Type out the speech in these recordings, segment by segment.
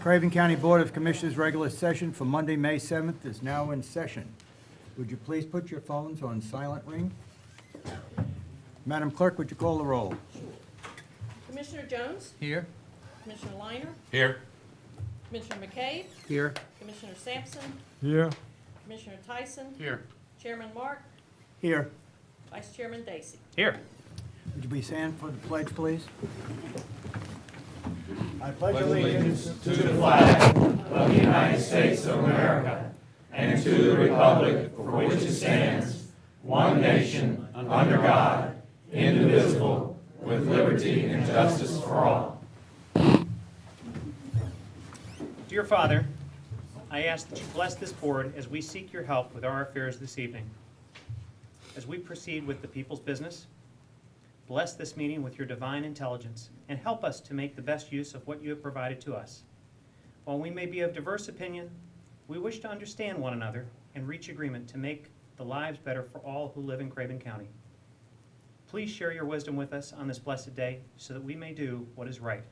Craven County Board of Commissioners regular session for Monday, May 7th is now in session. Would you please put your phones on silent ring? Madam Clerk, would you call the roll? Commissioner Jones? Here. Commissioner Liner? Here. Commissioner McCabe? Here. Commissioner Sampson? Here. Commissioner Tyson? Here. Chairman Mark? Here. Vice Chairman Dacey? Here. Would you please stand for the pledge, please? I pledge allegiance to the flag of the United States of America and to the republic for which it stands, one nation, under God, indivisible, with liberty and justice for all. Dear Father, I ask that you bless this board as we seek your help with our affairs this evening. As we proceed with the people's business, bless this meeting with your divine intelligence and help us to make the best use of what you have provided to us. While we may be of diverse opinion, we wish to understand one another and reach agreement to make the lives better for all who live in Craven County. Please share your wisdom with us on this blessed day so that we may do what is right.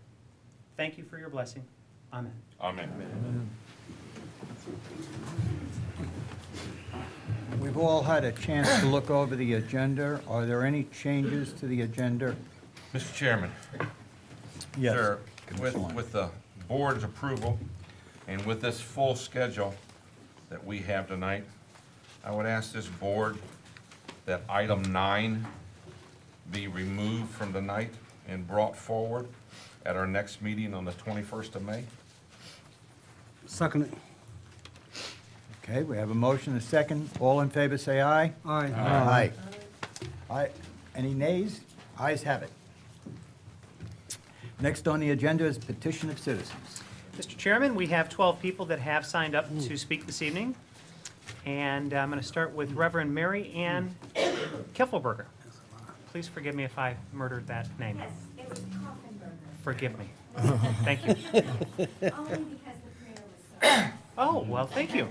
Thank you for your blessing. Amen. Amen. We've all had a chance to look over the agenda. Are there any changes to the agenda? Mr. Chairman. Yes. Sir, Commissioner Lyon. with the board's approval and with this full schedule that we have tonight, I would ask this board that item 9 be removed from tonight and brought forward at our next meeting on the 21st of May. Second. Okay, we have a motion, a second. All in favor, say aye. Aye. Aye. Aye. Any nays? Ayes have it. Next on the agenda is petition of citizens. Mr. Chairman, we have 12 people that have signed up to speak this evening. And I'm going to start with Reverend Mary Ann Kiffelberger. Please forgive me if I murdered that name. Yes, it was Koffenberger. Forgive me. Thank you. Only because the prayer was so, Oh, well, thank you.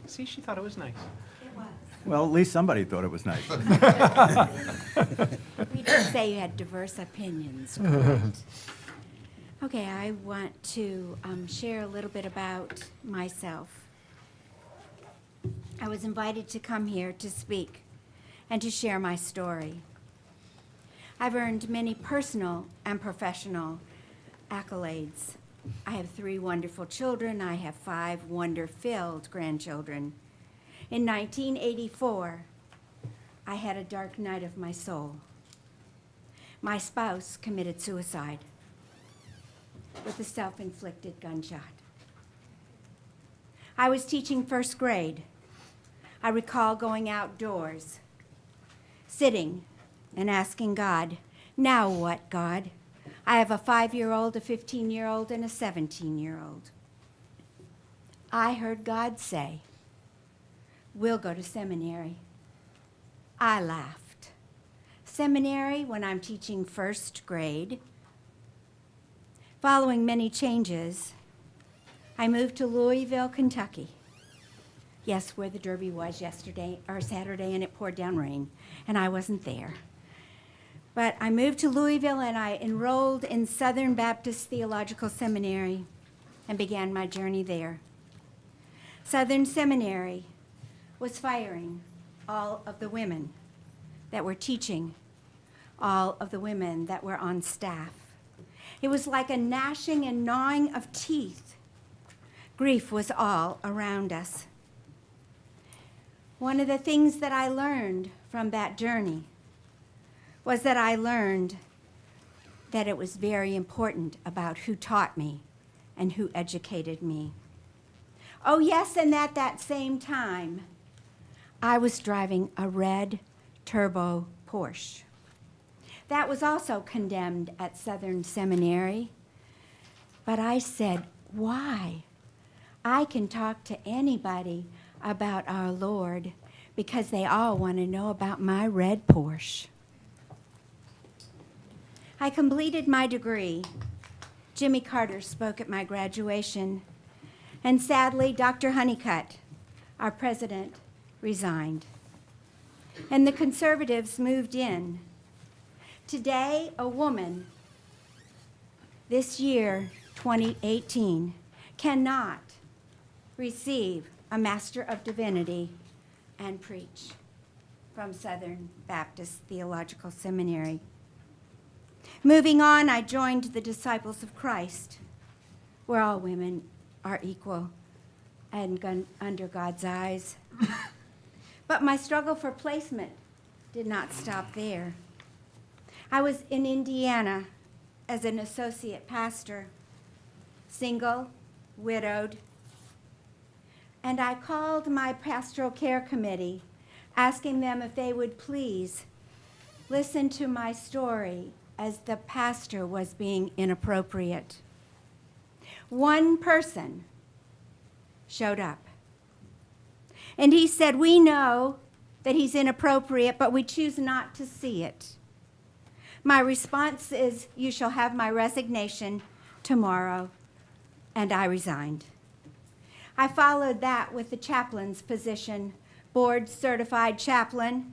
See, she thought it was nice. it was. Well, at least somebody thought it was nice. We did say you had diverse opinions, correct? Okay, I want to share a little bit about myself. I was invited to come here to speak and to share my story. I've earned many personal and professional accolades. I have 3 wonderful children. I have 5 wonder-filled grandchildren. In 1984, I had a dark night of my soul. My spouse committed suicide with a self-inflicted gunshot. I was teaching 1st grade. I recall going outdoors, sitting and asking God, "Now what, God? I have a 5-year-old, a 15-year-old, and a 17-year-old. I heard God say, "We'll go to seminary." I laughed. Seminary when I'm teaching 1st grade. Following many changes, I moved to Louisville, Kentucky. Yes, where the Derby was yesterday or Saturday, and it poured down rain, and I wasn't there. But I moved to Louisville and I enrolled in Southern Baptist Theological Seminary and began my journey there. Southern Seminary was firing all of the women that were teaching, all of the women that were on staff. It was like a gnashing and gnawing of teeth. Grief was all around us. One of the things that I learned from that journey was that I learned that it was very important about who taught me and who educated me. Oh yes, and at that same time, I was driving a red turbo Porsche. That was also condemned at Southern Seminary. But I said, why? I can talk to anybody about our Lord because they all want to know about my red Porsche. I completed my degree. Jimmy Carter spoke at my graduation. And sadly, Dr. Honeycutt, our president, resigned. And the conservatives moved in. Today, a woman, this year, 2018, cannot receive a Master of Divinity and preach from Southern Baptist Theological Seminary. Moving on, I joined the Disciples of Christ, where all women are equal and under God's eyes. But my struggle for placement did not stop there. I was in Indiana as an associate pastor, single, widowed, and I called my pastoral care committee, asking them if they would please listen to my story as the pastor was being inappropriate. One person showed up, and he said, "We know that he's inappropriate, but we choose not to see it." My response is, "You shall have my resignation tomorrow," and I resigned. I followed that with the chaplain's position, board certified chaplain.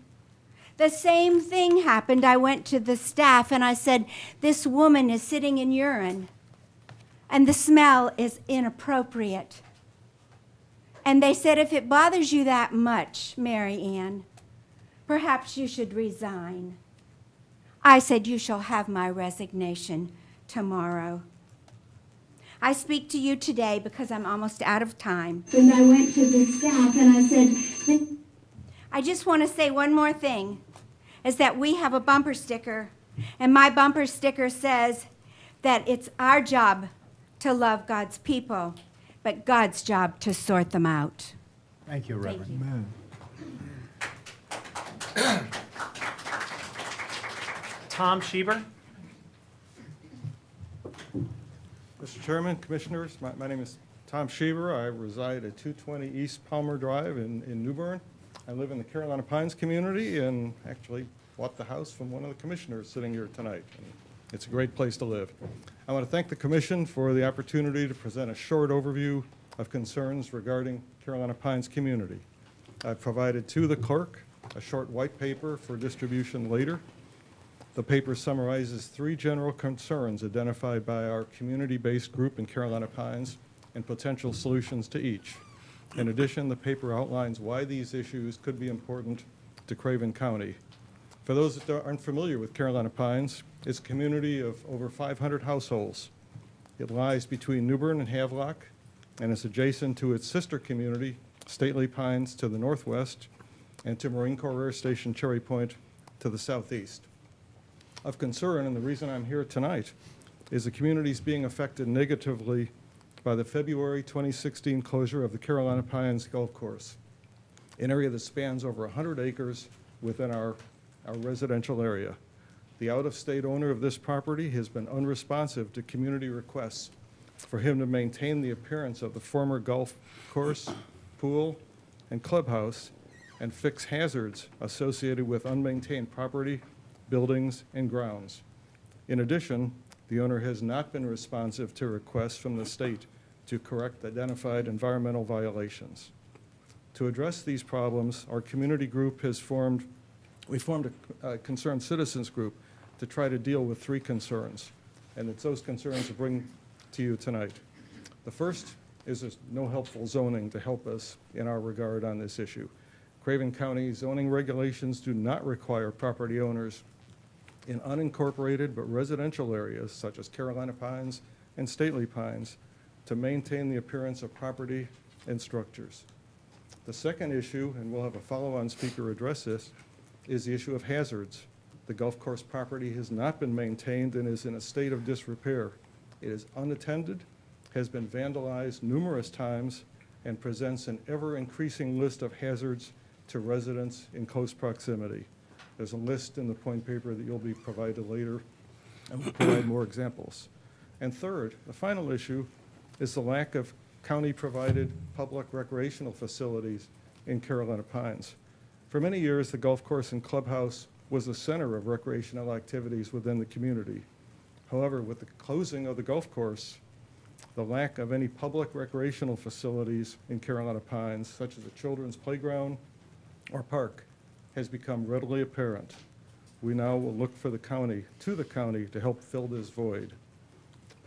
The same thing happened. I went to the staff and I said, "This woman is sitting in urine and the smell is inappropriate." And they said, "If it bothers you that much, Mary Ann, perhaps you should resign." I said, "You shall have my resignation tomorrow." I speak to you today because I'm almost out of time. And I went to the staff and I said, I just want to say one more thing, is that we have a bumper sticker, and my bumper sticker says that it's our job to love God's people, but God's job to sort them out. Thank you, Reverend. Amen. Tom Schieber. Mr. Chairman, Commissioners, my name is Tom Schieber. I reside at 220 East Palmer Drive in New Bern. I live in the Carolina Pines community and actually bought the house from one of the commissioners sitting here tonight. And it's a great place to live. I want to thank the Commission for the opportunity to present a short overview of concerns regarding Carolina Pines community. I've provided to the clerk a short white paper for distribution later. The paper summarizes 3 general concerns identified by our community-based group in Carolina Pines and potential solutions to each. In addition, the paper outlines why these issues could be important to Craven County. For those that aren't familiar with Carolina Pines, it's a community of over 500 households. It lies between New Bern and Havelock, and is adjacent to its sister community, Stately Pines, to the northwest, and to Marine Corps Air Station Cherry Point to the southeast. Of concern, and the reason I'm here tonight, is the community is being affected negatively by the February 2016 closure of the Carolina Pines Golf Course, an area that spans over 100 acres within our residential area. The out-of-state owner of this property has been unresponsive to community requests for him to maintain the appearance of the former golf course, pool, and clubhouse, and fix hazards associated with unmaintained property, buildings, and grounds. In addition, the owner has not been responsive to requests from the state to correct identified environmental violations. To address these problems, our community group formed a concerned citizens group to try to deal with 3 concerns, and it's those concerns to bring to you tonight. The first is there's no helpful zoning to help us in our regard on this issue. Craven County zoning regulations do not require property owners in unincorporated but residential areas such as Carolina Pines and Stately Pines to maintain the appearance of property and structures. The second issue, and we'll have a follow-on speaker address this, is the issue of hazards. The golf course property has not been maintained and is in a state of disrepair. It is unattended, has been vandalized numerous times, and presents an ever-increasing list of hazards to residents in close proximity. There's a list in the point paper that you'll be provided later, and we'll provide more examples. And third, the final issue is the lack of county-provided public recreational facilities in Carolina Pines. For many years, the golf course and clubhouse was the center of recreational activities within the community. However, with the closing of the golf course, the lack of any public recreational facilities in Carolina Pines, such as a children's playground or park, has become readily apparent. We now will look for to the county to help fill this void.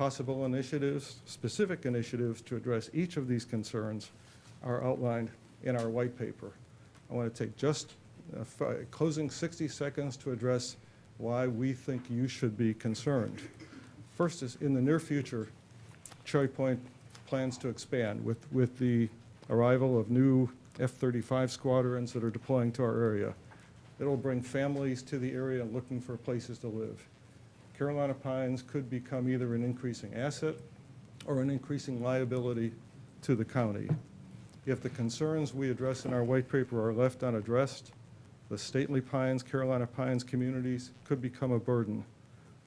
possible initiatives, specific initiatives to address each of these concerns are outlined in our white paper. I want to take just closing 60 seconds to address why we think you should be concerned. First is, in the near future, Cherry Point plans to expand with the arrival of new F-35 squadrons that are deploying to our area. It'll bring families to the area looking for places to live. Carolina Pines could become either an increasing asset or an increasing liability to the county. If the concerns we address in our white paper are left unaddressed, the Stately Pines, Carolina Pines communities could become a burden.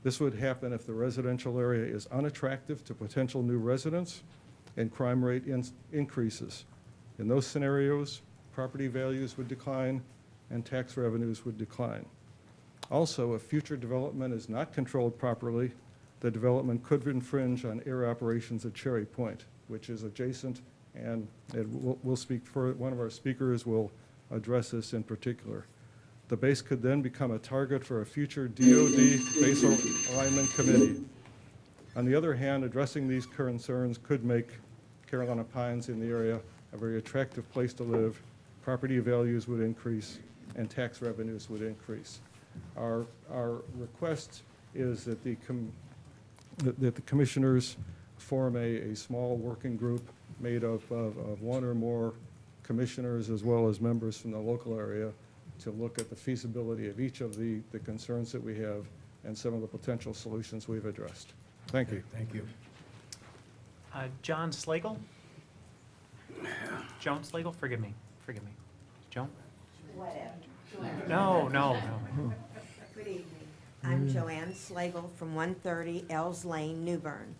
This would happen if the residential area is unattractive to potential new residents and crime rate increases. In those scenarios, property values would decline and tax revenues would decline. Also, if future development is not controlled properly, the development could infringe on air operations at Cherry Point, which is adjacent, and we'll speak for one of our speakers will address this in particular. The base could then become a target for a future DoD base alignment committee. On the other hand, addressing these concerns could make Carolina Pines in the area a very attractive place to live, property values would increase, and tax revenues would increase. Our request is that the commissioners form a small working group made of one or more commissioners as well as members from the local area to look at the feasibility of each of the concerns that we have and some of the potential solutions we've addressed. Thank you. Thank you. John Slagle? Joan Slagle, forgive me. Joan? Whatever. No. Good evening. I'm Joanne Slagle from 130 Ells Lane, New Bern.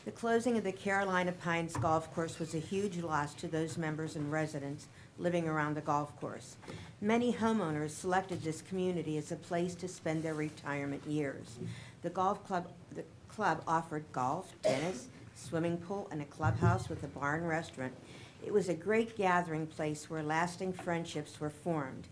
The closing of the Carolina Pines Golf Course was a huge loss to those members and residents living around the golf course. Many homeowners selected this community as a place to spend their retirement years. The club offered golf, tennis, swimming pool, and a clubhouse with a bar and restaurant. It was a great gathering place where lasting friendships were formed.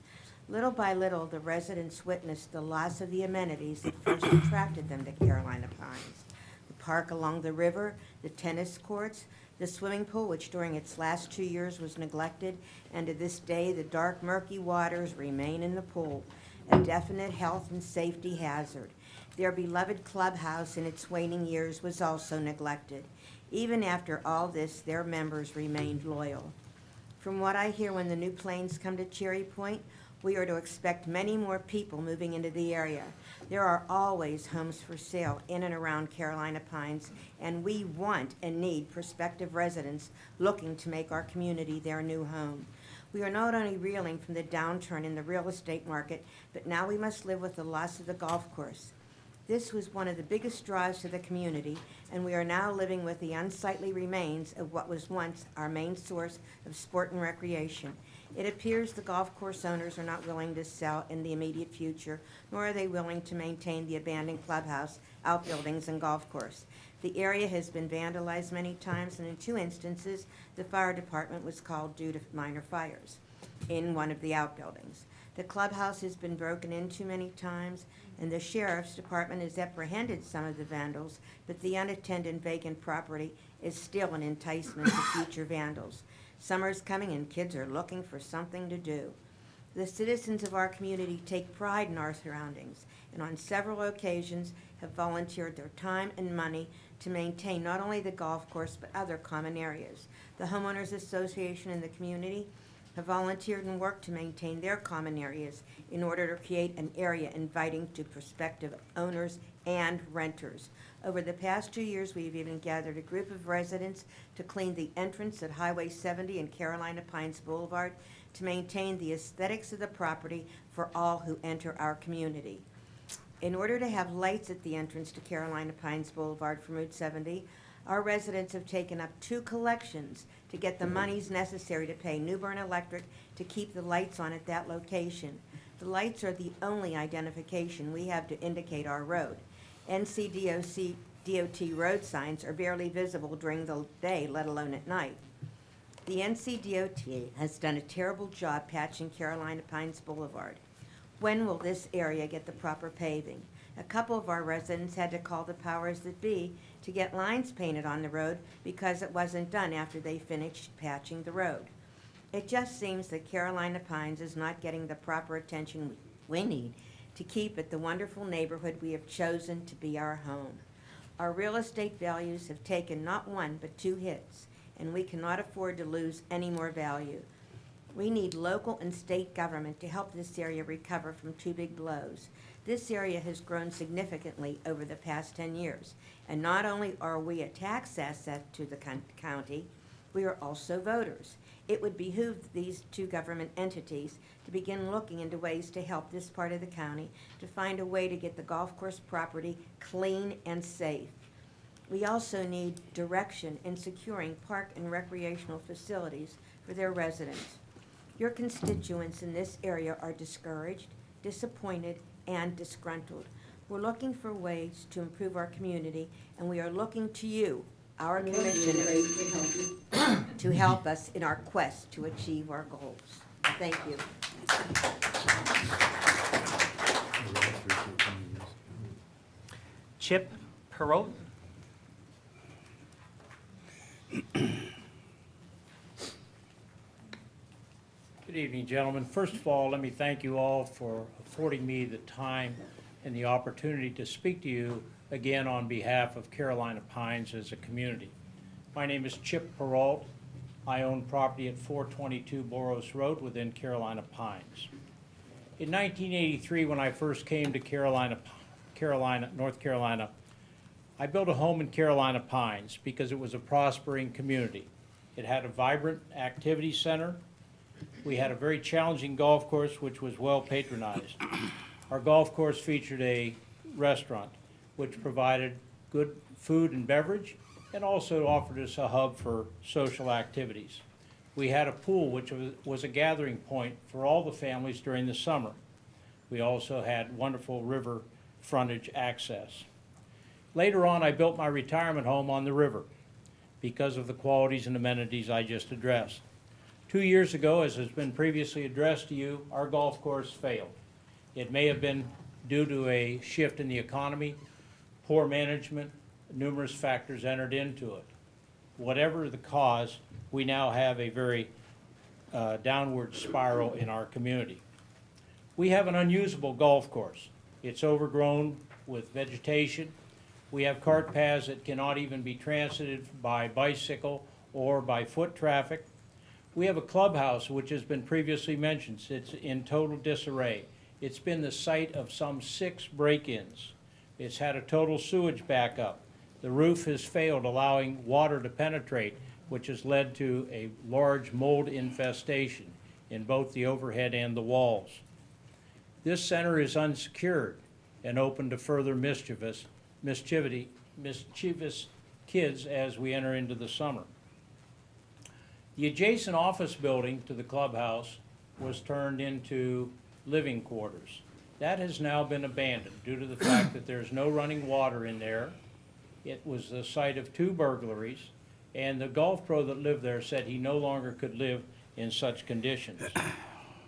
Little by little, the residents witnessed the loss of the amenities that first attracted them to Carolina Pines. The park along the river, the tennis courts, the swimming pool, which during its last 2 years was neglected, and to this day the dark, murky waters remain in the pool, a definite health and safety hazard. Their beloved clubhouse in its waning years was also neglected. Even after all this, their members remained loyal. From what I hear, when the new planes come to Cherry Point, we are to expect many more people moving into the area. There are always homes for sale in and around Carolina Pines, and we want and need prospective residents looking to make our community their new home. We are not only reeling from the downturn in the real estate market, but now we must live with the loss of the golf course. This was one of the biggest draws to the community, and we are now living with the unsightly remains of what was once our main source of sport and recreation. It appears the golf course owners are not willing to sell in the immediate future, nor are they willing to maintain the abandoned clubhouse, outbuildings, and golf course. The area has been vandalized many times, and in 2 instances, the fire department was called due to minor fires in one of the outbuildings. The clubhouse has been broken into many times, and the sheriff's department has apprehended some of the vandals, but the unattended vacant property is still an enticement to future vandals. Summer's coming and kids are looking for something to do. The citizens of our community take pride in our surroundings, and on several occasions have volunteered their time and money to maintain not only the golf course but other common areas. The Homeowners Association in the community have volunteered and worked to maintain their common areas in order to create an area inviting to prospective owners and renters. Over the past 2 years, we've even gathered a group of residents to clean the entrance at Highway 70 and Carolina Pines Boulevard to maintain the aesthetics of the property for all who enter our community. In order to have lights at the entrance to Carolina Pines Boulevard from Route 70, our residents have taken up 2 collections to get the monies necessary to pay New Bern Electric to keep the lights on at that location. The lights are the only identification we have to indicate our road. NCDOT road signs are barely visible during the day, let alone at night. The NCDOT has done a terrible job patching Carolina Pines Boulevard. When will this area get the proper paving? A couple of our residents had to call the powers that be to get lines painted on the road because it wasn't done after they finished patching the road. It just seems that Carolina Pines is not getting the proper attention we need to keep it the wonderful neighborhood we have chosen to be our home. Our real estate values have taken not one but 2 hits, and we cannot afford to lose any more value. We need local and state government to help this area recover from 2 big blows. This area has grown significantly over the past 10 years, and not only are we a tax asset to the county, we are also voters. It would behoove these 2 government entities to begin looking into ways to help this part of the county to find a way to get the golf course property clean and safe. We also need direction in securing park and recreational facilities for their residents. Your constituents in this area are discouraged, disappointed, and disgruntled. We're looking for ways to improve our community, and we are looking to you, our commissioners, to help us in our quest to achieve our goals. Thank you. Chip Perot. Good evening, gentlemen. First of all, let me thank you all for affording me the time and the opportunity to speak to you again on behalf of Carolina Pines as a community. My name is Chip Perot. I own property at 422 Boros Road within Carolina Pines. In 1983, when I first came to North Carolina, I built a home in Carolina Pines because it was a prospering community. It had a vibrant activity center. We had a very challenging golf course, which was well patronized. Our golf course featured a restaurant, which provided good food and beverage, and also offered us a hub for social activities. We had a pool, which was a gathering point for all the families during the summer. We also had wonderful river frontage access. Later on, I built my retirement home on the river because of the qualities and amenities I just addressed. 2 years ago, as has been previously addressed to you, our golf course failed. It may have been due to a shift in the economy, poor management, numerous factors entered into it. Whatever the cause, we now have a very downward spiral in our community. We have an unusable golf course. It's overgrown with vegetation. We have cart paths that cannot even be transited by bicycle or by foot traffic. We have a clubhouse, which has been previously mentioned. It's in total disarray. It's been the site of some 6 break-ins. It's had a total sewage backup. The roof has failed, allowing water to penetrate, which has led to a large mold infestation in both the overhead and the walls. This center is unsecured and open to further mischievous kids as we enter into the summer. The adjacent office building to the clubhouse was turned into living quarters. That has now been abandoned due to the fact that there's no running water in there. It was the site of 2 burglaries, and the golf pro that lived there said he no longer could live in such conditions.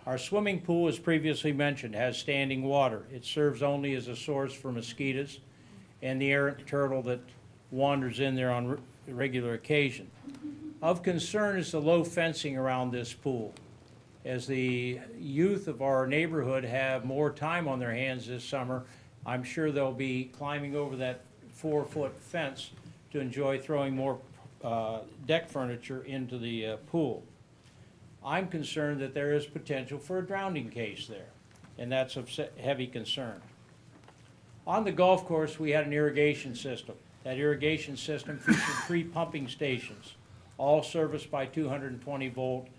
Our swimming pool, as previously mentioned, has standing water. It serves only as a source for mosquitoes and the errant turtle that wanders in there on regular occasion. Of concern is the low fencing around this pool. As the youth of our neighborhood have more time on their hands this summer, I'm sure they'll be climbing over that 4-foot fence to enjoy throwing more deck furniture into the pool. I'm concerned that there is potential for a drowning case there, and that's of heavy concern. On the golf course, we had an irrigation system. That irrigation system featured 3 pumping stations, all serviced by 220-volt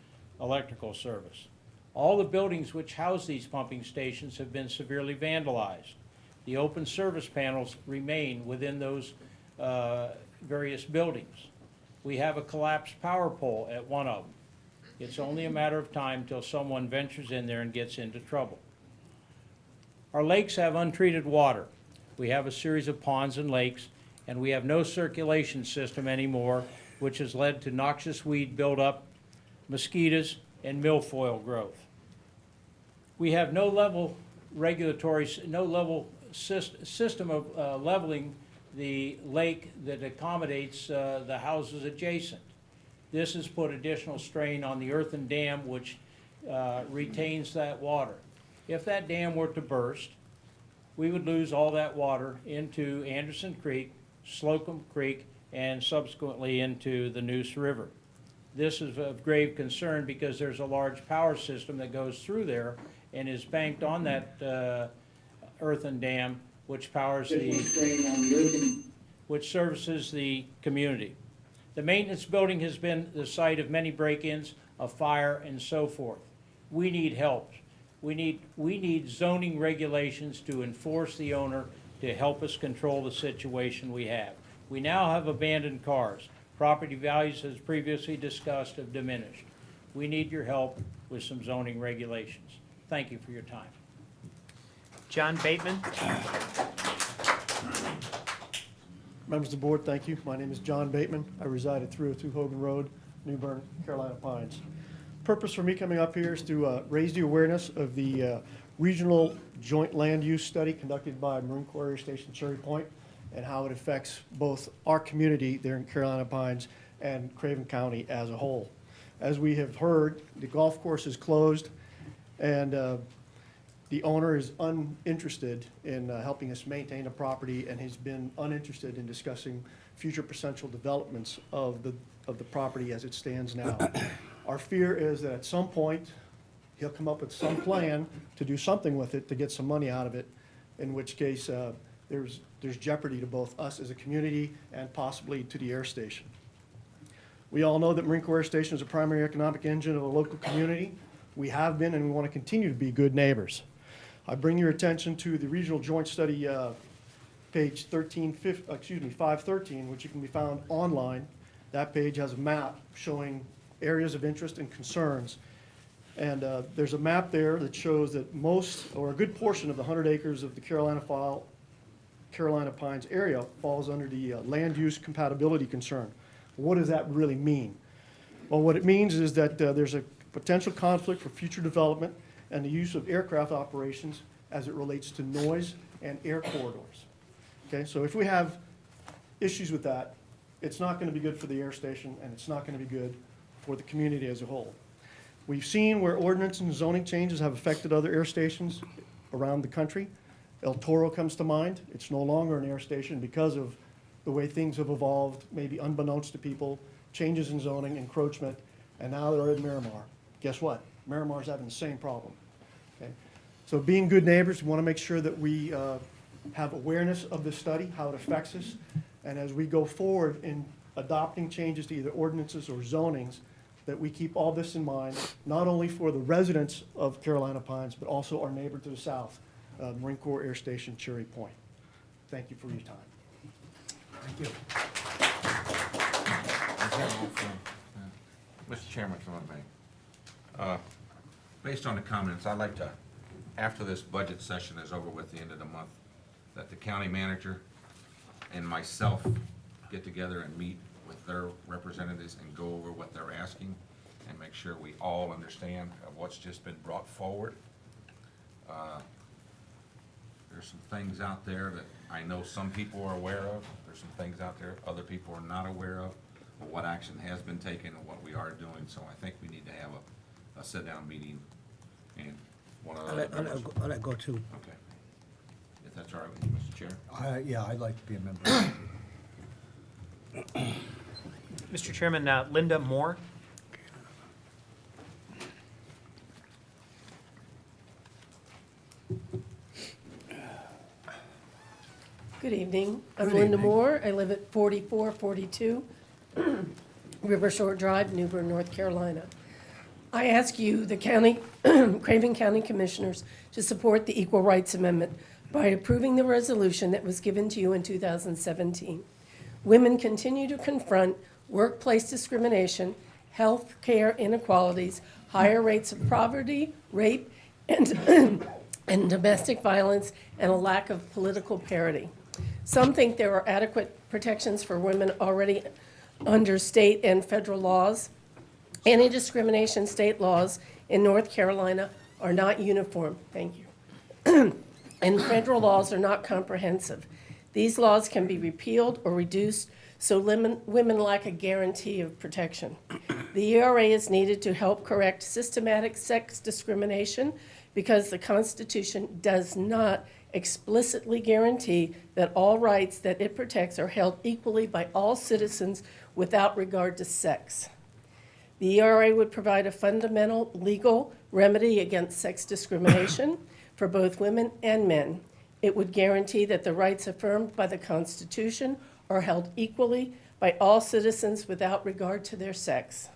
electrical service. All the buildings which house these pumping stations have been severely vandalized. The open service panels remain within those various buildings. We have a collapsed power pole at one of them. It's only a matter of time till someone ventures in there and gets into trouble. Our lakes have untreated water. We have a series of ponds and lakes, and we have no circulation system anymore, which has led to noxious weed buildup, mosquitoes, and milfoil growth. We have no level system of leveling the lake that accommodates the houses adjacent. This has put additional strain on the earthen dam, which retains that water. If that dam were to burst, we would lose all that water into Anderson Creek, Slocum Creek, and subsequently into the Neuse River. This is of grave concern because there's a large power system that goes through there and is banked on that earthen dam, which powers which services the community. The maintenance building has been the site of many break-ins, a fire, and so forth. We need help. We need zoning regulations to enforce the owner to help us control the situation we have. We now have abandoned cars. Property values, as previously discussed, have diminished. We need your help with some zoning regulations. Thank you for your time. John Bateman. Members of the board, thank you. My name is John Bateman. I reside at 302 Hogan Road, New Bern, Carolina Pines. Purpose for me coming up here is to raise the awareness of the regional joint land use study conducted by Marine Corps Air Station Cherry Point and how it affects both our community there in Carolina Pines and Craven County as a whole. As we have heard, the golf course is closed and the owner is uninterested in helping us maintain the property and has been uninterested in discussing future potential developments of the property as it stands now. Our fear is that at some point, he'll come up with some plan to do something with it to get some money out of it, in which case there's jeopardy to both us as a community and possibly to the air station. We all know that Marine Corps Air Station is a primary economic engine of a local community. We have been and we want to continue to be good neighbors. I bring your attention to the regional joint study, page 513, which you can be found online. That page has a map showing areas of interest and concerns. And there's a map there that shows that most, or a good portion of the 100 acres of the Carolina Pines area falls under the land use compatibility concern. What does that really mean? Well, what it means is that there's a potential conflict for future development and the use of aircraft operations as it relates to noise and air corridors. Okay, so if we have issues with that, it's not going to be good for the air station and it's not going to be good for the community as a whole. We've seen where ordinance and zoning changes have affected other air stations around the country. El Toro comes to mind. It's no longer an air station because of the way things have evolved, maybe unbeknownst to people, changes in zoning, encroachment, and now they're in Miramar. Guess what? Miramar's having the same problem. Okay? So being good neighbors, we want to make sure that we have awareness of this study, how it affects us, and as we go forward in adopting changes to either ordinances or zonings, that we keep all this in mind, not only for the residents of Carolina Pines, but also our neighbor to the south, Marine Corps Air Station Cherry Point. Thank you for your time. Thank you. Mr. Chairman, if you want to make. Based on the comments, I'd like to, after this budget session is over with the end of the month, that the county manager and myself get together and meet with their representatives and go over what they're asking and make sure we all understand of what's just been brought forward. There's some things out there that I know some people are aware of. There's some things out there other people are not aware of what action has been taken and what we are doing. So I think we need to have a sit-down meeting and one of the members. I'll let go too. Okay. If that's all right with you, Mr. Chair. Yeah, I'd like to be a member. Mr. Chairman, Linda Moore. Good evening. I'm Good Linda evening. Moore. I live at 4442 River Shore Drive, New Bern, North Carolina. I ask you, the county, Craven County Commissioners, to support the Equal Rights Amendment by approving the resolution that was given to you in 2017. Women continue to confront workplace discrimination, health care inequalities, higher rates of poverty, rape, and domestic violence, and a lack of political parity. Some think there are adequate protections for women already under state and federal laws. Anti-discrimination state laws in North Carolina are not uniform. Thank you. and federal laws are not comprehensive. These laws can be repealed or reduced so women lack a guarantee of protection. The ERA is needed to help correct systematic sex discrimination because the Constitution does not explicitly guarantee that all rights that it protects are held equally by all citizens without regard to sex. The ERA would provide a fundamental legal remedy against sex discrimination for both women and men. It would guarantee that the rights affirmed by the Constitution are held equally by all citizens without regard to their sex.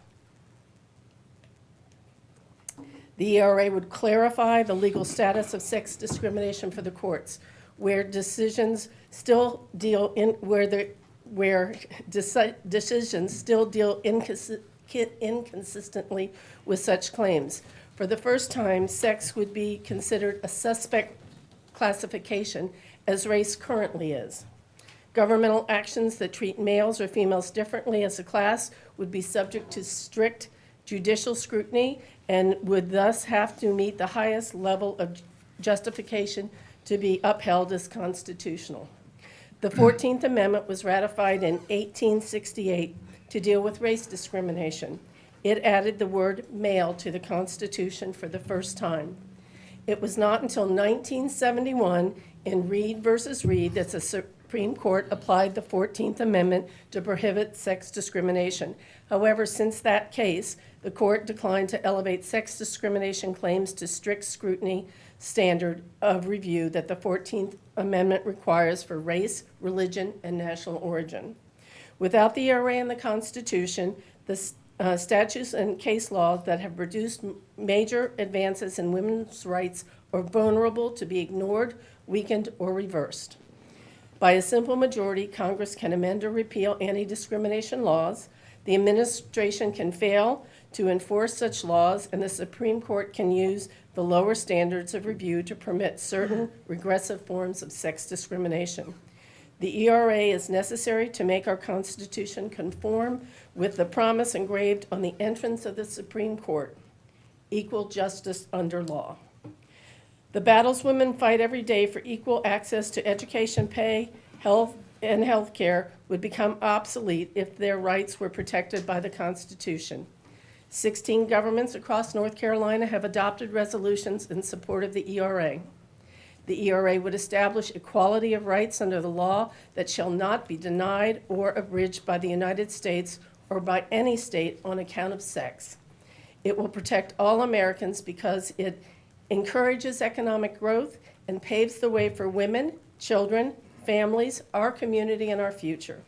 The ERA would clarify the legal status of sex discrimination for the courts, where decisions still deal inconsistently with such claims. For the first time, sex would be considered a suspect classification, as race currently is. Governmental actions that treat males or females differently as a class would be subject to strict judicial scrutiny and would thus have to meet the highest level of justification to be upheld as constitutional. The 14th Amendment was ratified in 1868 to deal with race discrimination. It added the word male to the Constitution for the first time. It was not until 1971 in Reed versus Reed that the Supreme Court applied the 14th Amendment to prohibit sex discrimination. However, since that case, the court declined to elevate sex discrimination claims to strict scrutiny standard of review that the 14th Amendment requires for race, religion, and national origin. Without the ERA and the Constitution, the statutes and case laws that have produced major advances in women's rights are vulnerable to be ignored, weakened, or reversed. By a simple majority, Congress can amend or repeal anti-discrimination laws. The administration can fail to enforce such laws, and the Supreme Court can use the lower standards of review to permit certain regressive forms of sex discrimination. The ERA is necessary to make our Constitution conform with the promise engraved on the entrance of the Supreme Court: equal justice under law. The battles women fight every day for equal access to education, pay, health, and health care would become obsolete if their rights were protected by the Constitution. 16 governments across North Carolina have adopted resolutions in support of the ERA. The ERA would establish equality of rights under the law that shall not be denied or abridged by the United States or by any state on account of sex. It will protect all Americans because it encourages economic growth and paves the way for women, children, families, our community, and our future.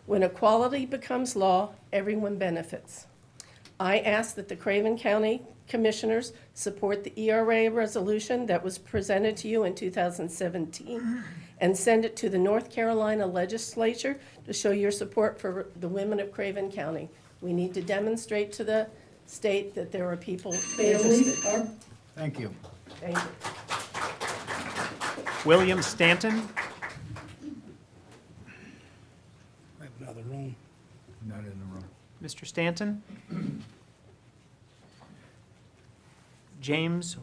When equality becomes law, everyone benefits. I ask that the Craven County Commissioners support the ERA resolution that was presented to you in 2017 and send it to the North Carolina Legislature to show your support for the women of Craven County. We need to demonstrate to the state that there are people interested. Thank you. Thank you. William Stanton. I have another room. Not in the room. Mr. Stanton? James,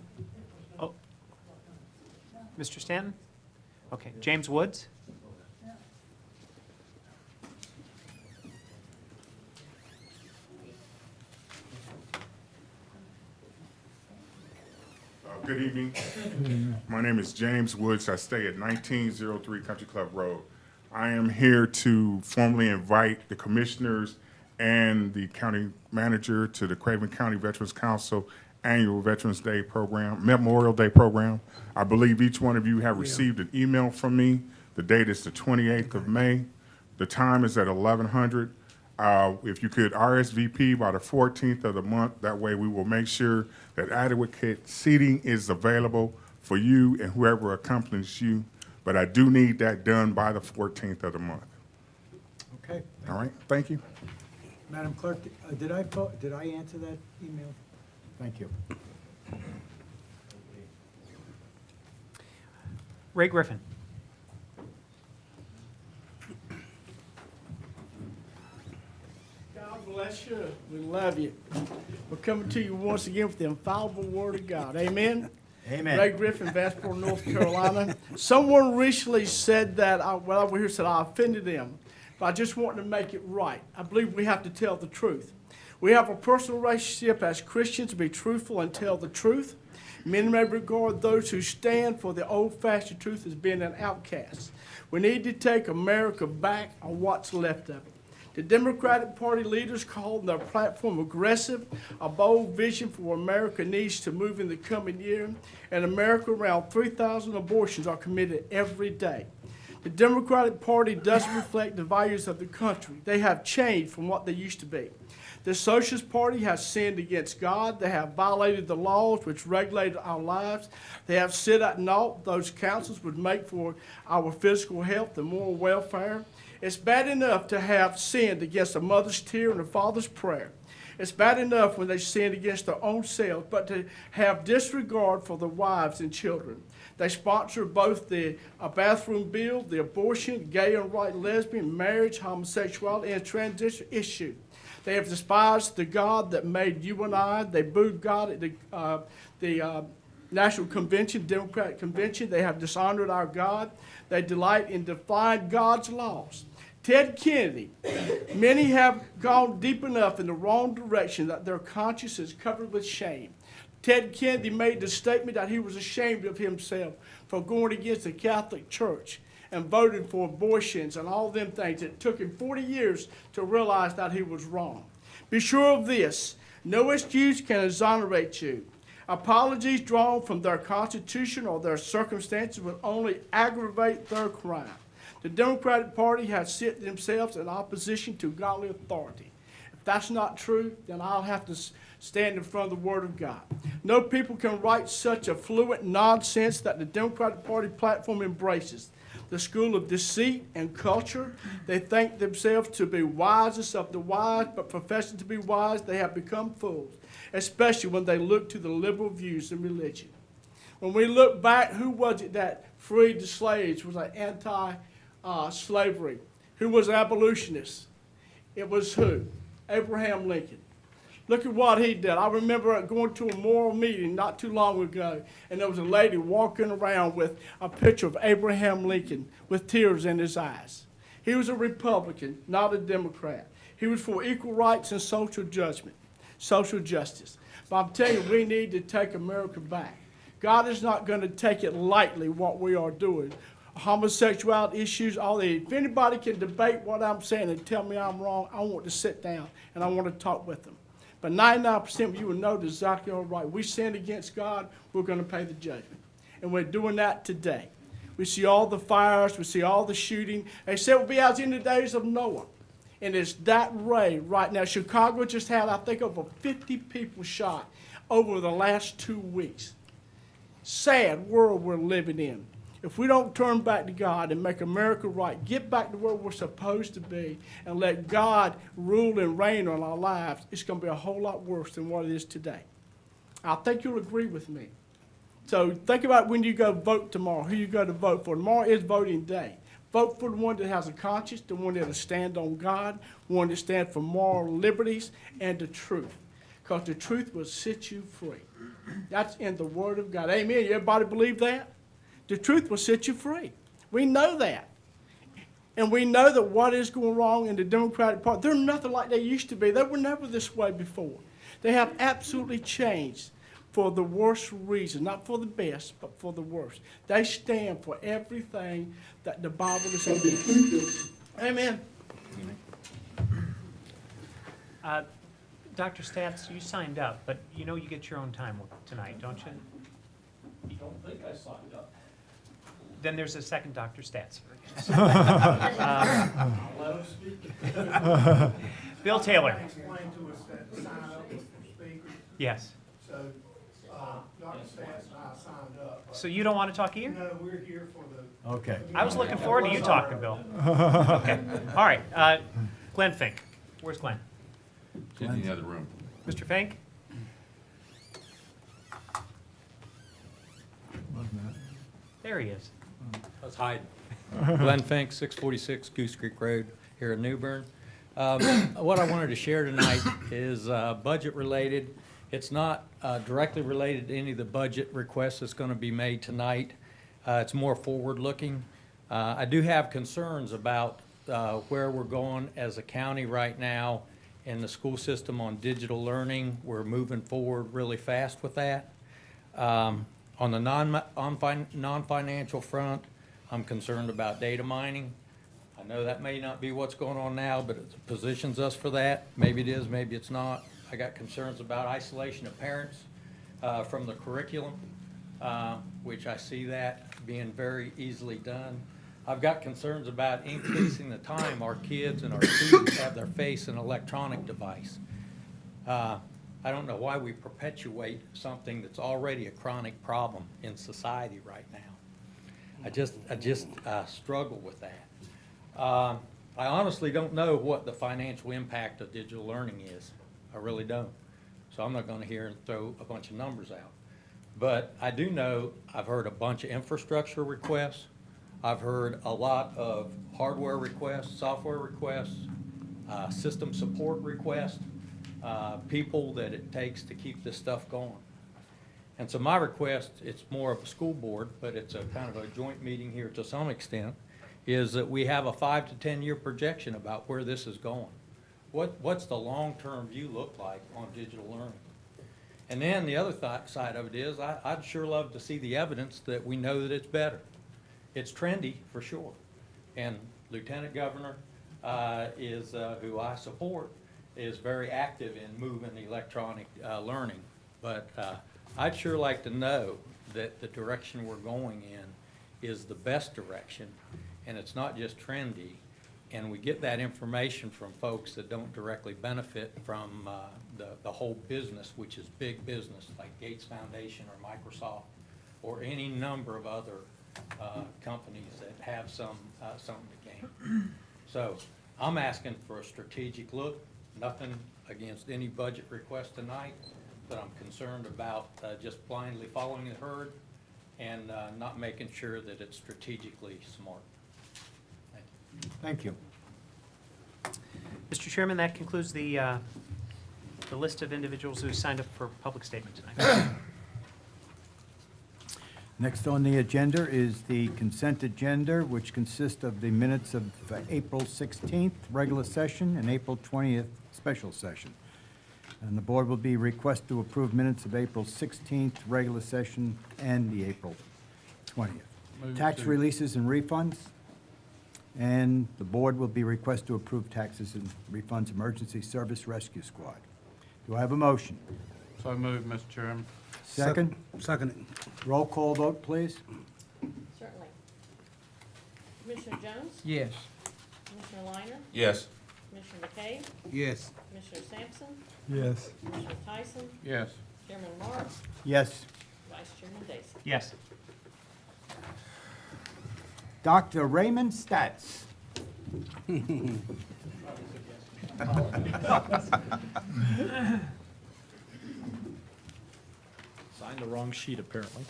oh, Mr. Stanton? Okay, James Woods? Good evening. My name is James Woods. I stay at 1903 Country Club Road. I am here to formally invite the commissioners and the county manager to the Craven County Veterans Council Annual Veterans Day Program, Memorial Day Program. I believe each one of you have received an email from me. The date is the 28th of May. The time is at 1100. If you could RSVP by the 14th of the month, that way we will make sure that adequate seating is available for you and whoever accompanies you. But I do need that done by the 14th of the month. Okay. All right, thank you. Madam Clerk, did I answer that email? Thank you. Ray Griffin. God bless you. We love you. We're coming to you once again with the infallible word of God. Amen. Amen. Ray Griffin, Vanceboro, North Carolina. Someone recently said that, well, over here said I offended them, but I just want to make it right. I believe we have to tell the truth. We have a personal relationship as Christians to be truthful and tell the truth. Many may regard those who stand for the old-fashioned truth as being an outcast. We need to take America back on what's left of it. The Democratic Party leaders called their platform aggressive, a bold vision for where America needs to move in the coming year. In America, around 3,000 abortions are committed every day. The Democratic Party doesn't reflect the values of the country. They have changed from what they used to be. The Socialist Party has sinned against God. They have violated the laws which regulated our lives. They have set at naught those counsels would make for our physical health and moral welfare. It's bad enough to have sinned against a mother's tear and a father's prayer. It's bad enough when they sinned against their own selves, but to have disregard for their wives and children. They sponsor both the bathroom bill, the abortion, gay and right lesbian, marriage, homosexuality, and transition issue. They have despised the God that made you and I. They booed God at the National Convention, Democratic Convention. They have dishonored our God. They delight in defying God's laws. Ted Kennedy, many have gone deep enough in the wrong direction that their conscience is covered with shame. Ted Kennedy made the statement that he was ashamed of himself for going against the Catholic Church and voting for abortions and all them things. It took him 40 years to realize that he was wrong. Be sure of this, no excuse can exonerate you. Apologies drawn from their constitution or their circumstances will only aggravate their crime. The Democratic Party has set themselves in opposition to godly authority. If that's not true, then I'll have to stand in front of the Word of God. No people can write such affluent nonsense that the Democratic Party platform embraces. The school of deceit and culture. They think themselves to be wisest of the wise, but professing to be wise, they have become fools, especially when they look to the liberal views in religion. When we look back, who was it that freed the slaves, was like anti-slavery? Who was abolitionist? It was who? Abraham Lincoln. Look at what he did. I remember going to a moral meeting not too long ago, and there was a lady walking around with a picture of Abraham Lincoln with tears in his eyes. He was a Republican, not a Democrat. He was for equal rights and social justice. But I'm telling you, we need to take America back. God is not going to take it lightly what we are doing. Homosexuality issues, all that. If anybody can debate what I'm saying and tell me I'm wrong, I want to sit down and I want to talk with them. But 99% of you will know exactly all right. We sinned against God, we're going to pay the judgment. And we're doing that today. We see all the fires, we see all the shooting. They said it will be as in the days of Noah. And it's that way right now. Chicago just had, I think, over 50 people shot over the last 2 weeks. Sad world we're living in. If we don't turn back to God and make America right, get back to where we're supposed to be, and let God rule and reign on our lives, it's going to be a whole lot worse than what it is today. I think you'll agree with me. So think about when you go vote tomorrow, who you go to vote for. Tomorrow is voting day. Vote for the one that has a conscience, the one that will stand on God, one that stands for moral liberties and the truth. Because the truth will set you free. That's in the Word of God. Amen. Everybody believe that? The truth will set you free. We know that. And we know that what is going wrong in the Democratic Party, they're nothing like they used to be. They were never this way before. They have absolutely changed for the worst reason, not for the best, but for the worst. They stand for everything that the Bible is against. Amen. Dr. Stats, you signed up, but you know you get your own time tonight, don't you? You don't think I signed up? Then there's a second Dr. Stats. Let him speak. Bill Taylor. Explain to us that sign up was for speakers. Yes. So, Dr. Stats and I signed up. So you don't want to talk either? No, we're here for the. Okay. I was looking forward to you talking, Bill. Okay. All right. Glenn Fink. Where's Glenn? In the other room. Mr. Fink? There he is. I was hiding. Glenn Fink, 646 Goose Creek Road here in New Bern. What I wanted to share tonight is budget related, It's not directly related to any of the budget requests that's going to be made tonight. It's more forward-looking. I do have concerns about where we're going as a county right now in the school system on digital learning. We're moving forward really fast with that. On the non-financial front, I'm concerned about data mining. I know that may not be what's going on now, but it positions us for that. Maybe it is, maybe it's not. I got concerns about isolation of parents from the curriculum, which I see that being very easily done. I've got concerns about increasing the time our kids and our students have their face an electronic device. I don't know why we perpetuate something that's already a chronic problem in society right now. I just struggle with that. I honestly don't know what the financial impact of digital learning is. I really don't. So I'm not going to here and throw a bunch of numbers out. But I do know I've heard a bunch of infrastructure requests. I've heard a lot of hardware requests, software requests, system support requests, people that it takes to keep this stuff going. And so my request, it's more of a school board, but it's a kind of a joint meeting here to some extent, is that we have a 5 to 10 year projection about where this is going. What's the long-term view look like on digital learning? And then the other side of it is I'd sure love to see the evidence that we know that it's better. It's trendy for sure. And Lieutenant Governor who I support, is very active in moving the electronic learning. But I'd sure like to know that the direction we're going in is the best direction, and it's not just trendy, and we get that information from folks that don't directly benefit from the whole business, which is big business, like Gates Foundation or Microsoft or any number of other companies that have something to gain. So I'm asking for a strategic look, nothing against any budget request tonight, but I'm concerned about just blindly following the herd and not making sure that it's strategically smart. Thank you. Mr. Chairman, that concludes the list of individuals who signed up for public statement tonight. Next on the agenda is the consent agenda, which consists of the minutes of April 16th regular session and April 20th special session. And the board will be requested to approve minutes of April 16th regular session and the April 20th. Tax releases and refunds. And the board will be requested to approve taxes and refunds Emergency Service Rescue Squad. Do I have a motion? So moved, Mr. Chairman. Second? Second. Roll call vote, please. Certainly. Commissioner Jones? Yes. Commissioner Liner? Yes. Commissioner McKay? Yes. Commissioner Sampson? Yes. Commissioner Tyson? Yes. Chairman Mark? Yes. Vice Chairman Dacey? Yes. Dr. Raymond Stats. Signed the wrong sheet, apparently.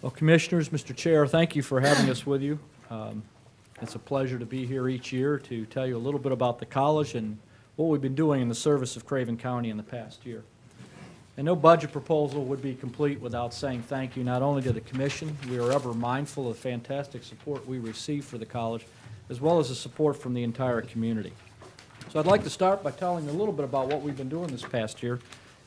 Well, Commissioners, Mr. Chair, thank you for having us with you. It's a pleasure to be here each year to tell you a little bit about the college and what we've been doing in the service of Craven County in the past year. And no budget proposal would be complete without saying thank you not only to the Commission, we are ever mindful of the fantastic support we receive for the college, as well as the support from the entire community. So I'd like to start by telling you a little bit about what we've been doing this past year.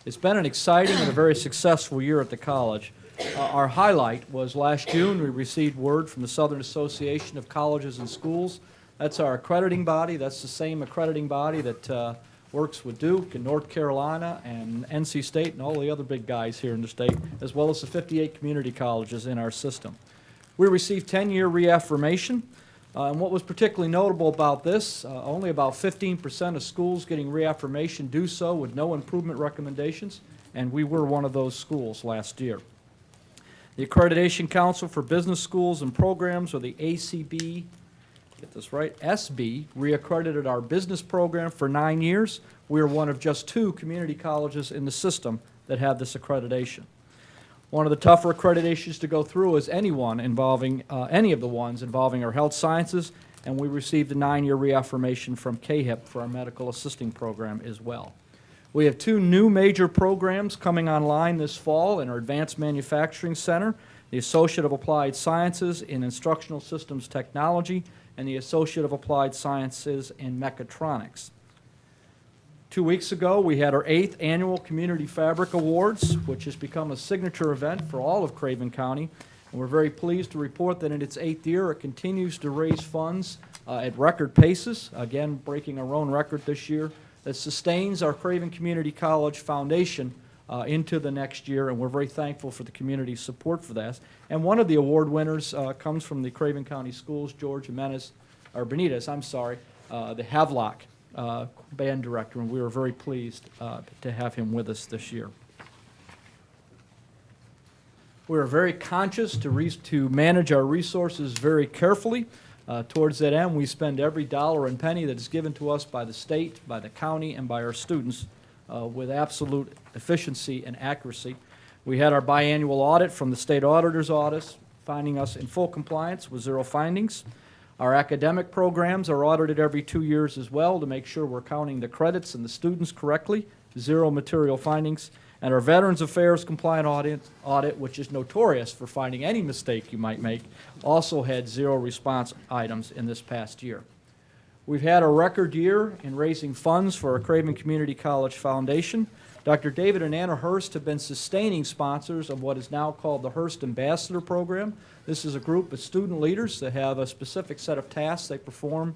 It's been an exciting and a very successful year at the college. Our highlight was last June, we received word from the Southern Association of Colleges and Schools. That's our accrediting body. That's the same accrediting body that works with Duke and North Carolina and NC State and all the other big guys here in the state, as well as the 58 community colleges in our system. We received 10-year reaffirmation. And what was particularly notable about this, only about 15% of schools getting reaffirmation do so with no improvement recommendations, and we were one of those schools last year. The Accreditation Council for Business Schools and Programs, or the ACB, get this right, SB, reaccredited our business program for 9 years. We are one of just 2 community colleges in the system that have this accreditation. One of the tougher accreditations to go through is any of the ones involving our health sciences and we received a 9-year reaffirmation from CAHIP for our medical assisting program as well. We have 2 new major programs coming online this fall in our Advanced Manufacturing Center, the Associate of Applied Sciences in Instructional Systems Technology, and the Associate of Applied Sciences in Mechatronics. 2 weeks ago, we had our 8th annual Community Fabric Awards, which has become a signature event for all of Craven County. And we're very pleased to report that in its 8th year, it continues to raise funds at record paces, again, breaking our own record this year, that sustains our Craven Community College Foundation into the next year, and we're very thankful for the community's support for that. And one of the award winners comes from the Craven County Schools, George Benitez, the Havelock band director, and we were very pleased to have him with us this year. We are very conscious to manage our resources very carefully. Towards that end, we spend every dollar and penny that is given to us by the state, by the county, and by our students with absolute efficiency and accuracy. We had our biannual audit from the State Auditor's Office, finding us in full compliance with 0 findings. Our academic programs are audited every 2 years as well to make sure we're counting the credits and the students correctly, 0 material findings. And our Veterans Affairs compliant audit, which is notorious for finding any mistake you might make, also had 0 response items in this past year. We've had a record year in raising funds for our Craven Community College Foundation. Dr. David and Anna Hurst have been sustaining sponsors of what is now called the Hurst Ambassador Program. This is a group of student leaders that have a specific set of tasks they perform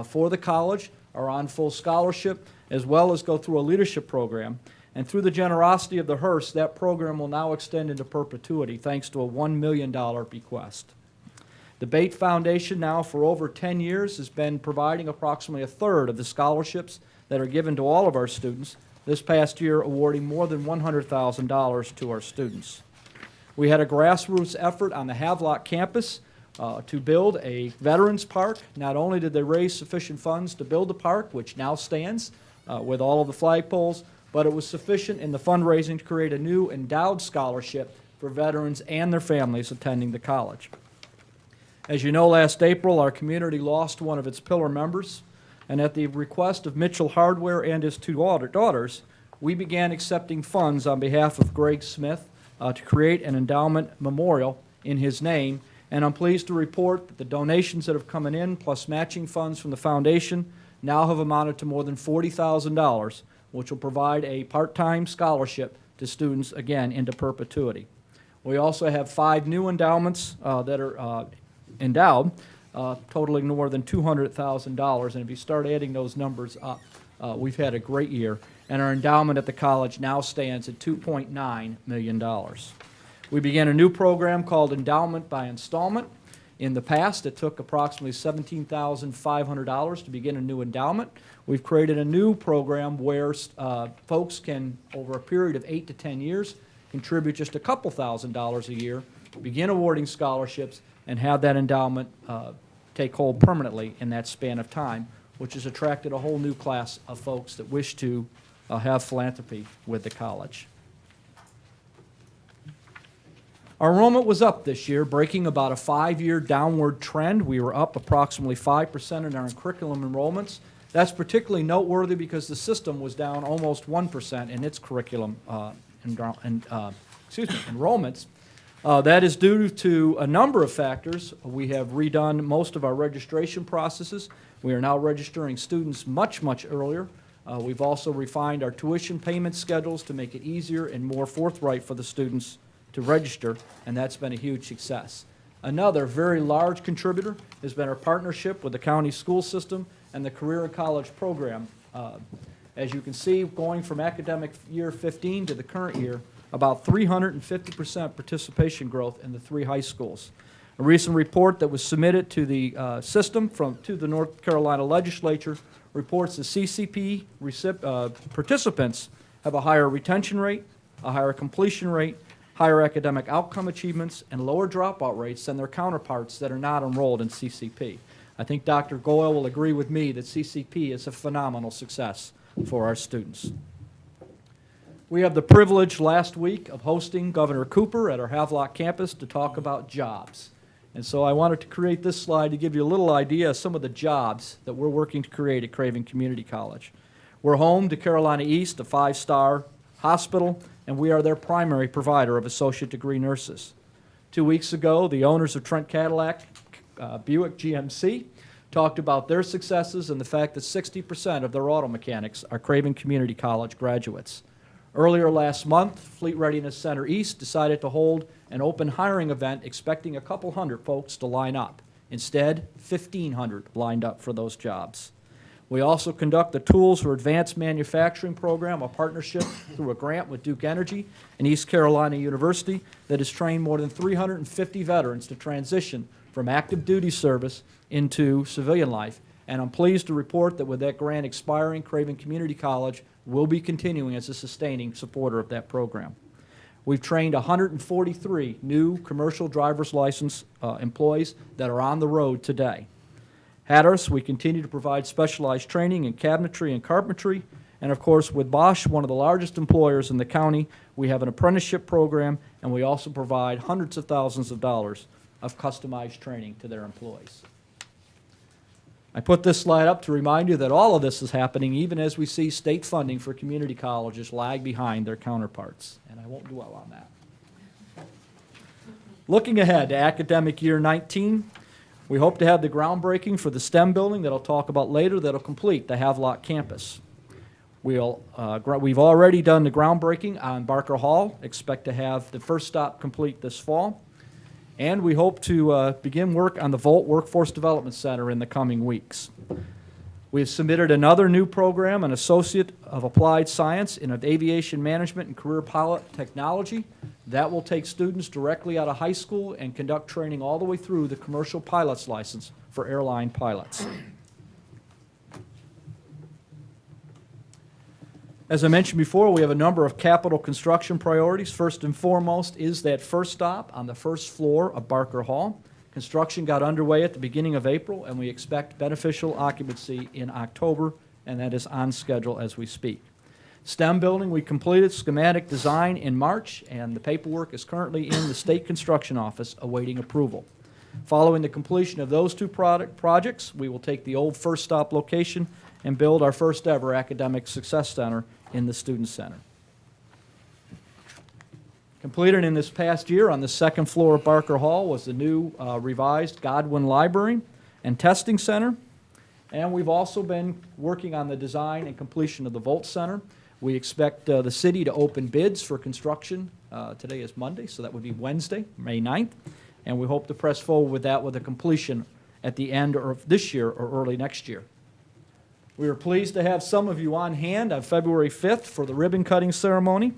for the college, are on full scholarship, as well as go through a leadership program. And through the generosity of the Hearst, that program will now extend into perpetuity thanks to a $1 million bequest. The Bate Foundation now for over 10 years has been providing approximately 1/3 of the scholarships that are given to all of our students, this past year awarding more than $100,000 to our students. We had a grassroots effort on the Havelock campus to build a Veterans Park. Not only did they raise sufficient funds to build the park, which now stands with all of the flagpoles, but it was sufficient in the fundraising to create a new endowed scholarship for veterans and their families attending the college. As you know, last April, our community lost one of its pillar members, and at the request of Mitchell Hardware and his 2 daughters, we began accepting funds on behalf of Greg Smith to create an endowment memorial in his name, and I'm pleased to report that the donations that have come in, plus matching funds from the foundation, now have amounted to more than $40,000, which will provide a part-time scholarship to students, again, into perpetuity. We also have 5 new endowments that are endowed, totaling more than $200,000, and if you start adding those numbers up, we've had a great year, and our endowment at the college now stands at $2.9 million. We began a new program called Endowment by Installment. In the past, it took approximately $17,500 to begin a new endowment. We've created a new program where folks can, over a period of 8 to 10 years, contribute just a couple $1,000s a year, begin awarding scholarships, and have that endowment take hold permanently in that span of time, which has attracted a whole new class of folks that wish to have philanthropy with the college. Our enrollment was up this year, breaking about a 5-year downward trend. We were up approximately 5% in our curriculum enrollments. That's particularly noteworthy because the system was down almost 1% in its curriculum enrollments. That is due to a number of factors. We have redone most of our registration processes. We are now registering students much, much earlier. We've also refined our tuition payment schedules to make it easier and more forthright for the students to register, and that's been a huge success. Another very large contributor has been our partnership with the county school system and the Career and College program. As you can see, going from academic year 15 to the current year, about 350% participation growth in the 3 high schools. A recent report that was submitted to the system to the North Carolina legislature reports the CCP participants have a higher retention rate, a higher completion rate, higher academic outcome achievements, and lower dropout rates than their counterparts that are not enrolled in CCP. I think Dr. Goyle will agree with me that CCP is a phenomenal success for our students. We have the privilege last week of hosting Governor Cooper at our Havelock campus to talk about jobs. And so I wanted to create this slide to give you a little idea of some of the jobs that we're working to create at Craven Community College. We're home to Carolina East, a 5-star hospital, and we are their primary provider of associate degree nurses. 2 weeks ago, the owners of Trent Cadillac Buick GMC talked about their successes and the fact that 60% of their auto mechanics are Craven Community College graduates. Earlier last month, Fleet Readiness Center East decided to hold an open hiring event expecting a couple hundred folks to line up. Instead, 1,500 lined up for those jobs. We also conduct the Tools for Advanced Manufacturing program, a partnership through a grant with Duke Energy and East Carolina University that has trained more than 350 veterans to transition from active duty service into civilian life. And I'm pleased to report that with that grant expiring, Craven Community College will be continuing as a sustaining supporter of that program. We've trained 143 new commercial driver's license employees that are on the road today. Hatteras, we continue to provide specialized training in cabinetry and carpentry. And of course, with Bosch, one of the largest employers in the county, we have an apprenticeship program, and we also provide hundreds of thousands of dollars of customized training to their employees. I put this slide up to remind you that all of this is happening even as we see state funding for community colleges lag behind their counterparts, and I won't dwell on that. Looking ahead to academic year 19, we hope to have the groundbreaking for the STEM building that I'll talk about later that'll complete the Havelock campus. We've already done the groundbreaking on Barker Hall, expect to have the first stop complete this fall. And we hope to begin work on the Volt Workforce Development Center in the coming weeks. We have submitted another new program, an Associate of Applied Science in Aviation Management and Career Pilot Technology. That will take students directly out of high school and conduct training all the way through the commercial pilot's license for airline pilots. As I mentioned before, we have a number of capital construction priorities. First and foremost is that first stop on the first floor of Barker Hall. Construction got underway at the beginning of April, and we expect beneficial occupancy in October, and that is on schedule as we speak. STEM building, we completed schematic design in March, and the paperwork is currently in the State Construction Office awaiting approval. Following the completion of those two projects, we will take the old First Stop location and build our first ever Academic Success Center in the Student Center. Completed in this past year on the second floor of Barker Hall was the new revised Godwin Library and Testing Center. And we've also been working on the design and completion of the Volt Center. We expect the city to open bids for construction. Today is Monday, so that would be Wednesday, May 9th. And we hope to press forward with that with a completion at the end of this year or early next year. We are pleased to have some of you on hand on February 5th for the ribbon cutting ceremony.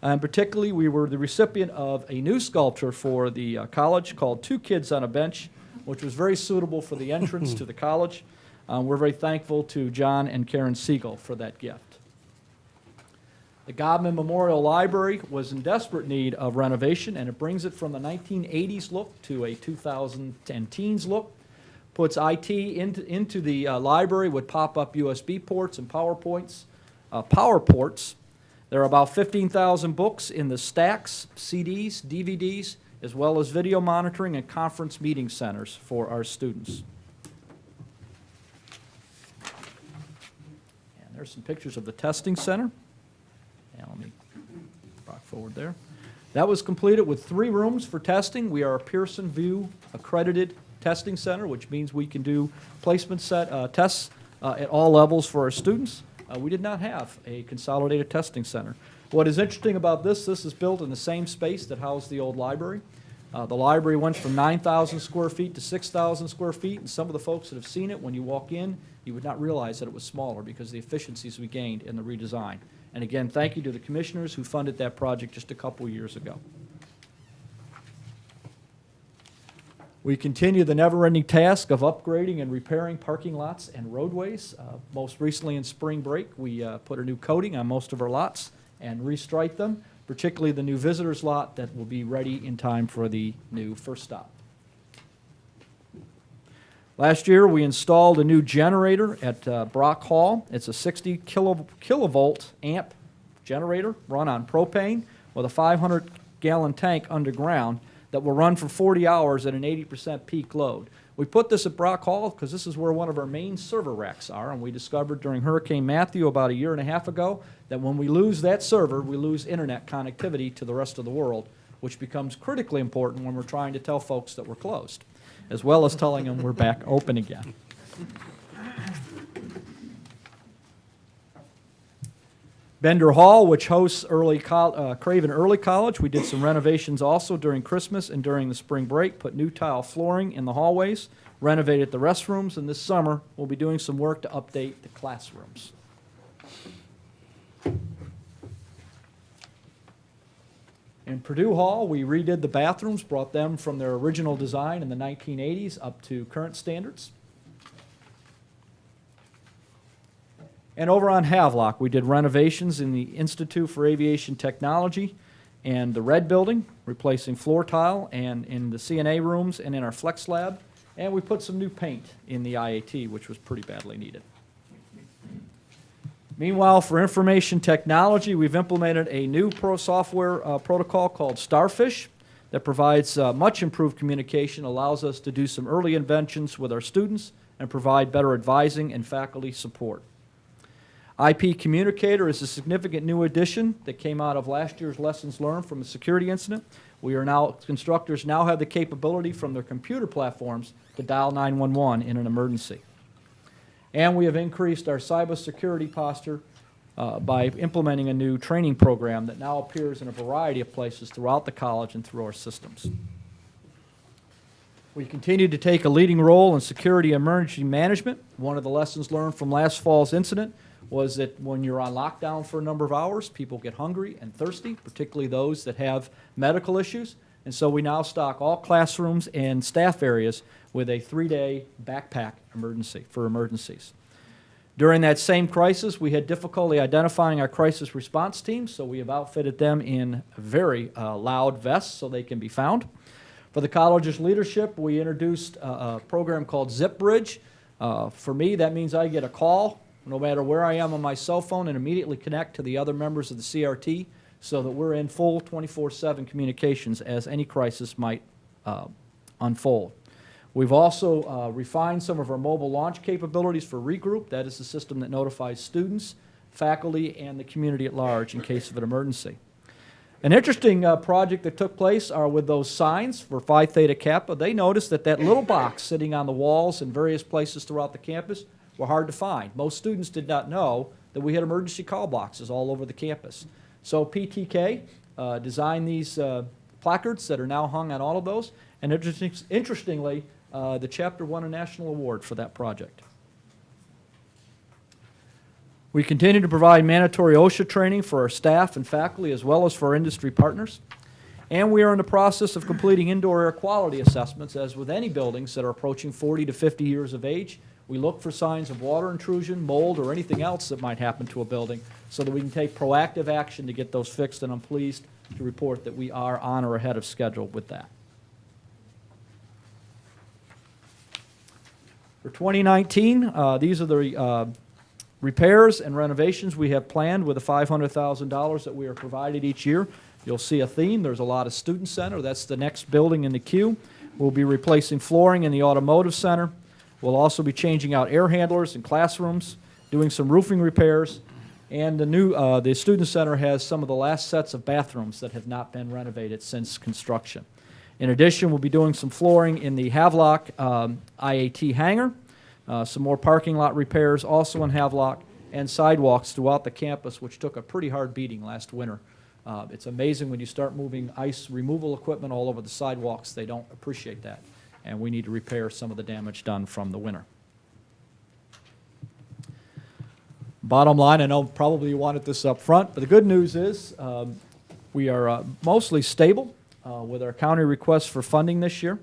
And particularly, we were the recipient of a new sculpture for the college called Two Kids on a Bench, which was very suitable for the entrance to the college. We're very thankful to John and Karen Siegel for that gift. The Godman Memorial Library was in desperate need of renovation, and it brings it from the 1980s look to a 2010s look. Puts IT into the library with pop-up USB ports and power ports. There are about 15,000 books in the stacks, CDs, DVDs, as well as video monitoring and conference meeting centers for our students. And there's some pictures of the testing center. And let me rock forward there. That was completed with 3 rooms for testing. We are a Pearson VUE accredited testing center, which means we can do placement tests at all levels for our students. We did not have a consolidated testing center. What is interesting about this is built in the same space that housed the old library. The library went from 9,000 square feet to 6,000 square feet, and some of the folks that have seen it, when you walk in, you would not realize that it was smaller because of the efficiencies we gained in the redesign. And again, thank you to the commissioners who funded that project just a couple years ago. We continue the never-ending task of upgrading and repairing parking lots and roadways. Most recently in spring break, we put a new coating on most of our lots and restriped them, particularly the new visitors lot that will be ready in time for the new first stop. Last year, we installed a new generator at Brock Hall. It's a 60 kilovolt amp generator run on propane with a 500-gallon tank underground that will run for 40 hours at an 80% peak load. We put this at Brock Hall because this is where one of our main server racks are, and we discovered during Hurricane Matthew about 1.5 years ago that when we lose that server, we lose internet connectivity to the rest of the world, which becomes critically important when we're trying to tell folks that we're closed, as well as telling them we're back open again. Bender Hall, which hosts Craven Early College, we did some renovations also during Christmas and during the spring break, put new tile flooring in the hallways, renovated the restrooms, and this summer we'll be doing some work to update the classrooms. In Purdue Hall, we redid the bathrooms, brought them from their original design in the 1980s up to current standards. And over on Havelock, we did renovations in the Institute for Aviation Technology and the Red Building, replacing floor tile, and in the CNA rooms and in our Flex Lab. And we put some new paint in the IAT, which was pretty badly needed. Meanwhile, for information technology, we've implemented a new software protocol called Starfish that provides much improved communication, allows us to do some early interventions with our students, and provide better advising and faculty support. IP Communicator is a significant new addition that came out of last year's lessons learned from a security incident. Instructors now have the capability from their computer platforms to dial 911 in an emergency. And we have increased our cybersecurity posture by implementing a new training program that now appears in a variety of places throughout the college and through our systems. We continue to take a leading role in security and emergency management. One of the lessons learned from last fall's incident was that when you're on lockdown for a number of hours, people get hungry and thirsty, particularly those that have medical issues. And so we now stock all classrooms and staff areas with a 3-day backpack emergency for emergencies. During that same crisis, we had difficulty identifying our crisis response teams, so we have outfitted them in very loud vests so they can be found. For the college's leadership, we introduced a program called Zip Bridge. For me, that means I get a call no matter where I am on my cell phone and immediately connect to the other members of the CRT so that we're in full 24/7 communications as any crisis might unfold. We've also refined some of our mobile launch capabilities for Regroup. That is the system that notifies students, faculty, and the community at large in case of an emergency. An interesting project that took place are with those signs for Phi Theta Kappa. They noticed that that little box sitting on the walls in various places throughout the campus were hard to find. Most students did not know that we had emergency call boxes all over the campus. So PTK designed these placards that are now hung on all of those, and interestingly, the chapter won a national award for that project. We continue to provide mandatory OSHA training for our staff and faculty as well as for our industry partners. And we are in the process of completing indoor air quality assessments. As with any buildings that are approaching 40 to 50 years of age, we look for signs of water intrusion, mold, or anything else that might happen to a building so that we can take proactive action to get those fixed, and I'm pleased to report that we are on or ahead of schedule with that. For 2019, these are the repairs and renovations we have planned with the $500,000 that we are provided each year. You'll see a theme. There's a lot of student center. That's the next building in the queue. We'll be replacing flooring in the automotive center. We'll also be changing out air handlers in classrooms, doing some roofing repairs, and the student center has some of the last sets of bathrooms that have not been renovated since construction. In addition, we'll be doing some flooring in the Havelock IAT hangar, some more parking lot repairs also in Havelock, and sidewalks throughout the campus, which took a pretty hard beating last winter. It's amazing when you start moving ice removal equipment all over the sidewalks, they don't appreciate that. And we need to repair some of the damage done from the winter. Bottom line, I know probably you wanted this up front, but the good news is we are mostly stable with our county requests for funding this year.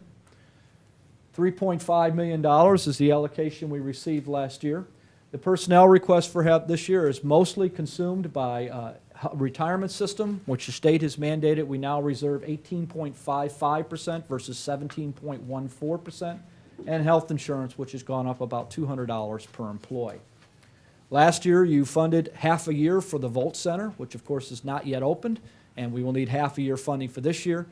$3.5 million is the allocation we received last year. The personnel request for this year is mostly consumed by retirement system, which the state has mandated. We now reserve 18.55% versus 17.14%, and health insurance, which has gone up about $200 per employee. Last year, you funded half a year for the Volt Center, which of course is not yet opened, and we will need half a year funding for this year.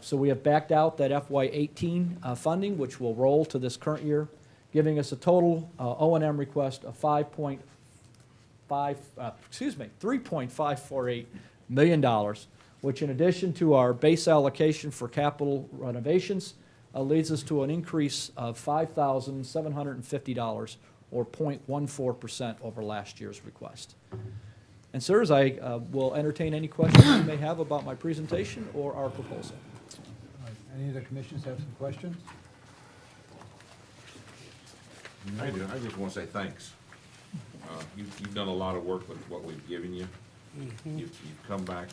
So we have backed out that FY18 funding, which will roll to this current year, giving us a total O&M request of $3.548 million, which in addition to our base allocation for capital renovations, leads us to an increase of $5,750, or 0.14% over last year's request. And sirs, I will entertain any questions you may have about my presentation or our proposal. All right, any of the commissioners have some questions? I do. I just want to say thanks. You've done a lot of work with what we've given you. You've come back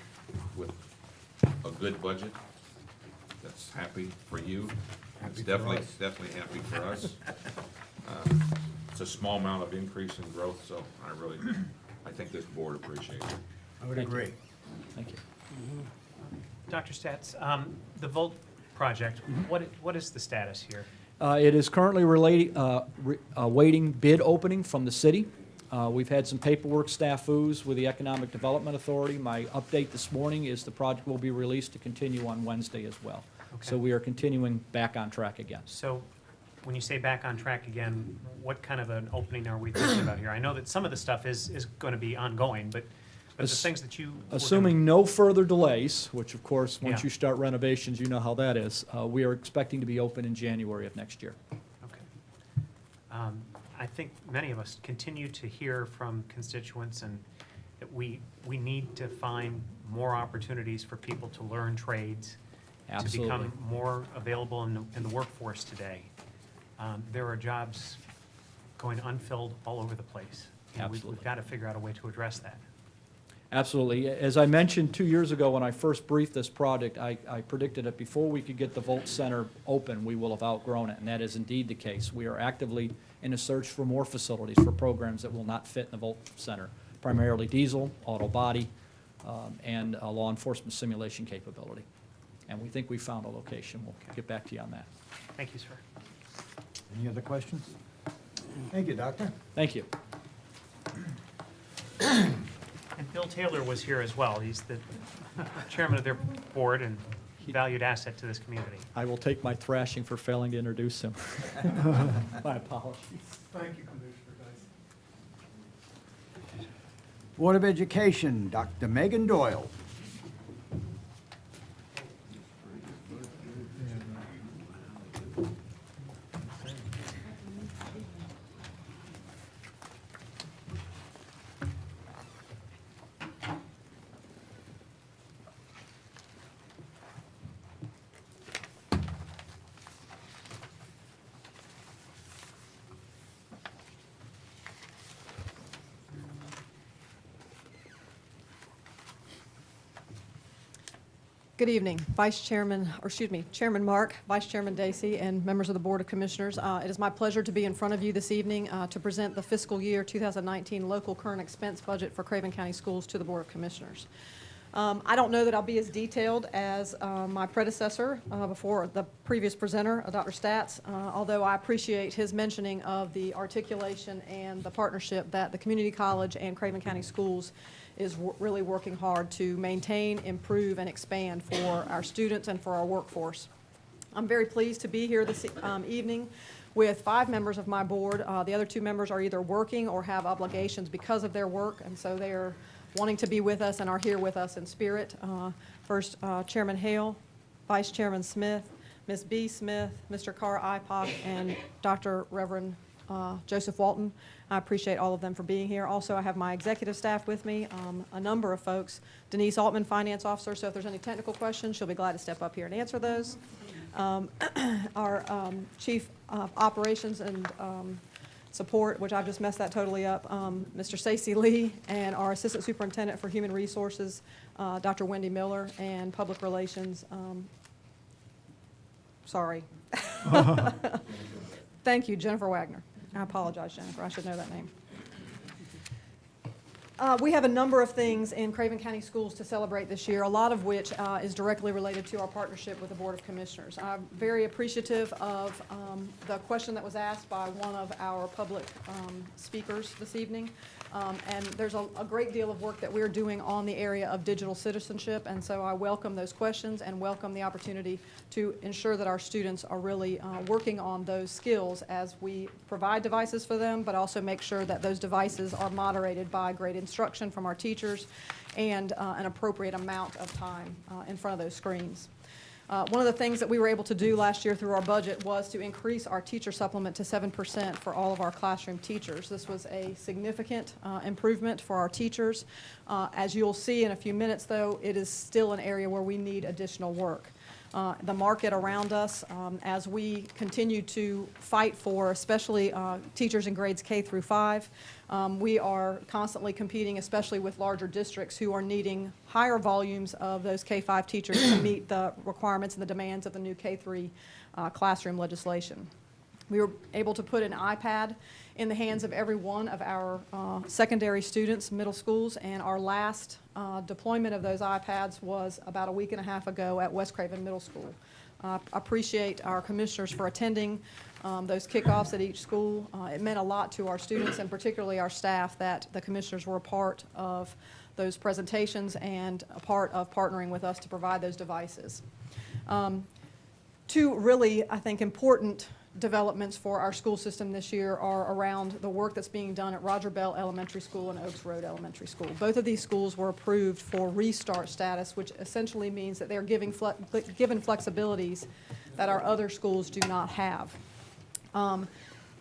with a good budget that's happy for you. It's definitely happy for us. It's a small amount of increase in growth, so I think this board appreciates it. I would agree. Thank you. Dr. Stats, the Volt project, what is the status here? It is currently awaiting bid opening from the city. We've had some paperwork snafus with the Economic Development Authority. My update this morning is the project will be released to continue on Wednesday as well. Okay. So we are continuing back on track again. So when you say back on track again, what kind of an opening are we thinking about here? I know that some of the stuff is going to be ongoing, but the things that you... Assuming no further delays, which of course, once Yeah. you start renovations, you know how that is, we are expecting to be open in January of next year. Okay. I think many of us continue to hear from constituents and that we need to find more opportunities for people to learn trades, Absolutely. to become more available in the workforce today. There are jobs going unfilled all over the place. And Absolutely. we've got to figure out a way to address that. Absolutely. As I mentioned 2 years ago when I first briefed this project, I predicted that before we could get the Volt Center open, we will have outgrown it, and that is indeed the case. We are actively in a search for more facilities for programs that will not fit in the Volt Center, primarily diesel, auto body, and law enforcement simulation capability. And we think we found a location. We'll get back to you on that. Thank you, sir. Any other questions? Thank you, Doctor. Thank you. And Bill Taylor was here as well. He's the chairman of their board and valued asset to this community. I will take my thrashing for failing to introduce him. My apologies. Thank you, Commissioner Dyson. Board of Education, Dr. Megan Doyle. Good evening, Chairman Mark, Vice Chairman Dacey, and members of the Board of Commissioners. It is my pleasure to be in front of you this evening to present the fiscal year 2019 local current expense budget for Craven County Schools to the Board of Commissioners. I don't know that I'll be as detailed as my predecessor before the previous presenter, Dr. Stats, although I appreciate his mentioning of the articulation and the partnership that the community college and Craven County Schools is really working hard to maintain, improve, and expand for our students and for our workforce. I'm very pleased to be here this evening with 5 members of my board. The other 2 members are either working or have obligations because of their work, and so they are wanting to be with us and are here with us in spirit. First, Chairman Hale, Vice Chairman Smith, Ms. B. Smith, Mr. Carr Ipock, and Dr. Reverend Joseph Walton. I appreciate all of them for being here. Also, I have my executive staff with me, a number of folks. Denise Altman, Finance Officer, so if there's any technical questions, she'll be glad to step up here and answer those. Our Chief Operations and Support, which I've just messed that totally up, Mr. Stacey Lee, and our Assistant Superintendent for Human Resources, Dr. Wendy Miller, and Public Relations, sorry. Thank you, Jennifer Wagner. I apologize, Jennifer, I should know that name. We have a number of things in Craven County Schools to celebrate this year, a lot of which is directly related to our partnership with the Board of Commissioners. I'm very appreciative of the question that was asked by one of our public speakers this evening And there's a great deal of work that we're doing on the area of digital citizenship, and so I welcome those questions and welcome the opportunity to ensure that our students are really working on those skills as we provide devices for them, but also make sure that those devices are moderated by great instruction from our teachers and an appropriate amount of time in front of those screens. One of the things that we were able to do last year through our budget was to increase our teacher supplement to 7% for all of our classroom teachers. This was a significant improvement for our teachers. As you'll see in a few minutes, though, it is still an area where we need additional work. The market around us, as we continue to fight for, especially teachers in grades K through 5, we are constantly competing, especially with larger districts who are needing higher volumes of those K-5 teachers to meet the requirements and the demands of the new K-3 classroom legislation. We were able to put an iPad in the hands of every one of our secondary students, middle schools, and our last deployment of those iPads was about a week and a half ago at West Craven Middle School. Appreciate our commissioners for attending those kickoffs at each school. It meant a lot to our students and particularly our staff that the commissioners were a part of those presentations and a part of partnering with us to provide those devices. Two really, I think, important developments for our school system this year are around the work that's being done at Roger Bell Elementary School and Oaks Road Elementary School. Both of these schools were approved for restart status, which essentially means that they're given flexibilities that our other schools do not have.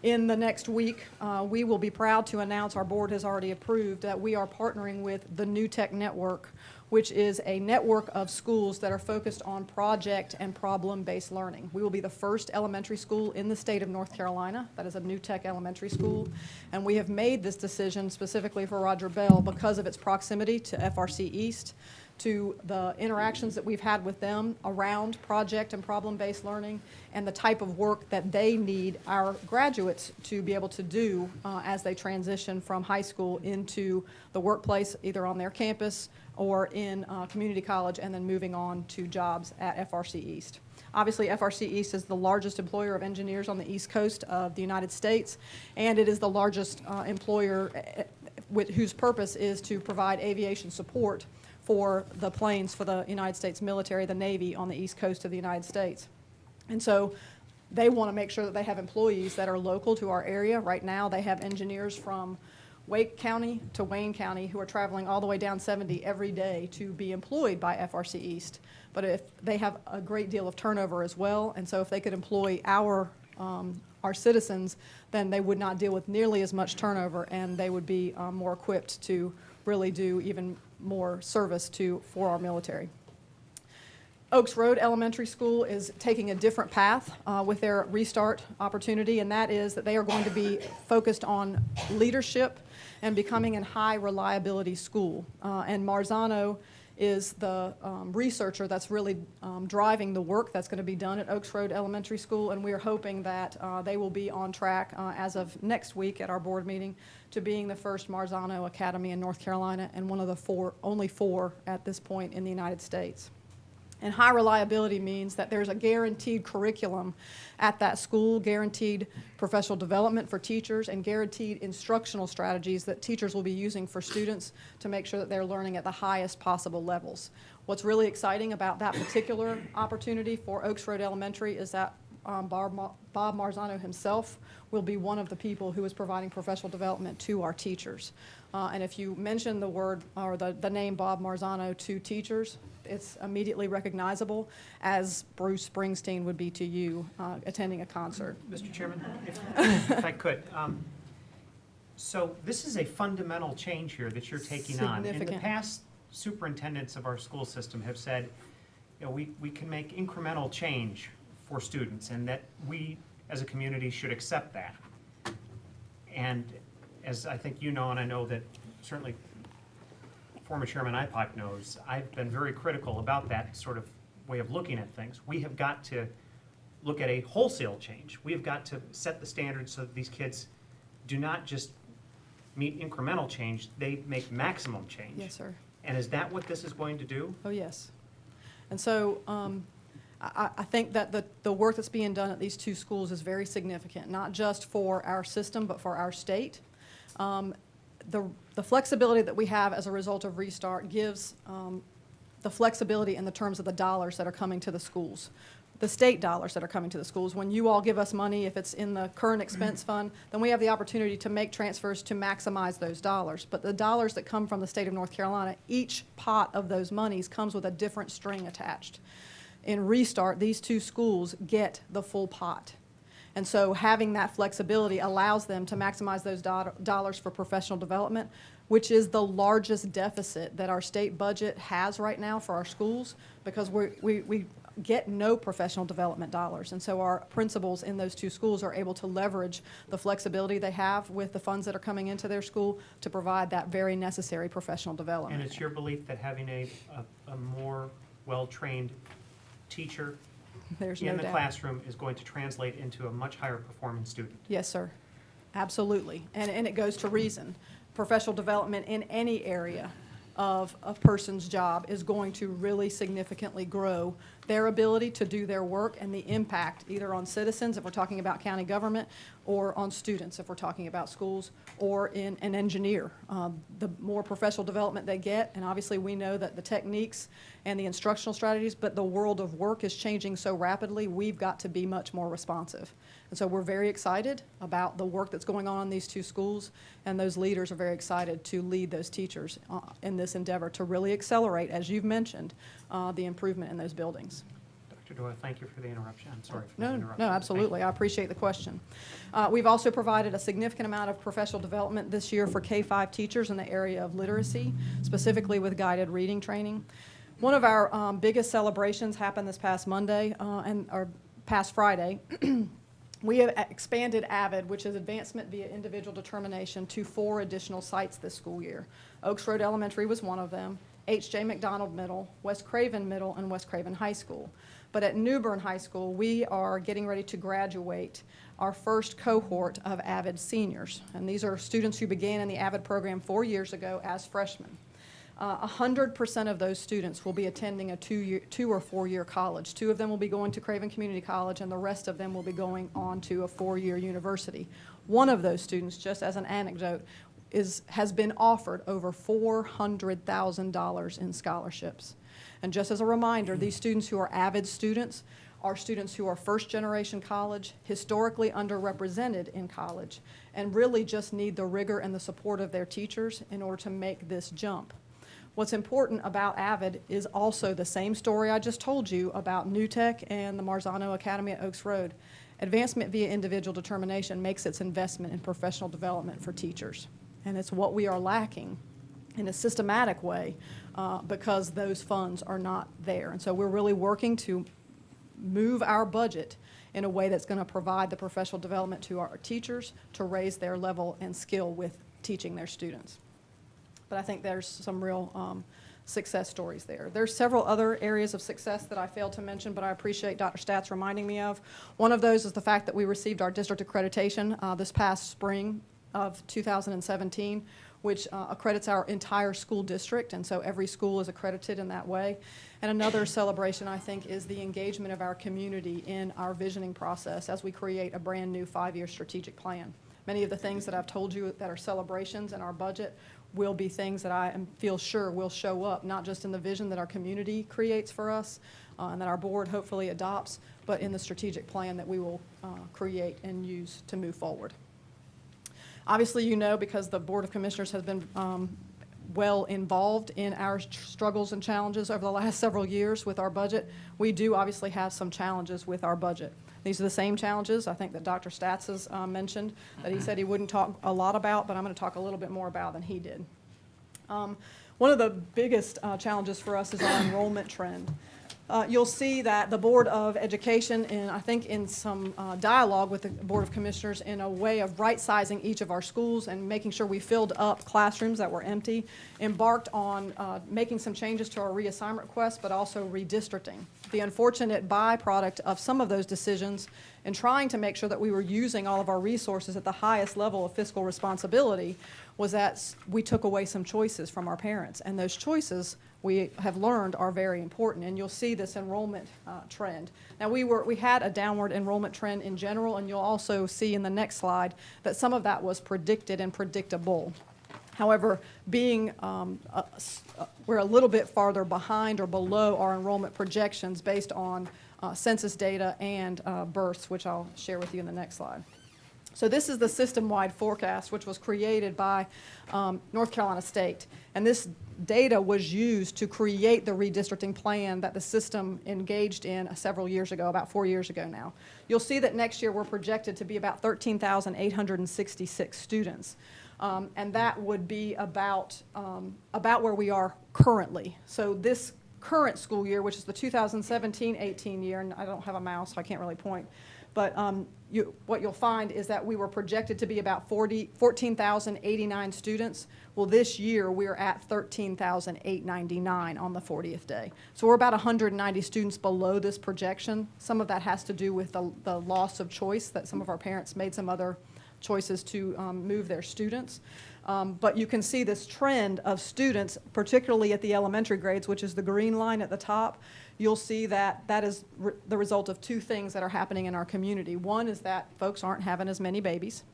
In the next week, we will be proud to announce, our board has already approved, that we are partnering with the New Tech Network, which is a network of schools that are focused on project and problem-based learning. We will be the first elementary school in the state of North Carolina that is a New Tech elementary school, and we have made this decision specifically for Roger Bell because of its proximity to FRC East, to the interactions that we've had with them around project and problem-based learning, and the type of work that they need our graduates to be able to do as they transition from high school into the workplace, either on their campus or in community college, and then moving on to jobs at FRC East. Obviously, FRC East is the largest employer of engineers on the East Coast of the United States, and it is the largest employer whose purpose is to provide aviation support for the planes for the United States military, the Navy on the East Coast of the United States. And so they want to make sure that they have employees that are local to our area. Right now, they have engineers from Wake County to Wayne County who are traveling all the way down 70 every day to be employed by FRC East. But if they have a great deal of turnover as well, and so if they could employ our citizens, then they would not deal with nearly as much turnover, and they would be more equipped to really do even more service for our military. Oaks Road Elementary School is taking a different path with their restart opportunity, and that is that they are going to be focused on leadership and becoming a high reliability school. And Marzano is the researcher that's really driving the work that's going to be done at Oaks Road Elementary School, and we are hoping that they will be on track as of next week at our board meeting to being the first Marzano Academy in North Carolina and one of the only four at this point in the United States. And high reliability means that there's a guaranteed curriculum at that school, guaranteed professional development for teachers, and guaranteed instructional strategies that teachers will be using for students to make sure that they're learning at the highest possible levels. What's really exciting about that particular opportunity for Oaks Road Elementary is that Bob Marzano himself will be one of the people who is providing professional development to our teachers. And if you mention the word or the name Bob Marzano to teachers, it's immediately recognizable, as Bruce Springsteen would be to you attending a concert. Mr. Chairman, if I could. So this is a fundamental change here that you're taking on. In the Significant. past, superintendents of our school system have said, you know, we can make incremental change for students, and that we as a community should accept that. And as I think you know, and I know that certainly former Chairman IPOC knows, I've been very critical about that sort of way of looking at things. We have got to look at a wholesale change. We have got to set the standards so that these kids do not just meet incremental change, they make maximum change. Yes, sir. And is that what this is going to do? Oh, yes. And so I think that the work that's being done at these two schools is very significant, not just for our system, but for our state. the flexibility that we have as a result of Restart gives the flexibility in the terms of the dollars that are coming to the schools, the state dollars that are coming to the schools. When you all give us money, if it's in the current expense fund, then we have the opportunity to make transfers to maximize those dollars. But the dollars that come from the state of North Carolina, each pot of those monies comes with a different string attached. In Restart, these two schools get the full pot. And so having that flexibility allows them to maximize those dollars for professional development, which is the largest deficit that our state budget has right now for our schools, because we get no professional development dollars. And so our principals in those two schools are able to leverage the flexibility they have with the funds that are coming into their school to provide that very necessary professional development. And it's your belief that having a more well-trained teacher There's in no the doubt. classroom is going to translate into a much higher performing student? Yes, sir. Absolutely. And it goes to reason. Professional development in any area of a person's job is going to really significantly grow their ability to do their work and the impact either on citizens, if we're talking about county government, or on students, if we're talking about schools, or in an engineer. The more professional development they get, and obviously we know that the techniques and the instructional strategies, but the world of work is changing so rapidly, we've got to be much more responsive. And so we're very excited about the work that's going on in these two schools, and those leaders are very excited to lead those teachers in this endeavor to really accelerate, as you've mentioned, the improvement in those buildings. Dr. Doyle, thank you for the interruption. I'm sorry for the No, interruption. no, Thank absolutely. you. I appreciate the question. We've also provided a significant amount of professional development this year for K-5 teachers in the area of literacy, specifically with guided reading training. One of our biggest celebrations happened this past Monday, or past Friday. We have expanded AVID, which is Advancement via Individual Determination, to 4 additional sites this school year. Oaks Road Elementary was one of them, H.J. McDonald Middle, West Craven Middle, and West Craven High School. But at New Bern High School, we are getting ready to graduate our first cohort of AVID seniors. And these are students who began in the AVID program 4 years ago as freshmen. 100% of those students will be attending a 2 or 4 year college. 2 of them will be going to Craven Community College, and the rest of them will be going on to a 4-year university. One of those students, just as an anecdote, has been offered over $400,000 in scholarships. And just as a reminder, these students who are AVID students are students who are first-generation college, historically underrepresented in college, and really just need the rigor and the support of their teachers in order to make this jump. What's important about AVID is also the same story I just told you about New Tech and the Marzano Academy at Oaks Road. Advancement via Individual Determination makes its investment in professional development for teachers. And it's what we are lacking in a systematic way because those funds are not there. And so we're really working to move our budget in a way that's going to provide the professional development to our teachers to raise their level and skill with teaching their students. But I think there's some real success stories there. There's several other areas of success that I failed to mention, but I appreciate Dr. Stats reminding me of. One of those is the fact that we received our district accreditation this past spring of 2017, which accredits our entire school district, and so every school is accredited in that way. And another celebration, I think, is the engagement of our community in our visioning process as we create a brand new 5-year strategic plan. Many of the things that I've told you that are celebrations in our budget will be things that I feel sure will show up, not just in the vision that our community creates for us and that our board hopefully adopts, but in the strategic plan that we will create and use to move forward. Obviously, you know, because the Board of Commissioners has been well involved in our struggles and challenges over the last several years with our budget, we do obviously have some challenges with our budget. These are the same challenges, I think, that Dr. Stats has mentioned, that he said he wouldn't talk a lot about, but I'm going to talk a little bit more about than he did. One of the biggest challenges for us is our enrollment trend. You'll see that the Board of Education, I think in some dialogue with the Board of Commissioners in a way of right-sizing each of our schools and making sure we filled up classrooms that were empty, embarked on making some changes to our reassignment requests, but also redistricting. The unfortunate byproduct of some of those decisions in trying to make sure that we were using all of our resources at the highest level of fiscal responsibility was that we took away some choices from our parents, and those choices we have learned are very important, and you'll see this enrollment trend. Now, we had a downward enrollment trend in general, and you'll also see in the next slide that some of that was predicted and predictable. However, we're a little bit farther behind or below our enrollment projections based on census data and births, which I'll share with you in the next slide. So this is the system-wide forecast, which was created by North Carolina State. And this data was used to create the redistricting plan that the system engaged in several years ago, about 4 years ago now. You'll see that next year we're projected to be about 13,866 students. And that would be about where we are currently. So this current school year, which is the 2017-18 year, and I don't have a mouse, so I can't really point, but what you'll find is that we were projected to be about 14,089 students. Well, this year we're at 13,899 on the 40th day. So we're about 190 students below this projection. Some of that has to do with the loss of choice, that some of our parents made some other choices to move their students. But you can see this trend of students, particularly at the elementary grades, which is the green line at the top. You'll see that that is the result of two things that are happening in our community. One is that folks aren't having as many babies.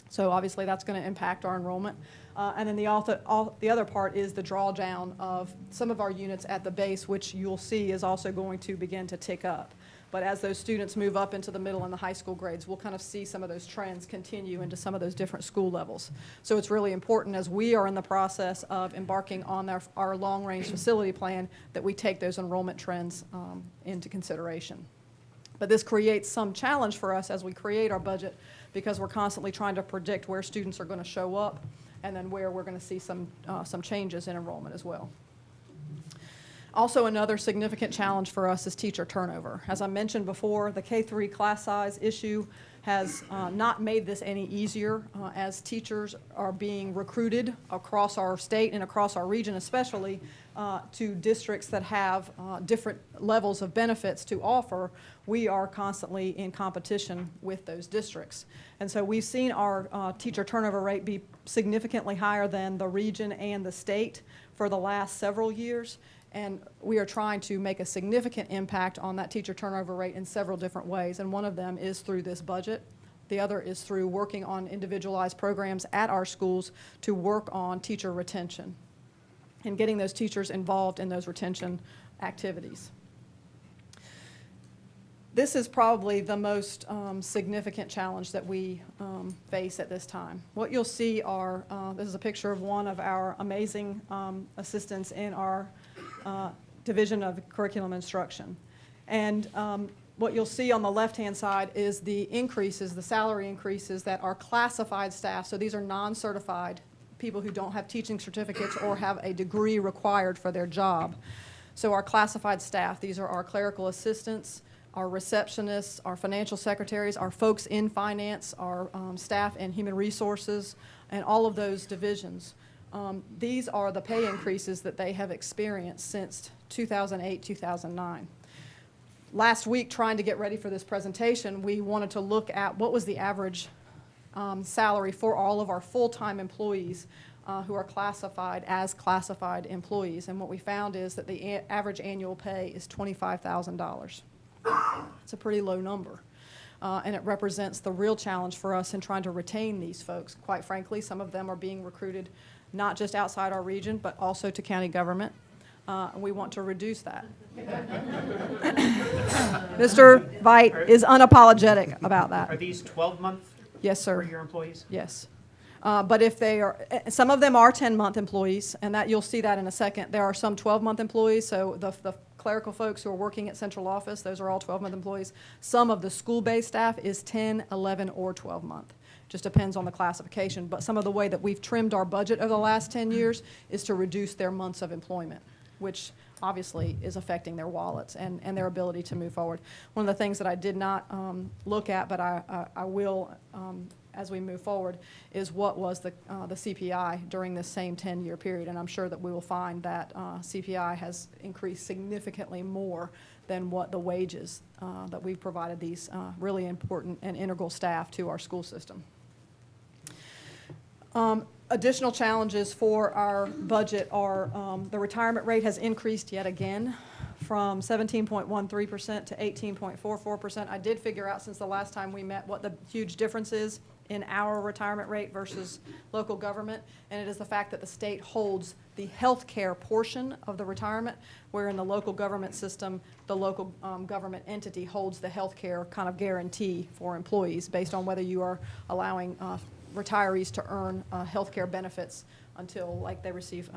So obviously that's going to impact our enrollment. And then the other part is the drawdown of some of our units at the base, which you'll see is also going to begin to tick up. But as those students move up into the middle and the high school grades, we'll kind of see some of those trends continue into some of those different school levels. So it's really important as we are in the process of embarking on our long-range facility plan that we take those enrollment trends into consideration. But this creates some challenge for us as we create our budget because we're constantly trying to predict where students are going to show up and then where we're going to see some changes in enrollment as well. Also, another significant challenge for us is teacher turnover. As I mentioned before, the K-3 class size issue has not made this any easier as teachers are being recruited across our state and across our region especially to districts that have different levels of benefits to offer. We are constantly in competition with those districts. And so we've seen our teacher turnover rate be significantly higher than the region and the state for the last several years. And we are trying to make a significant impact on that teacher turnover rate in several different ways. And one of them is through this budget. The other is through working on individualized programs at our schools to work on teacher retention and getting those teachers involved in those retention activities. This is probably the most significant challenge that we face at this time. What you'll see are, this is a picture of one of our amazing assistants in our Division of Curriculum Instruction. And what you'll see on the left-hand side is the increases, the salary increases that our classified staff, so these are non-certified people who don't have teaching certificates or have a degree required for their job. So our classified staff, these are our clerical assistants, our receptionists, our financial secretaries, our folks in finance, our staff in human resources, and all of those divisions. These are the pay increases that they have experienced since 2008, 2009. Last week, trying to get ready for this presentation, we wanted to look at what was the average salary for all of our full-time employees who are classified as classified employees. And what we found is that the average annual pay is $25,000. It's a pretty low number. And it represents the real challenge for us in trying to retain these folks. Quite frankly, some of them are being recruited not just outside our region, but also to county government. And we want to reduce that. Mr. Veit is unapologetic about that. Are these 12-month Yes, sir. for your employees? Yes. But if they are, some of them are 10-month employees, and that you'll see that in a second. There are some 12-month employees, so the clerical folks who are working at central office, those are all 12-month employees. Some of the school-based staff is 10, 11, or 12-month. Just depends on the classification. But some of the way that we've trimmed our budget over the last 10 years is to reduce their months of employment, which obviously is affecting their wallets and their ability to move forward. One of the things that I did not look at, but I will as we move forward, is what was the CPI during this same 10-year period. And I'm sure that we will find that CPI has increased significantly more than what the wages that we've provided these really important and integral staff to our school system. Additional challenges for our budget are the retirement rate has increased yet again from 17.13% to 18.44%. I did figure out since the last time we met what the huge difference is in our retirement rate versus local government, and it is the fact that the state holds the health care portion of the retirement, where in the local government system, the local government entity holds the health care kind of guarantee for employees based on whether you are allowing retirees to earn health care benefits until like they receive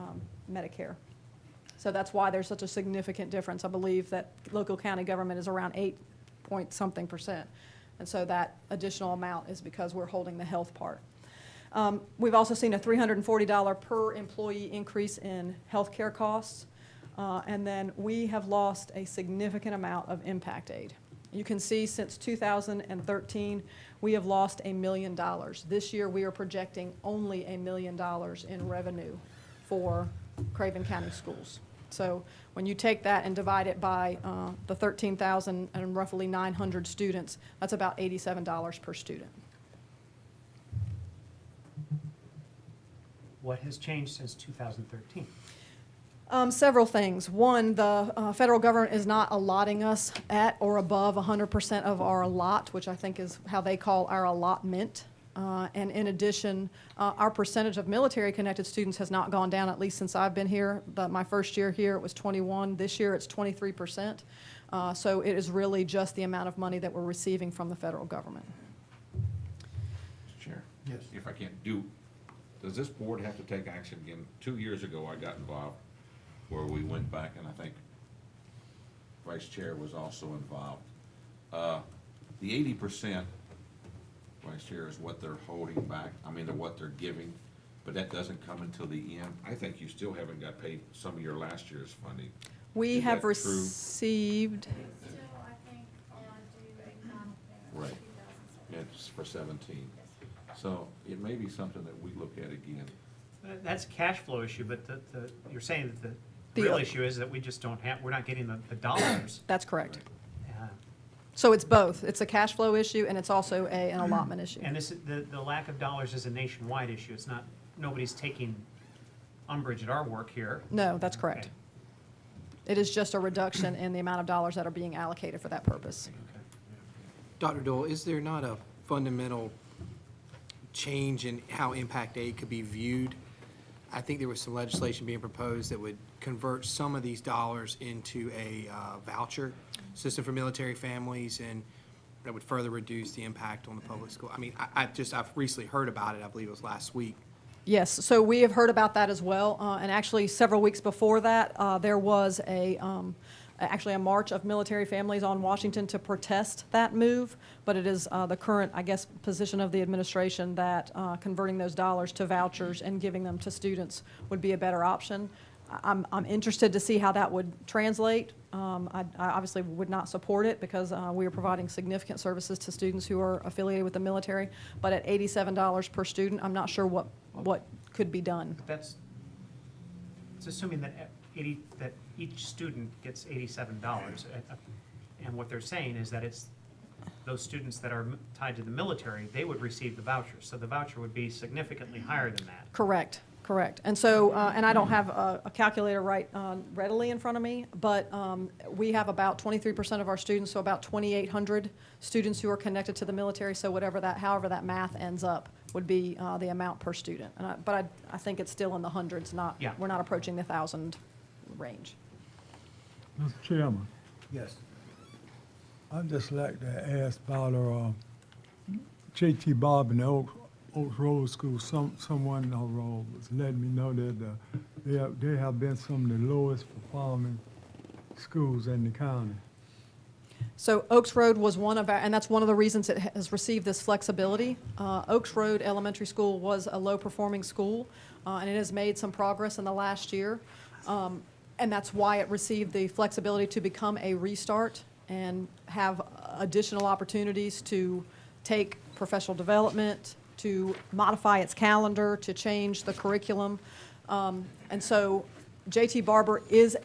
Medicare. So that's why there's such a significant difference. I believe that local county government is around 8-point-something%. And so that additional amount is because we're holding the health part. We've also seen a $340 per employee increase in health care costs. And then we have lost a significant amount of impact aid. You can see since 2013, we have lost $1 million. This year, we are projecting only $1 million in revenue for Craven County Schools. So when you take that and divide it by the 13,000 and roughly 900 students, that's about $87 per student. What has changed since 2013? Several things. One, the federal government is not allotting us at or above 100% of our allot, which I think is how they call our allotment. And in addition, our percentage of military-connected students has not gone down, at least since I've been here. But my first year here, it was 21. This year, it's 23%. So it is really just the amount of money that we're receiving from the federal government. Mr. Chair? Yes. If I can't does this board have to take action again? 2 years ago, I got involved where we went back, and I think Vice Chair was also involved. The 80%, Vice Chair, is what they're holding back. I mean, what they're giving, but that doesn't come until the end. I think you still haven't got paid some of your last year's funding. We Is have that true? received, Right. It's for 17. So it may be something that we look at again. That's a cash flow issue, but you're saying that the real issue is that we just don't have, we're not getting the dollars. that's correct. Uh, So it's both. It's a cash flow issue, and it's also an allotment issue. And this, the lack of dollars is a nationwide issue. It's not, nobody's taking umbrage at our work here. No, that's correct. Okay. It is just a reduction in the amount of dollars that are being allocated for that purpose. Dr. Dole, is there not a fundamental change in how impact aid could be viewed? I think there was some legislation being proposed that would convert some of these dollars into a voucher system for military families, and that would further reduce the impact on the public school. I mean, I've recently heard about it. I believe it was last week. Yes, so we have heard about that as well. And actually, several weeks before that, there was actually a march of military families on Washington to protest that move. But it is the current, I guess, position of the administration that converting those dollars to vouchers and giving them to students would be a better option. I'm interested to see how that would translate. I obviously would not support it because we are providing significant services to students who are affiliated with the military. But at $87 per student, I'm not sure what could be done. But that's, it's assuming that that each student gets $87. And what they're saying is that it's those students that are tied to the military, they would receive the voucher. So the voucher would be significantly higher than that. Correct. And so, and I don't have a calculator right readily in front of me, but we have about 23% of our students, so about 2,800 students who are connected to the military. So however that math ends up would be the amount per student. But I think it's still in the hundreds, we're not approaching the 1,000 range. Mr. Chairman, Yes. I'd just like to ask about J.T. Bob and the Oaks Road School. Someone was letting me know that they have been some of the lowest performing schools in the county. So Oaks Road was one of our, and that's one of the reasons it has received this flexibility. Oaks Road Elementary School was a low-performing school, and it has made some progress in the last year. And that's why it received the flexibility to become a restart and have additional opportunities to take professional development, to modify its calendar, to change the curriculum. And so J.T. Barber is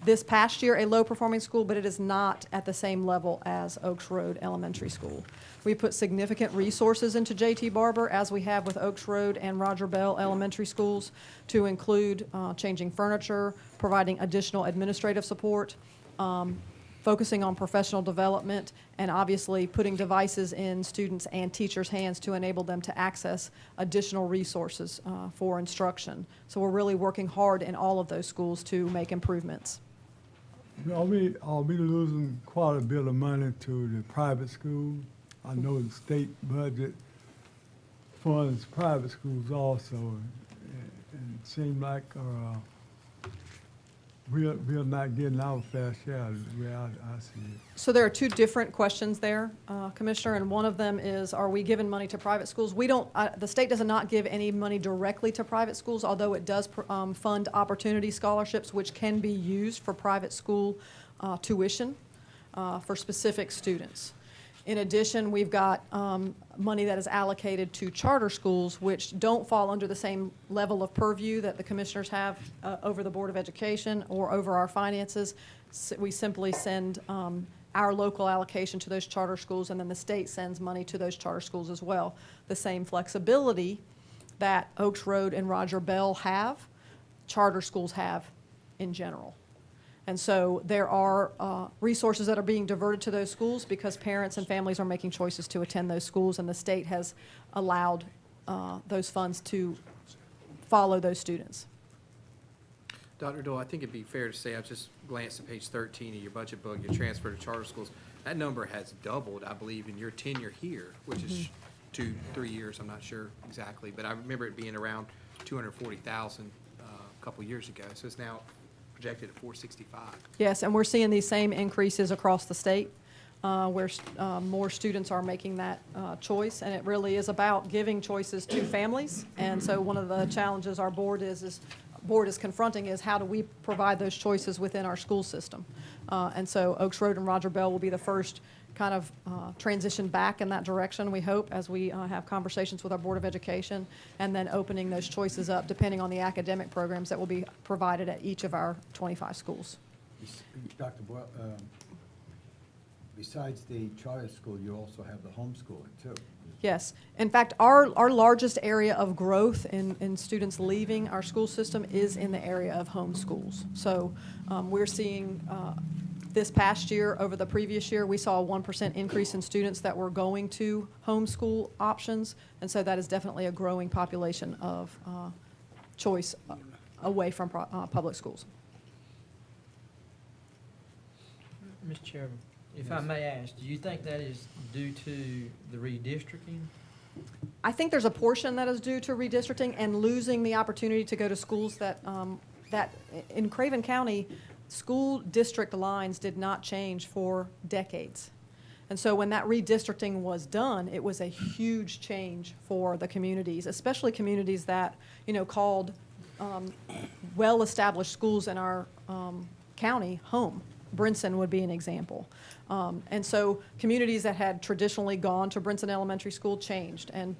this past year a low-performing school, but it is not at the same level as Oaks Road Elementary School. We put significant resources into J.T. Barber, as we have with Oaks Road and Roger Bell Elementary Schools, to include changing furniture, providing additional administrative support, focusing on professional development, and obviously putting devices in students' and teachers' hands to enable them to access additional resources for instruction. So we're really working hard in all of those schools to make improvements. Are we losing quite a bit of money to the private schools? I know the state budget funds private schools also, and it seems like we're not getting our fair share the way I see it. So there are two different questions there, Commissioner, and one of them is, are we giving money to private schools? We don't, the state does not give any money directly to private schools, although it does fund opportunity scholarships, which can be used for private school tuition for specific students. In addition, we've got money that is allocated to charter schools, which don't fall under the same level of purview that the commissioners have over the Board of Education or over our finances. We simply send our local allocation to those charter schools, and then the state sends money to those charter schools as well. The same flexibility that Oaks Road and Roger Bell have, charter schools have in general. And so there are resources that are being diverted to those schools because parents and families are making choices to attend those schools, and the state has allowed those funds to follow those students. Dr. Dole, I think it'd be fair to say, I just glanced at page 13 of your budget book, your transfer to charter schools. That number has doubled, I believe, in your tenure here, which is 2-3 years, I'm not sure exactly, but I remember it being around 240,000 a couple years ago, so it's now projected at 465. Yes, and we're seeing these same increases across the state where more students are making that choice, and it really is about giving choices to families. And so one of the challenges our board is confronting is how do we provide those choices within our school system. And so Oaks Road and Roger Bell will be the first kind of transition back in that direction, we hope, as we have conversations with our Board of Education, and then opening those choices up depending on the academic programs that will be provided at each of our 25 schools. Dr. Boyle, besides the charter school, you also have the homeschooling too. Yes. In fact, our largest area of growth in students leaving our school system is in the area of homeschools. So we're seeing this past year over the previous year, we saw a 1% increase in students that were going to homeschool options. And so that is definitely a growing population of choice away from public schools. Mr. Chairman, if I may ask, do you think that is due to the redistricting? I think there's a portion that is due to redistricting and losing the opportunity to go to schools that in Craven County, school district lines did not change for decades. And so when that redistricting was done, it was a huge change for the communities, especially communities that, called well-established schools in our county home. Brinson would be an example. And so communities that had traditionally gone to Brinson Elementary School changed, and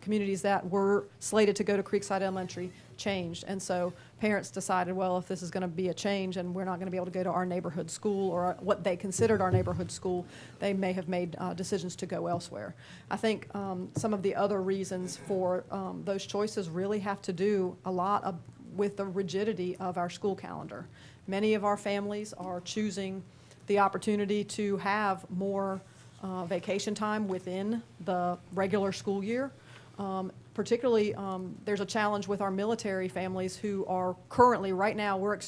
communities that were slated to go to Creekside Elementary changed. And so parents decided, well, if this is going to be a change and we're not going to be able to go to our neighborhood school or what they considered our neighborhood school, they may have made decisions to go elsewhere. I think some of the other reasons for those choices really have to do a lot with the rigidity of our school calendar. Many of our families are choosing the opportunity to have more vacation time within the regular school year. Particularly, there's a challenge with our military families who are currently, right now, we're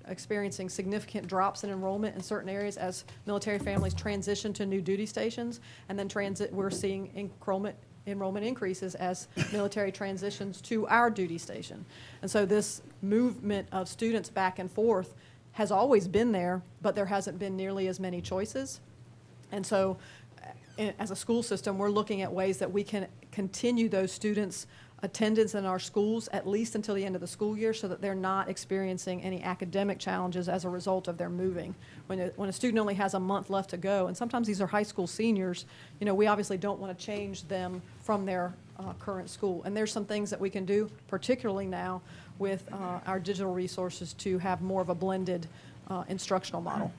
experiencing significant drops in enrollment in certain areas as military families transition to new duty stations, and then we're seeing enrollment increases as military transitions to our duty station. And so this movement of students back and forth has always been there, but there hasn't been nearly as many choices. And so as a school system, we're looking at ways that we can continue those students' attendance in our schools at least until the end of the school year so that they're not experiencing any academic challenges as a result of their moving. When a student only has a month left to go, and sometimes these are high school seniors, we obviously don't want to change them from their current school. And there's some things that we can do, particularly now with our digital resources, to have more of a blended instructional model.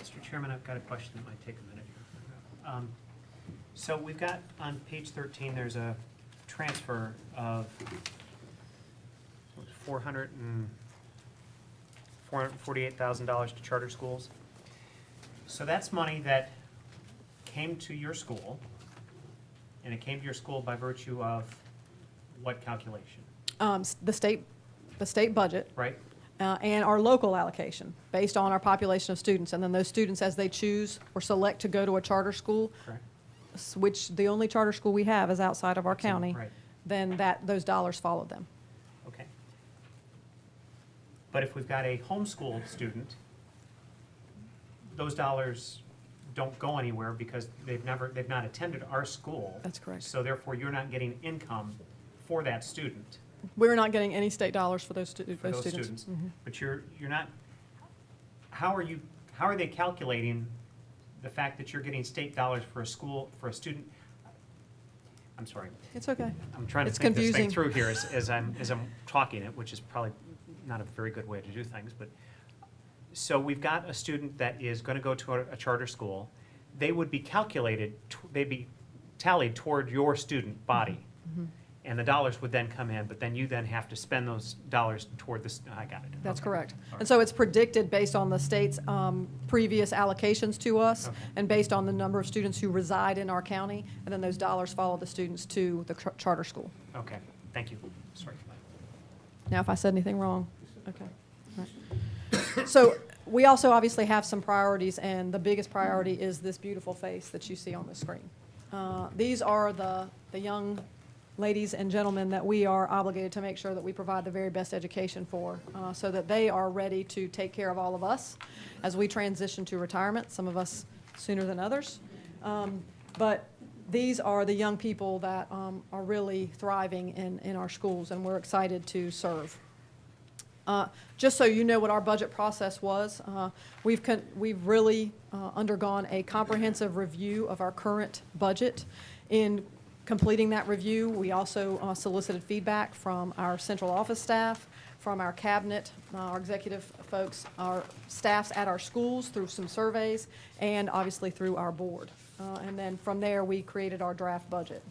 Mr. Chairman, I've got a question that might take a minute here. So we've got on page 13, there's a transfer of $448,000 to charter schools. So that's money that came to your school, and it came to your school by virtue of what calculation, The state budget. right? And our local allocation, based on our population of students. And then those students, as they choose or select to go to a charter school, Correct. which the only charter school we have is outside of our county, Right. then those dollars follow them. Okay. But if we've got a homeschooled student, those dollars don't go anywhere because they've not attended our school. That's correct. So therefore, you're not getting income for that student, We're not getting any state dollars for those for students. those students. Mhm. But you're not, how are they calculating the fact that you're getting state dollars for a school, for a student? I'm sorry. It's okay. I'm trying to It's think this thing confusing. through here as I'm talking it, which is probably not a very good way to do things, but, so we've got a student that is gonna go to a charter school. They would be calculated, they'd be tallied toward your student body. Mhm. And the dollars would then come in, but then you then have to spend those dollars toward this, I got it. That's Okay. correct. All And so it's predicted based on the state's previous allocations to us Okay. and based on the number of students who reside in our county, and then those dollars follow the students to the charter school. Okay, thank you. Sorry for that. Now, if I said anything wrong, okay. All right. So we also obviously have some priorities, and the biggest priority is this beautiful face that you see on the screen. These are the young ladies and gentlemen that we are obligated to make sure that we provide the very best education for, so that they are ready to take care of all of us as we transition to retirement, some of us sooner than others. But these are the young people that are really thriving in our schools, and we're excited to serve. Just so you know what our budget process was, we've really undergone a comprehensive review of our current budget. In completing that review, we also solicited feedback from our central office staff, from our cabinet, our executive folks, our staffs at our schools through some surveys, and obviously through our board. And then from there, we created our draft budget.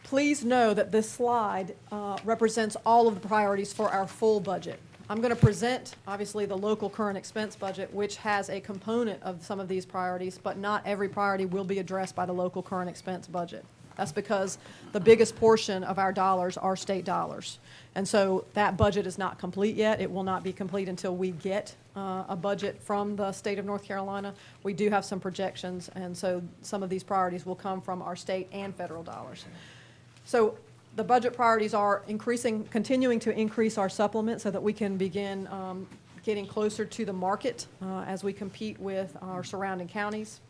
Please know that this slide represents all of the priorities for our full budget. I'm going to present, obviously, the local current expense budget, which has a component of some of these priorities, but not every priority will be addressed by the local current expense budget. That's because the biggest portion of our dollars are state dollars. And so that budget is not complete yet. It will not be complete until we get a budget from the state of North Carolina. We do have some projections, and so some of these priorities will come from our state and federal dollars. So the budget priorities are continuing to increase our supplement so that we can begin getting closer to the market as we compete with our surrounding counties.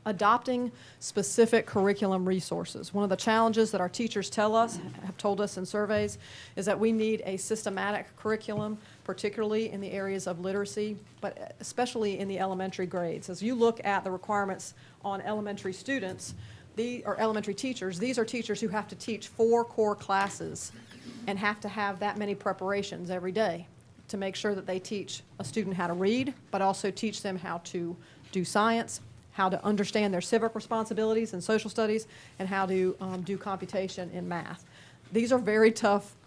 Adopting specific curriculum resources. One of the challenges that our teachers have told us in surveys, is that we need a systematic curriculum, particularly in the areas of literacy, but especially in the elementary grades. As you look at the requirements on elementary students, elementary teachers, these are teachers who have to teach 4 core classes and have to have that many preparations every day to make sure that they teach a student how to read, but also teach them how to do science, how to understand their civic responsibilities in social studies, and how to do computation in math. These are very tough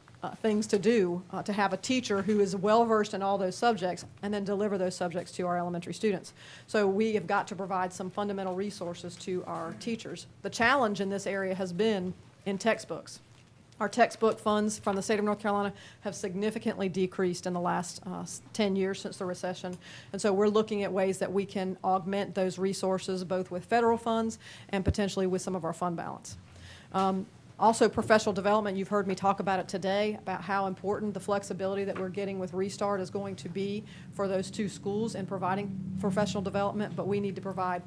things to do, to have a teacher who is well-versed in all those subjects and then deliver those subjects to our elementary students. So we have got to provide some fundamental resources to our teachers. The challenge in this area has been in textbooks. Our textbook funds from the state of North Carolina have significantly decreased in the last 10 years since the recession. And so we're looking at ways that we can augment those resources, both with federal funds and potentially with some of our fund balance. Also, professional development, you've heard me talk about it today, about how important the flexibility that we're getting with Restart is going to be for those 2 schools in providing professional development, but we need to provide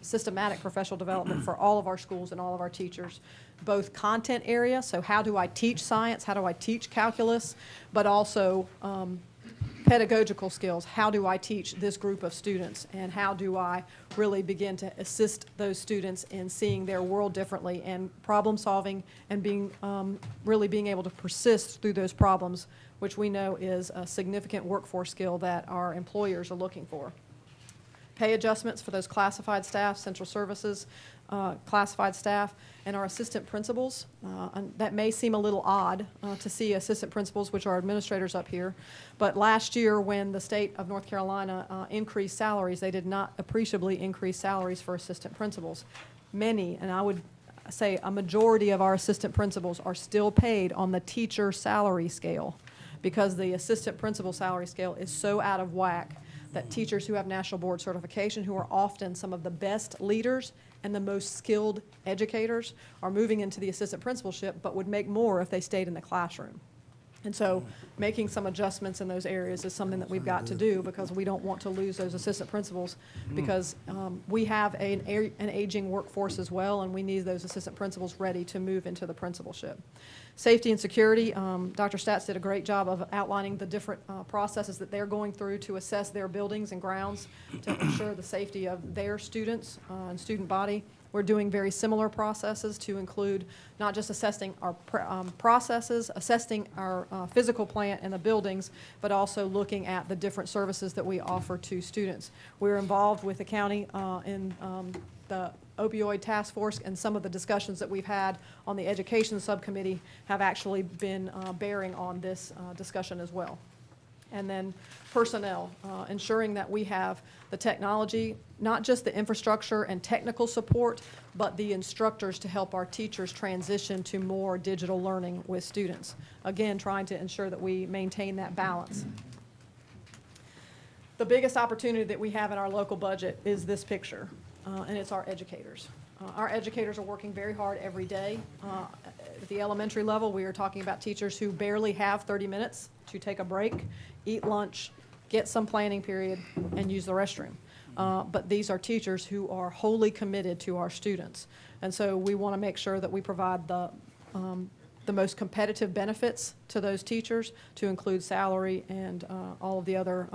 systematic professional development for all of our schools and all of our teachers, both content area, so how do I teach science, how do I teach calculus, but also pedagogical skills. How do I teach this group of students, and how do I really begin to assist those students in seeing their world differently and problem solving and really being able to persist through those problems, which we know is a significant workforce skill that our employers are looking for. pay adjustments for those classified staff, central services, classified staff, and our assistant principals. And that may seem a little odd to see assistant principals, which are administrators up here. But last year, when the state of North Carolina increased salaries, they did not appreciably increase salaries for assistant principals. Many, and I would say a majority of our assistant principals are still paid on the teacher salary scale, because the assistant principal salary scale is so out of whack that teachers who have national board certification, who are often some of the best leaders and the most skilled educators, are moving into the assistant principalship, but would make more if they stayed in the classroom. And so making some adjustments in those areas is something that we've got to do, because we don't want to lose those assistant principals, because we have an aging workforce as well, and we need those assistant principals ready to move into the principalship. Safety and security, Dr. Stats did a great job of outlining the different processes that they're going through to assess their buildings and grounds to ensure the safety of their students and student body. We're doing very similar processes to include not just assessing our processes, assessing our physical plant and the buildings, but also looking at the different services that we offer to students. We're involved with the county in the opioid task force, and some of the discussions that we've had on the education subcommittee have actually been bearing on this discussion as well. And then personnel, ensuring that we have the technology, not just the infrastructure and technical support, but the instructors to help our teachers transition to more digital learning with students. Again, trying to ensure that we maintain that balance. The biggest opportunity that we have in our local budget is this picture, and it's our educators. Our educators are working very hard every day. At the elementary level, we are talking about teachers who barely have 30 minutes to take a break, eat lunch, get some planning period, and use the restroom. But these are teachers who are wholly committed to our students. And so we want to make sure that we provide the most competitive benefits to those teachers, to include salary and all of the other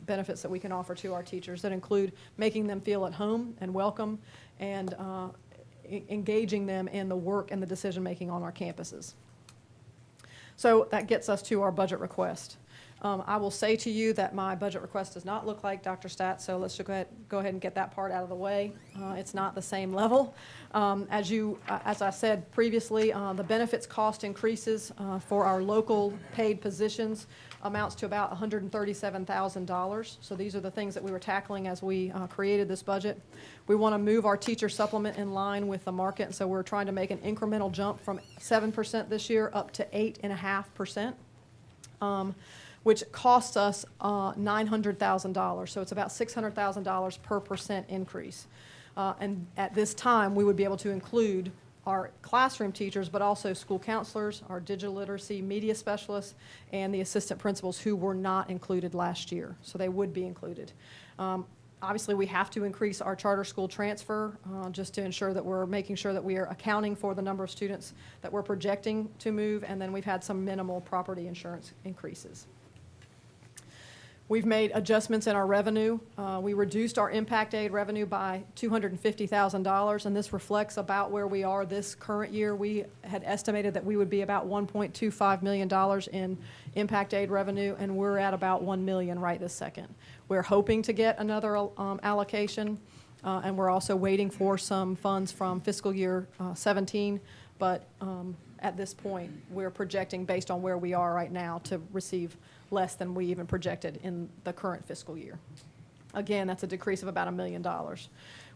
benefits that we can offer to our teachers, that include making them feel at home and welcome, and engaging them in the work and the decision-making on our campuses. So that gets us to our budget request. I will say to you that my budget request does not look like Dr. Stats, so let's go ahead and get that part out of the way. It's not the same level. As I said previously, the benefits cost increases for our local paid positions amounts to about $137,000. So these are the things that we were tackling as we created this budget. We want to move our teacher supplement in line with the market, so we're trying to make an incremental jump from 7% this year up to 8.5%. Which costs us $900,000. So it's about $600,000 per percent increase. And at this time, we would be able to include our classroom teachers, but also school counselors, our digital literacy media specialists, and the assistant principals who were not included last year. So they would be included. Obviously, we have to increase our charter school transfer just to ensure that we're making sure that we are accounting for the number of students that we're projecting to move, and then we've had some minimal property insurance increases. We've made adjustments in our revenue. We reduced our impact aid revenue by $250,000, and this reflects about where we are this current year. We had estimated that we would be about $1.25 million in impact aid revenue, and we're at about $1 million right this second. We're hoping to get another allocation, and we're also waiting for some funds from fiscal year 17, but at this point, we're projecting, based on where we are right now, to receive less than we even projected in the current fiscal year. Again, that's a decrease of about $1 million.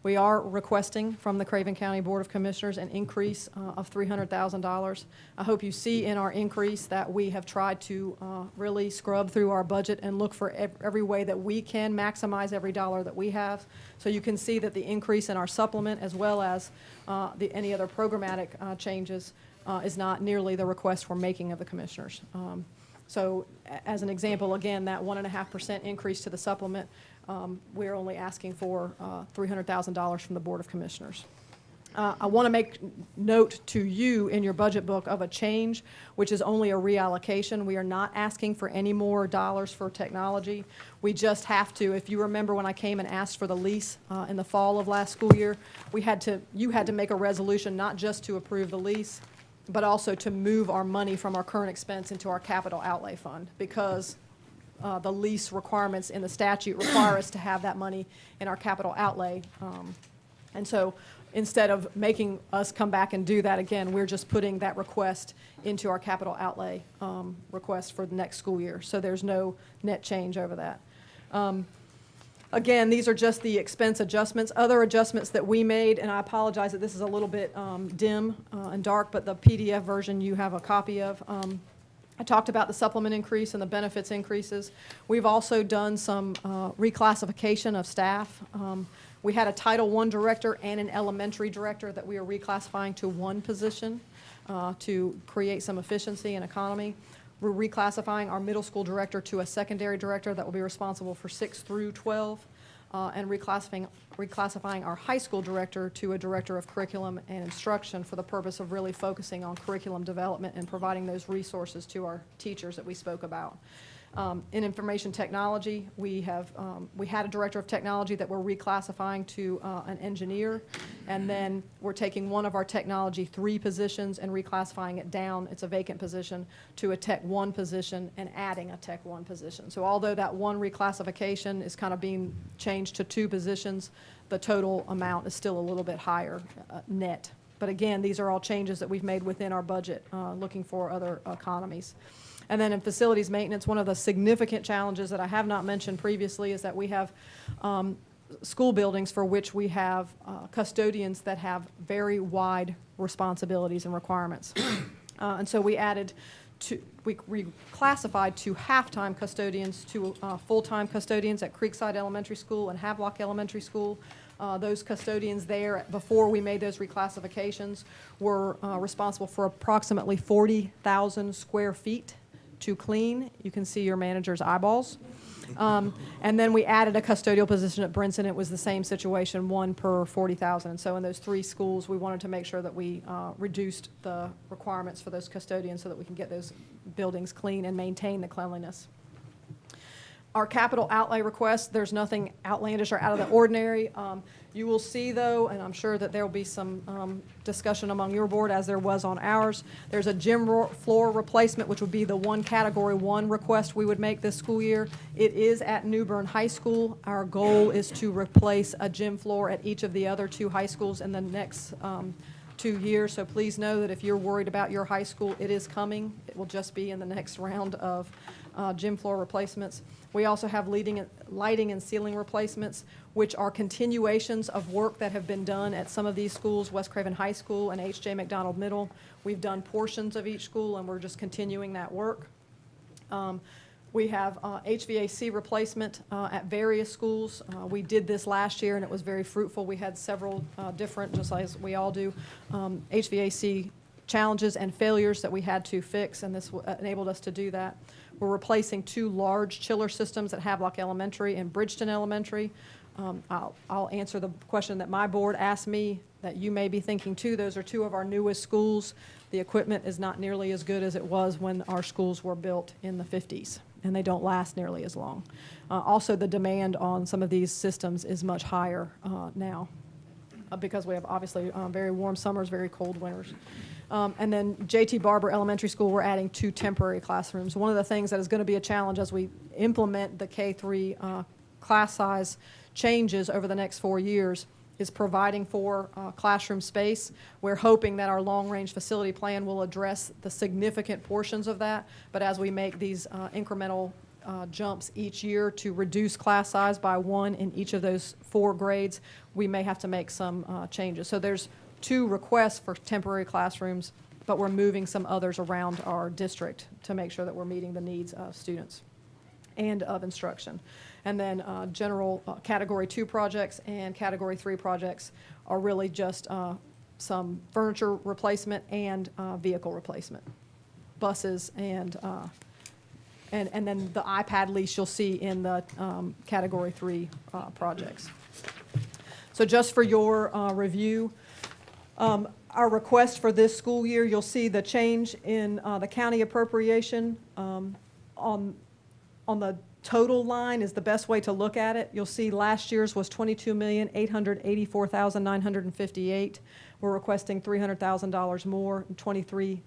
We are requesting from the Craven County Board of Commissioners an increase of $300,000. I hope you see in our increase that we have tried to really scrub through our budget and look for every way that we can maximize every dollar that we have. So you can see that the increase in our supplement, as well as any other programmatic changes, is not nearly the request we're making of the commissioners. So as an example, again, that 1.5% increase to the supplement, we're only asking for $300,000 from the Board of Commissioners. I want to make note to you in your budget book of a change, which is only a reallocation. We are not asking for any more dollars for technology. We just have to. If you remember when I came and asked for the lease in the fall of last school year, you had to make a resolution not just to approve the lease, but also to move our money from our current expense into our capital outlay fund, because the lease requirements in the statute require us to have that money in our capital outlay. And so instead of making us come back and do that again, we're just putting that request into our capital outlay request for the next school year. So there's no net change over that. Again, these are just the expense adjustments. Other adjustments that we made, and I apologize that this is a little bit dim and dark, but the PDF version you have a copy of. I talked about the supplement increase and the benefits increases. We've also done some reclassification of staff. We had a Title I director and an elementary director that we are reclassifying to one position to create some efficiency and economy. We're reclassifying our middle school director to a secondary director that will be responsible for 6 through 12, and reclassifying our high school director to a director of curriculum and instruction for the purpose of really focusing on curriculum development and providing those resources to our teachers that we spoke about. In information technology, we had a director of technology that we're reclassifying to an engineer, and then we're taking one of our technology 3 positions and reclassifying it down, it's a vacant position, to a Tech 1 position and adding a Tech 1 position. So although that one reclassification is kind of being changed to 2 positions, the total amount is still a little bit higher net. But again, these are all changes that we've made within our budget, looking for other economies. And then in facilities maintenance, one of the significant challenges that I have not mentioned previously is that we have school buildings for which we have custodians that have very wide responsibilities and requirements. And so we reclassified 2 half-time custodians to full-time custodians at Creekside Elementary School and Havelock Elementary School. Those custodians there, before we made those reclassifications, were responsible for approximately 40,000 square feet to clean. You can see your manager's eyeballs. And then we added a custodial position at Brinson. It was the same situation, 1 per 40,000. And so in those 3 schools, we wanted to make sure that we reduced the requirements for those custodians so that we can get those buildings clean and maintain the cleanliness. Our capital outlay request, there's nothing outlandish or out of the ordinary. You will see, though, and I'm sure that there will be some discussion among your board as there was on ours, there's a gym floor replacement, which would be the one Category 1 request we would make this school year. It is at New Bern High School. Our goal is to replace a gym floor at each of the other 2 high schools in the next 2 years. So please know that if you're worried about your high school, it is coming. It will just be in the next round of gym floor replacements. We also have lighting and ceiling replacements, which are continuations of work that have been done at some of these schools, West Craven High School and H.J. McDonald Middle. We've done portions of each school, and we're just continuing that work. We have HVAC replacement at various schools. We did this last year, and it was very fruitful. We had several different, just as we all do, HVAC challenges and failures that we had to fix, and this enabled us to do that. We're replacing 2 large chiller systems at Havelock Elementary and Bridgeton Elementary. I'll answer the question that my board asked me that you may be thinking too. Those are 2 of our newest schools. The equipment is not nearly as good as it was when our schools were built in the 50s, and they don't last nearly as long. Also, the demand on some of these systems is much higher now because we have obviously very warm summers, very cold winters. And then J.T. Barber Elementary School, we're adding 2 temporary classrooms. One of the things that is going to be a challenge as we implement the K-3 class size changes over the next 4 years is providing for classroom space. We're hoping that our long-range facility plan will address the significant portions of that, but as we make these incremental jumps each year to reduce class size by 1 in each of those 4 grades, we may have to make some changes. So there's 2 requests for temporary classrooms, but we're moving some others around our district to make sure that we're meeting the needs of students and of instruction. And then general Category 2 projects and Category 3 projects are really just some furniture replacement and vehicle replacement, buses and then the iPad lease you'll see in the Category 3 projects. So just for your review, our request for this school year, you'll see the change in the county appropriation on the total line is the best way to look at it. You'll see last year's was $22,884,958. We're requesting $300,000 more, $23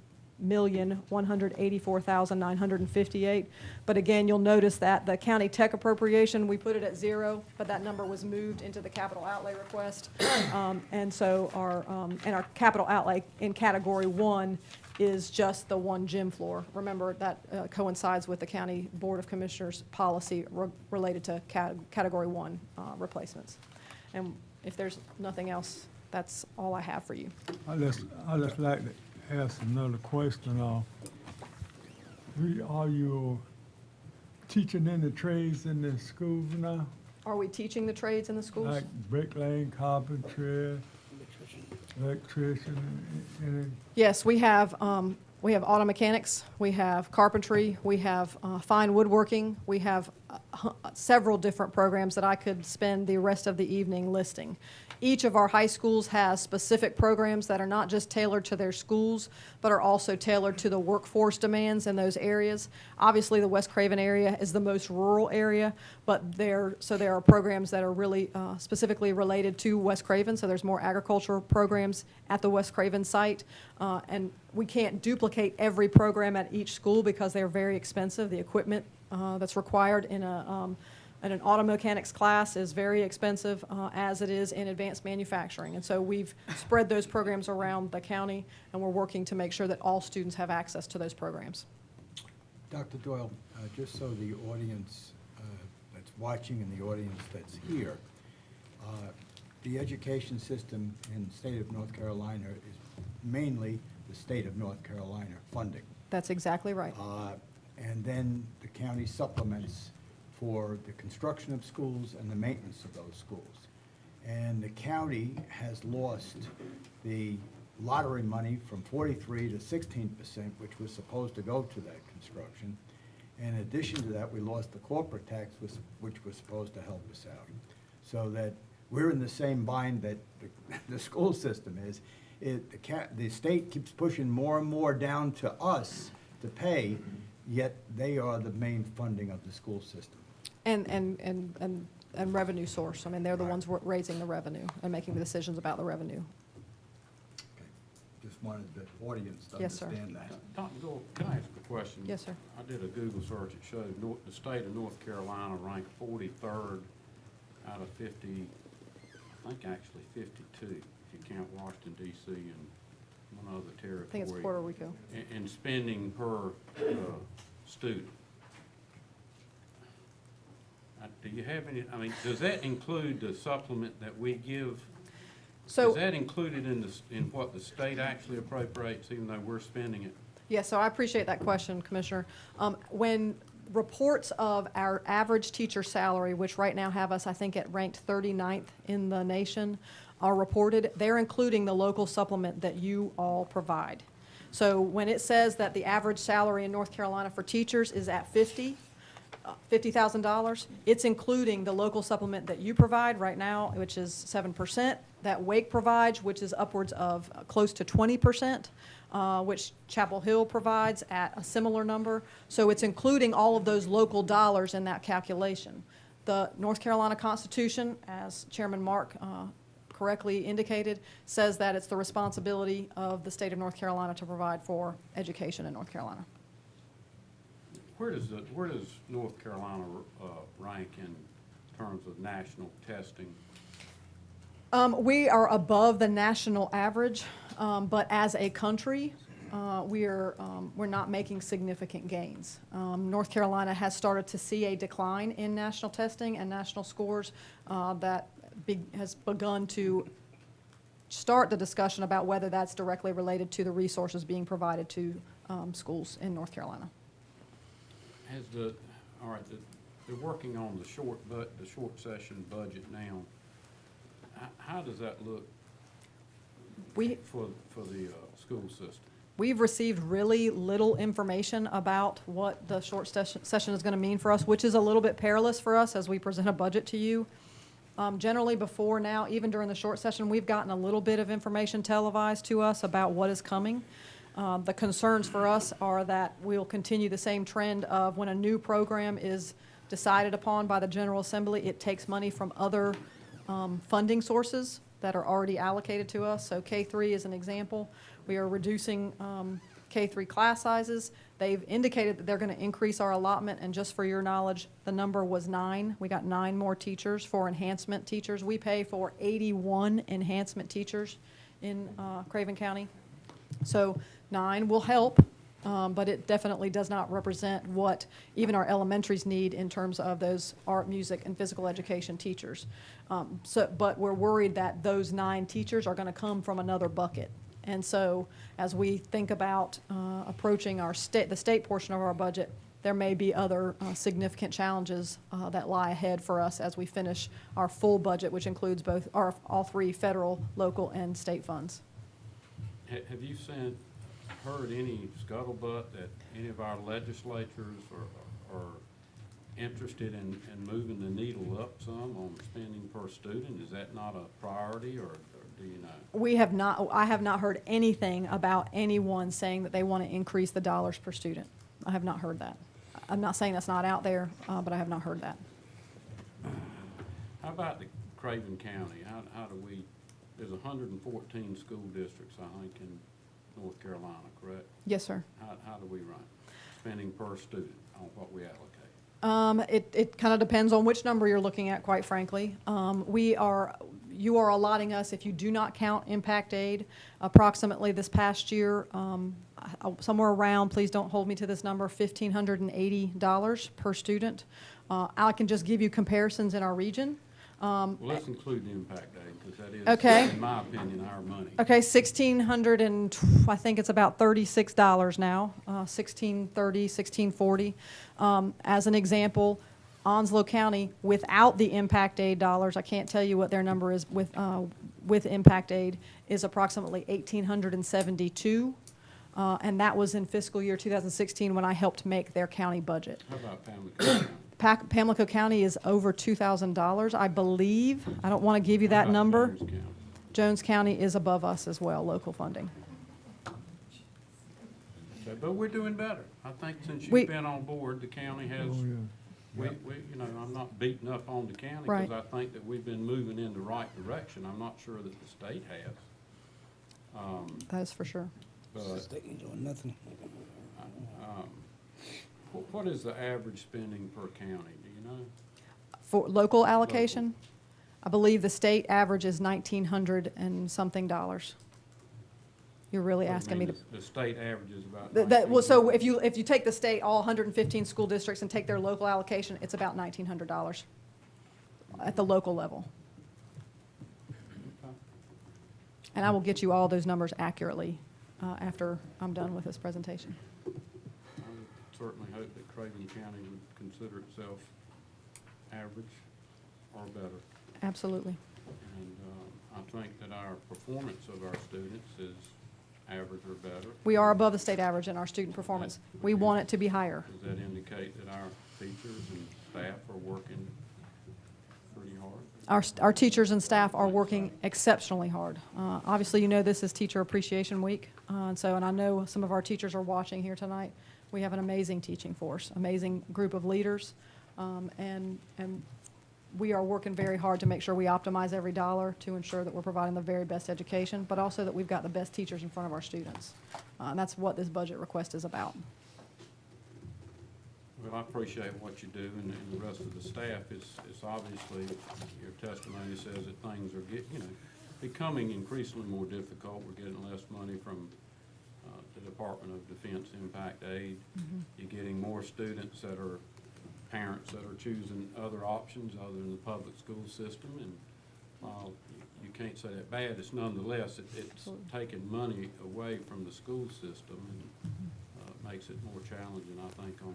$1,184,958. But again, you'll notice that the county tech appropriation, we put it at 0, but that number was moved into the capital outlay request. And so our capital outlay in category 1 is just the one gym floor. Remember, that coincides with the County Board of Commissioners policy related to category 1 replacements. And if there's nothing else, that's all I have for you. I just like to ask another question. Are you teaching in the trades in the schools now? Are we teaching the trades in the schools? Like bricklaying, carpentry, electrician, and Yes, we have auto mechanics, we have carpentry, we have fine woodworking, we have several different programs that I could spend the rest of the evening listing. Each of our high schools has specific programs that are not just tailored to their schools, but are also tailored to the workforce demands in those areas. Obviously, the West Craven area is the most rural area, but there are programs that are really specifically related to West Craven, so there's more agricultural programs at the West Craven site. And we can't duplicate every program at each school because they're very expensive. The equipment that's required in an auto mechanics class is very expensive, as it is in advanced manufacturing. And so we've spread those programs around the county, and we're working to make sure that all students have access to those programs. Dr. Doyle, just so the audience that's watching and the audience that's here, the education system in the state of North Carolina is mainly the state of North Carolina funding. That's exactly right. And then the county supplements for the construction of schools and the maintenance of those schools. And the county has lost the lottery money from 43 to 16%, which was supposed to go to that construction. In addition to that, we lost the corporate tax, which was supposed to help us out. So that we're in the same bind that the school system is. The state keeps pushing more and more down to us to pay, yet they are the main funding of the school system. And revenue source. I mean, they're the ones raising the revenue and making the decisions about the revenue. Just wanted the audience to Yes, sir. understand that. Dr. Doyle, can I ask a question? Yes, sir. I did a Google search. It showed the state of North Carolina ranked 43rd out of 50, I think actually 52, if you count Washington, D.C. and one other territory. I think it's Puerto Rico. In spending per student. Do you have any, I mean, does that include the supplement that we give? So, is that included in what the state actually appropriates, even though we're spending it? yeah, so I appreciate that question, Commissioner. When reports of our average teacher salary, which right now have us, I think, at ranked 39th in the nation, are reported, they're including the local supplement that you all provide. So when it says that the average salary in North Carolina for teachers is at $50,000, it's including the local supplement that you provide right now, which is 7%, that Wake provides, which is upwards of close to 20%, which Chapel Hill provides at a similar number. So it's including all of those local dollars in that calculation. The North Carolina Constitution, as Chairman Mark correctly indicated, says that it's the responsibility of the state of North Carolina to provide for education in North Carolina. Where does North Carolina rank in terms of national testing? We are above the national average, but as a country, we're not making significant gains. North Carolina has started to see a decline in national testing and national scores that has begun to start the discussion about whether that's directly related to the resources being provided to schools in North Carolina. Has all right, they're working on the short session budget now. How does that look for the school system? We've received really little information about what the short session is going to mean for us, which is a little bit perilous for us as we present a budget to you. Generally before now, even during the short session, we've gotten a little bit of information televised to us about what is coming. The concerns for us are that we'll continue the same trend of when a new program is decided upon by the General Assembly, it takes money from other funding sources that are already allocated to us. So K-3 is an example. We are reducing K-3 class sizes. They've indicated that they're going to increase our allotment, and just for your knowledge, the number was 9. We got 9 more teachers for enhancement teachers. We pay for 81 enhancement teachers in Craven County. So 9 will help, but it definitely does not represent what even our elementaries need in terms of those art, music, and physical education teachers. But we're worried that those 9 teachers are going to come from another bucket. And so as we think about approaching the state portion of our budget, there may be other significant challenges that lie ahead for us as we finish our full budget, which includes all 3 federal, local, and state funds. Have you heard any scuttlebutt that any of our legislatures are interested in moving the needle up some on spending per student? Is that not a priority, or do you know? I have not heard anything about anyone saying that they want to increase the dollars per student. I have not heard that. I'm not saying that's not out there, but I have not heard that. How about the Craven County? How do we, there's 114 school districts, I think, in North Carolina, correct? Yes, sir. How do we run? Spending per student on what we allocate? It kind of depends on which number you're looking at, quite frankly. You are allotting us, if you do not count impact aid, approximately this past year, somewhere around, please don't hold me to this number, $1,580 per student. I can just give you comparisons in our region. Well, let's include the impact aid, because that is, okay. in my opinion, our money. Okay, $1,600 and I think it's about $36 now, $1,630, $1,640. As an example, Onslow County, without the impact aid dollars, I can't tell you what their number is with impact aid, is approximately $1,872. And that was in fiscal year 2016 when I helped make their county budget. How about Pamlico County? Pamlico County is over $2,000, I believe. I don't want to give you that number. Jones County? Jones County is above us as well, local funding. Okay, but we're doing better. I think since We- you've been on board, the county has, you know, I'm not beating up on the county, Right. because I think that we've been moving in the right direction. I'm not sure that the state has. That is for sure. But State ain't doing nothing. what is the average spending per county, do you know? For local allocation, I believe the state average is $1,900 and something dollars. You're really What do you asking me mean to. The state average is about. Well, so if you take the state, all 115 school districts, and take their local allocation, it's about $1,900 at the local level. And I will get you all those numbers accurately after I'm done with this presentation. I would certainly hope that Craven County would consider itself average or better. Absolutely. And I think that our performance of our students is average or better. We are above the state average in our student performance. We want it to be higher. Does that indicate that our teachers and staff are working pretty hard? Our teachers and staff are working exceptionally hard. Obviously, you know this is Teacher Appreciation Week, and I know some of our teachers are watching here tonight. We have an amazing teaching force, amazing group of leaders, and we are working very hard to make sure we optimize every dollar to ensure that we're providing the very best education, but also that we've got the best teachers in front of our students. And that's what this budget request is about. Well, I appreciate what you do, and the rest of the staff. It's obviously, your testimony says that things are becoming increasingly more difficult. We're getting less money from the Department of Defense Impact Aid. Mm-hmm. You're getting more students that are parents that are choosing other options other than the public school system, and while you can't say that bad, it's nonetheless, it's taking money away from the school system, and makes it more challenging, I think, on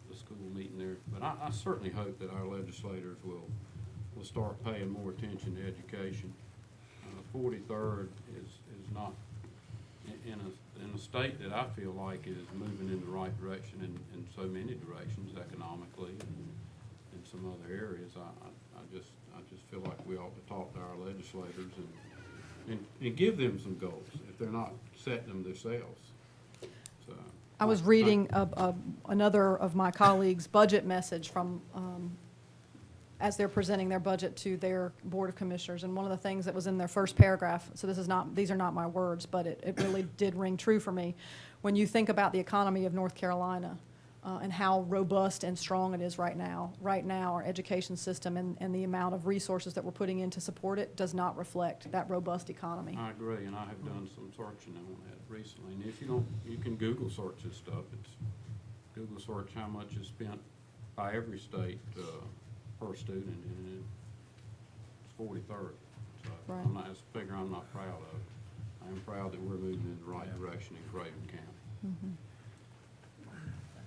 the school meeting there. But I certainly hope that our legislators will start paying more attention to education. 43rd is not in a state that I feel like is moving in the right direction in so many directions, economically and in some other areas. I just feel like we ought to talk to our legislators and give them some goals if they're not setting them themselves. So I was reading another of my colleagues' budget message from as they're presenting their budget to their Board of Commissioners. And one of the things that was in their first paragraph, so these are not my words, but it really did ring true for me. When you think about the economy of North Carolina, and how robust and strong it is right now. Right now, our education system and the amount of resources that we're putting in to support it does not reflect that robust economy. I agree, and I have done some searching on that recently. And if you don't, you can Google search this stuff. It's Google search how much is spent by every state per student, and it's 43rd. So Right. it's a figure I'm not proud of. I am proud that we're moving in the right direction in Craven County. Mm-hmm.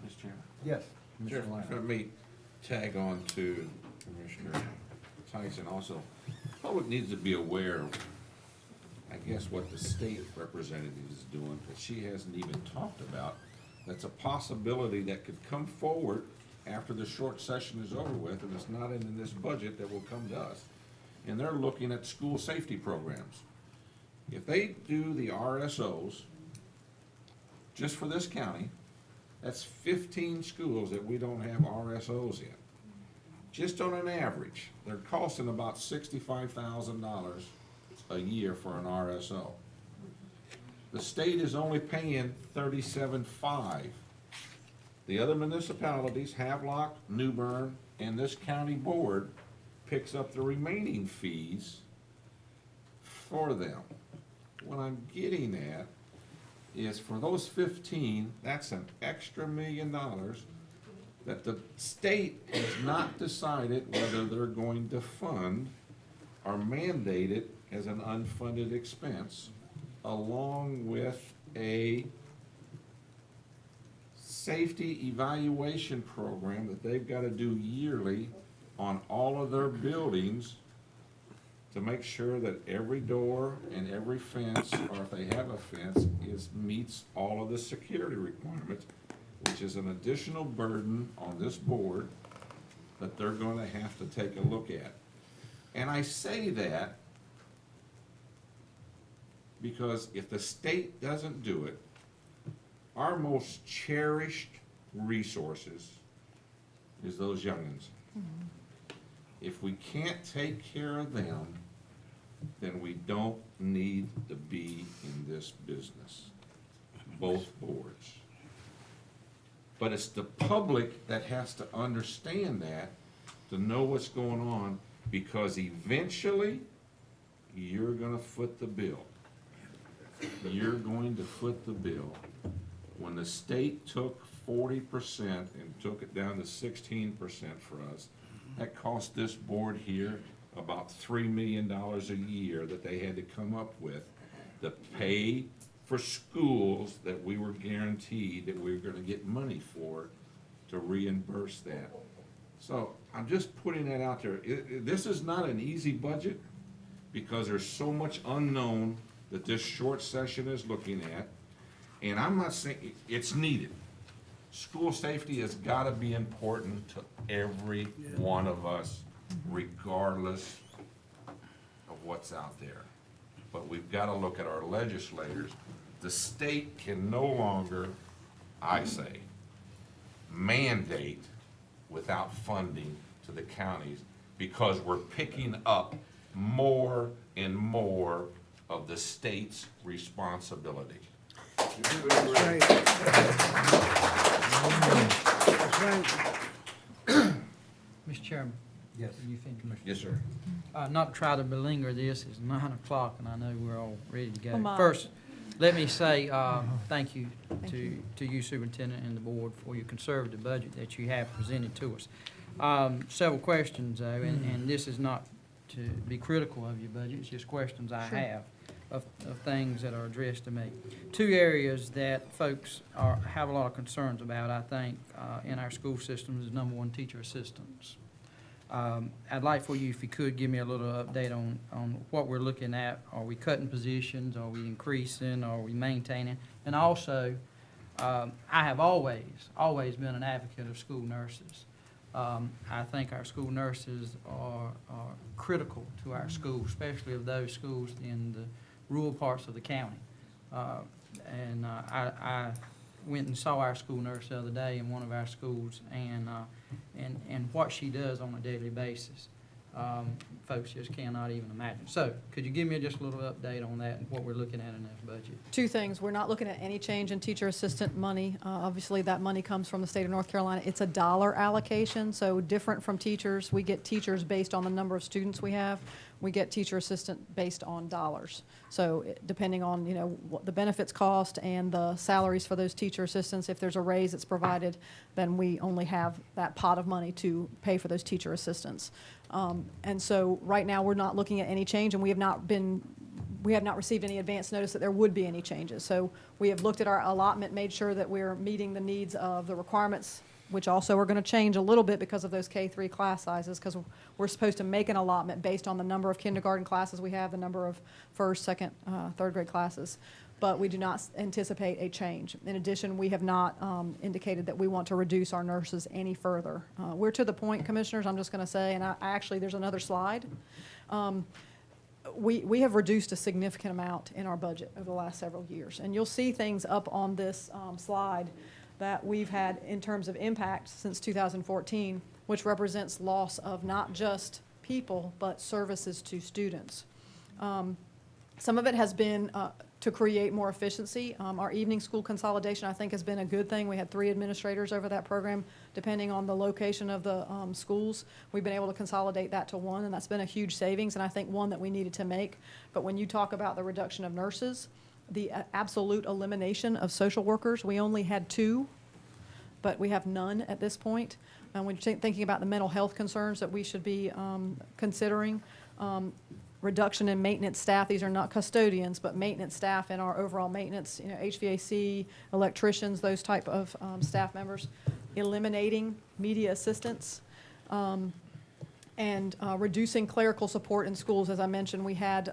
Mr. Chairman? Yes. Sure. Commissioner Lyon. Let me tag on to Commissioner Tyson also. Public needs to be aware of, I guess, what the state representative is doing that she hasn't even talked about. That's a possibility that could come forward after the short session is over with, and it's not in this budget that will come to us. And they're looking at school safety programs. If they do the RSOs just for this county, that's 15 schools that we don't have RSOs in. Just on an average, they're costing about $65,000 a year for an RSO. The state is only paying $37,500. The other municipalities, Havelock, New Bern, and this county board picks up the remaining fees for them. What I'm getting at is for those 15, that's an extra $1 million that the state has not decided whether they're going to fund or mandate it as an unfunded expense, along with a safety evaluation program that they've got to do yearly on all of their buildings to make sure that every door and every fence, or if they have a fence, meets all of the security requirements, which is an additional burden on this board that they're going to have to take a look at. And I say that because if the state doesn't do it, our most cherished resources is those youngins. If we can't take care of them, then we don't need to be in this business, both boards. But it's the public that has to understand that, to know what's going on, because eventually you're gonna foot the bill. You're going to foot the bill. When the state took 40% and took it down to 16% for us, that cost this board here about $3 million a year that they had to come up with to pay for schools that we were guaranteed that we were gonna get money for to reimburse that. So I'm just putting that out there. This is not an easy budget because there's so much unknown that this short session is looking at. And I'm not saying it's needed. School safety has gotta be important to every one of us, regardless of what's out there. But we've gotta look at our legislators. The state can no longer, I say, mandate without funding to the counties, because we're picking up more and more of the state's responsibility. That's right. That's right. Mr. Chairman? Yes. Are you finished? Yes, sir. Not to try to belinger this, it's 9 o'clock, and I know we're all ready to Oh, go. my. First, let me say thank you Thank to you. to you, Superintendent, and the board for your conservative budget that you have presented to us. Several questions, though, and this is not to be critical of your budget, it's just questions I Sure. have of things that are addressed to me. Two areas that folks have a lot of concerns about, I think, in our school systems is number one, teacher assistants. I'd like for you, if you could, give me a little update on what we're looking at. Are we cutting positions? Are we increasing? Are we maintaining? And also, I have always been an advocate of school nurses. I think our school nurses are critical to our schools, especially of those schools in the rural parts of the county. I went and saw our school nurse the other day in one of our schools, and and what she does on a daily basis. Folks just cannot even imagine. So could you give me just a little update on that and what we're looking at in this budget? Two things. We're not looking at any change in teacher assistant money. Obviously, that money comes from the state of North Carolina. It's a dollar allocation, so different from teachers. We get teachers based on the number of students we have. We get teacher assistant based on dollars. So depending on, what the benefits cost and the salaries for those teacher assistants, if there's a raise that's provided, then we only have that pot of money to pay for those teacher assistants. And so right now, we're not looking at any change, and we have not received any advance notice that there would be any changes. So we have looked at our allotment, made sure that we're meeting the needs of the requirements, which also are going to change a little bit because of those K-3 class sizes, because we're supposed to make an allotment based on the number of kindergarten classes we have, the number of first, second, third grade classes. But we do not anticipate a change. In addition, we have not indicated that we want to reduce our nurses any further. We're to the point, Commissioners, I'm just going to say, and actually there's another slide. We have reduced a significant amount in our budget over the last several years. And you'll see things up on this slide that we've had in terms of impact since 2014, which represents loss of not just people, but services to students. Some of it has been to create more efficiency. Our evening school consolidation, I think, has been a good thing. We had 3 administrators over that program, depending on the location of the schools. We've been able to consolidate that to 1, and that's been a huge savings, and I think one that we needed to make. But when you talk about the reduction of nurses, the absolute elimination of social workers, we only had 2, but we have none at this point. And when you're thinking about the mental health concerns that we should be considering, reduction in maintenance staff. These are not custodians, but maintenance staff in our overall maintenance, HVAC, electricians, those type of staff members. Eliminating media assistants, and reducing clerical support in schools. As I mentioned, we had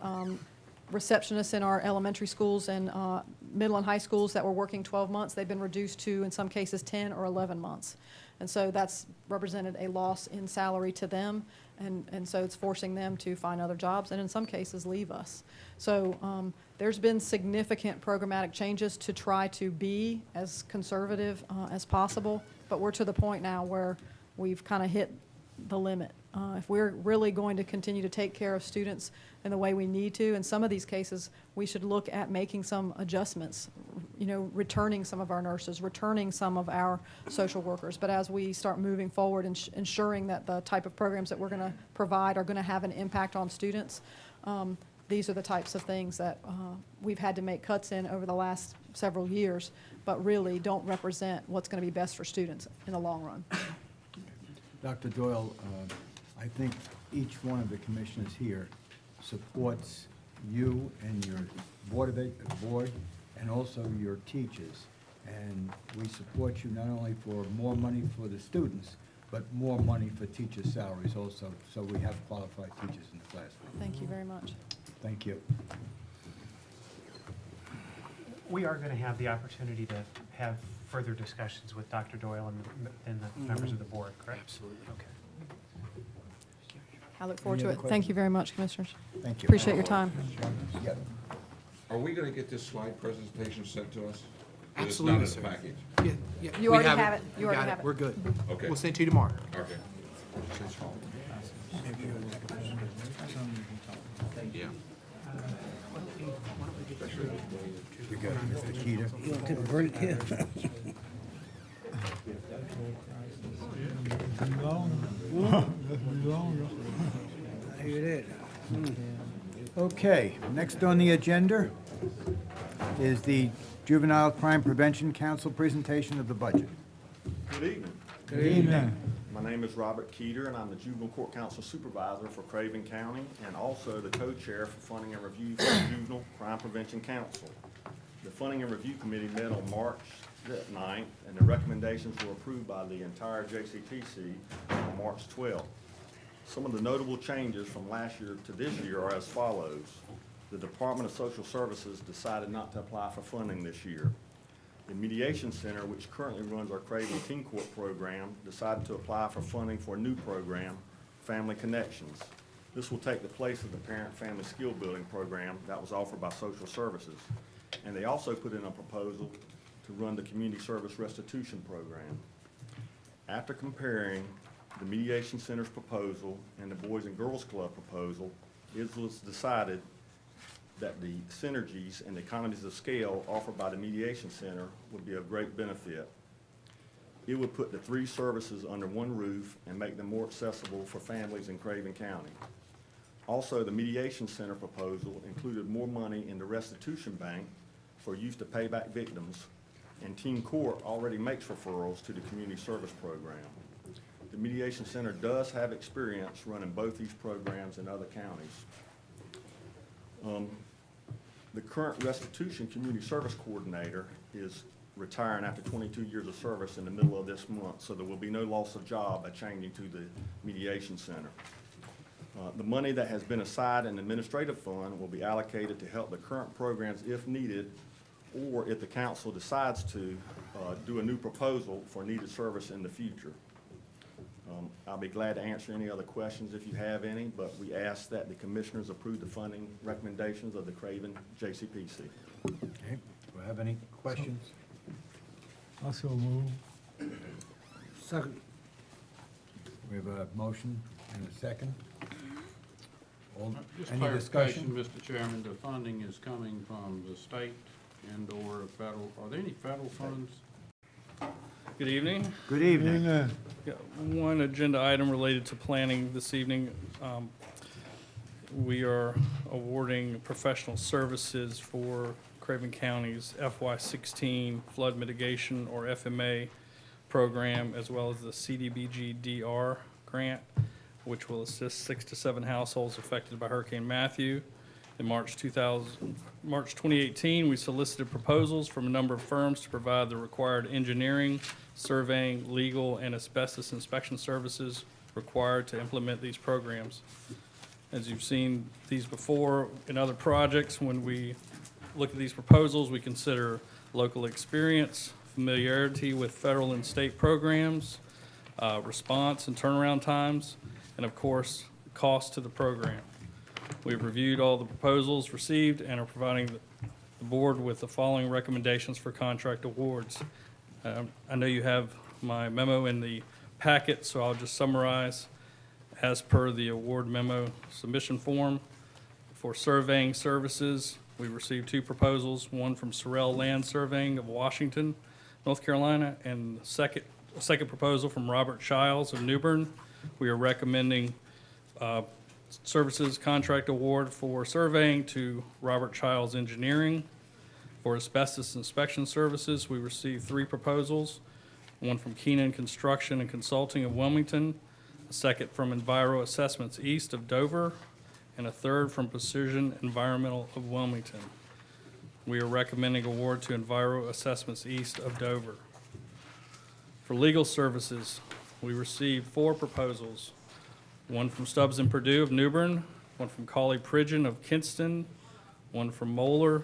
receptionists in our elementary schools and middle and high schools that were working 12 months. They've been reduced to, in some cases, 10 or 11 months. And so that's represented a loss in salary to them, and so it's forcing them to find other jobs and in some cases leave us. So there's been significant programmatic changes to try to be as conservative as possible, but we're to the point now where we've kind of hit the limit. If we're really going to continue to take care of students in the way we need to, in some of these cases, we should look at making some adjustments, returning some of our nurses, returning some of our social workers. But as we start moving forward and ensuring that the type of programs that we're going to provide are going to have an impact on students, these are the types of things that we've had to make cuts in over the last several years, but really don't represent what's going to be best for students in the long run. Dr. Doyle, I think each one of the commissioners here supports you and your board and also your teachers. And we support you not only for more money for the students, but more money for teacher salaries also, so we have qualified teachers in the classroom. Thank you very much. Thank you. We are going to have the opportunity to have further discussions with Dr. Doyle and the members of the board, correct? Absolutely. Okay. I look forward Any to other it. Thank you very much, Commissioners. Thank you. Appreciate your time. Yep. Are we gonna get this slide presentation sent to us? Absolutely, It's sir. not in the package? Yeah, You we already have it. We You already got have it. We're good. Okay. We'll send it to you tomorrow. Okay. Yeah. We got Mr. Keita. You want to take a break here? I hear that. Okay, next on the agenda is the Juvenile Crime Prevention Council presentation of the budget. Good evening. Good evening. My name is Robert Keeter, and I'm the Juvenile Court Council Supervisor for Craven County, and also the co-chair for Funding and Review for the Juvenile Crime Prevention Council. The Funding and Review Committee met on March 9th, and the recommendations were approved by the entire JCTC on March 12th. Some of the notable changes from last year to this year are as follows. The Department of Social Services decided not to apply for funding this year. The Mediation Center, which currently runs our Craven Teen Court program, decided to apply for funding for a new program, Family Connections. This will take the place of the Parent-Family Skill Building program that was offered by Social Services. And they also put in a proposal to run the Community Service Restitution program. After comparing the Mediation Center's proposal and the Boys and Girls Club proposal, it was decided that the synergies and economies of scale offered by the Mediation Center would be of great benefit. It would put the three services under one roof and make them more accessible for families in Craven County. Also, the Mediation Center proposal included more money in the restitution bank for use to pay back victims, and Teen Court already makes referrals to the community service program. The Mediation Center does have experience running both these programs in other counties. The current restitution community service coordinator is retiring after 22 years of service in the middle of this month, so there will be no loss of job by changing to the Mediation Center. The money that has been assigned in the administrative fund will be allocated to help the current programs if needed, or if the council decides to do a new proposal for needed service in the future. I'll be glad to answer any other questions if you have any, but we ask that the commissioners approve the funding recommendations of the Craven JCPC. Okay, do I have any questions? Also move. Second. We have a motion and a second. Just Any clarification, discussion? Mr. Chairman, the funding is coming from the state and/or federal. Are there any federal funds? Good evening. Good evening. Yeah, one agenda item related to planning this evening. We are awarding professional services for Craven County's FY16 flood mitigation, or FMA, program, as well as the CDBG DR grant, which will assist 6 to 7 households affected by Hurricane Matthew. In March 2018, we solicited proposals from a number of firms to provide the required engineering, surveying, legal, and asbestos inspection services required to implement these programs. As you've seen these before in other projects, when we look at these proposals, we consider local experience, familiarity with federal and state programs, response and turnaround times, and of course, cost to the program. We've reviewed all the proposals received and are providing the board with the following recommendations for contract awards. I know you have my memo in the packet, so I'll just summarize. As per the award memo submission form, for surveying services, we received 2 proposals, one from Sorrell Land Surveying of Washington, North Carolina, and a second proposal from Robert Childs of Newbern. We are recommending services contract award for surveying to Robert Childs Engineering. For asbestos inspection services, we received 3 proposals, one from Keenan Construction and Consulting of Wilmington, a second from Enviro Assessments East of Dover, and a third from Precision Environmental of Wilmington. We are recommending award to Enviro Assessments East of Dover. For legal services, we received 4 proposals, one from Stubbs and Purdue of Newbern, one from Cawley Pridgeon of Kinston, one from Moeller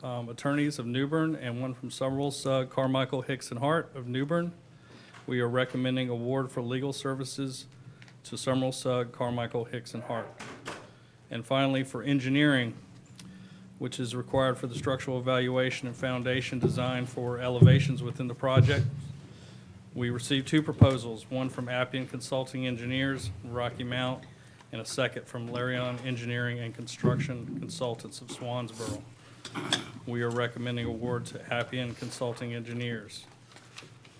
Attorneys of Newbern, and one from Summerall, Sugg, Carmichael, Hicks, and Hart of Newbern. We are recommending award for legal services to Summerall, Sugg, Carmichael, Hicks, and Hart. And finally, for engineering, which is required for the structural evaluation and foundation design for elevations within the project, we received 2 proposals, one from Appian Consulting Engineers, Rocky Mount, and a second from Larion Engineering and Construction Consultants of Swansboro. We are recommending award to Appian Consulting Engineers.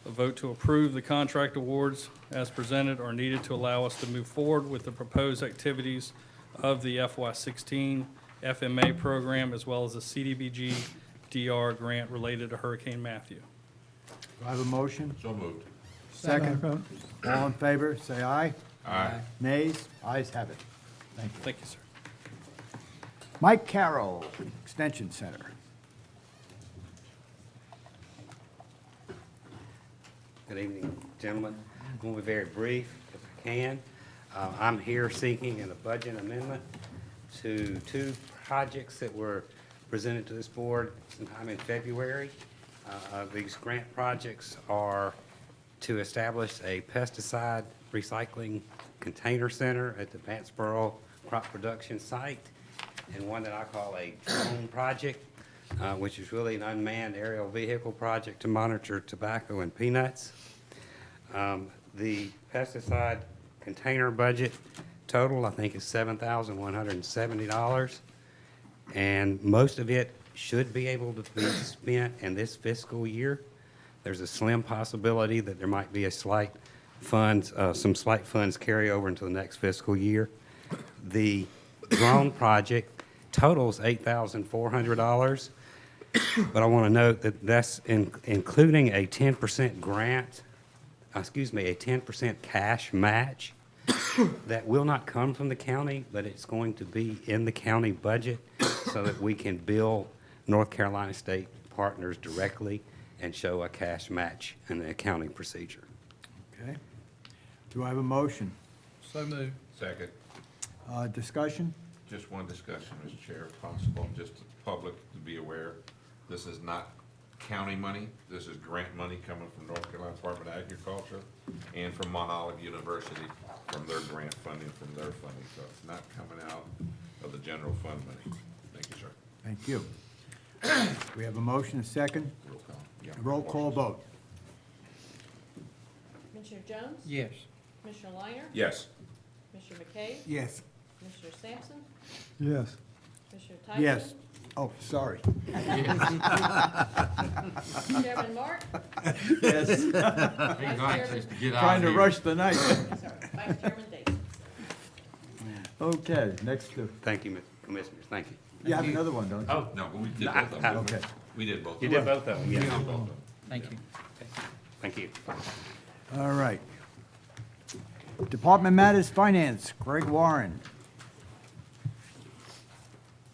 A vote to approve the contract awards as presented are needed to allow us to move forward with the proposed activities of the FY16 FMA program, as well as the CDBG DR grant related to Hurricane Matthew. Do I have a motion? So moved. Second. All in favor, say aye. Aye. Nays? Ayes have it. Thank you. Thank you, sir. Mike Carroll, Extension Center. Good evening, gentlemen. I'm going to be very brief if I can. I'm here seeking a budget amendment to 2 projects that were presented to this board sometime in February. These grant projects are to establish a pesticide recycling container center at the Vanceboro crop production site, and one that I call a drone project, which is really an unmanned aerial vehicle project to monitor tobacco and peanuts. The pesticide container budget total, I think, is $7,170. And most of it should be able to be spent in this fiscal year. There's a slim possibility that there might be a slight funds, some slight funds carry over into the next fiscal year. The drone project totals $8,400, but I want to note that that's including a 10% grant, a 10% cash match that will not come from the county, but it's going to be in the county budget so that we can bill North Carolina State partners directly and show a cash match in the accounting procedure. Okay. Do I have a motion? So moved. Second. Discussion? Just one discussion, Mr. Chair, if possible, just the public to be aware. This is not county money. This is grant money coming from North Carolina Department of Agriculture and from Mount Olive University from their grant funding, from their funding. So it's not coming out of the general fund money. Thank you, sir. Thank you. We have a motion, a second. Roll call. Yeah. Roll call vote. Commissioner Jones? Yes. Commissioner Liner? Yes. Commissioner McKay? Yes. Commissioner Sampson? Yes. Commissioner Tyson? Yes. Oh, sorry. Chairman Mark? Yes. He likes us to get out Trying to here. rush the night. Sorry, Vice Chairman Dacy. Okay, next, Thank you, Commissioners. Thank you. you have another one, don't you? Oh, No, but we did No, both of them. Okay. We did both. you did both of them, We yes. did both of them. Thank you. Thank you. All right. Department Matters Finance, Greg Warren.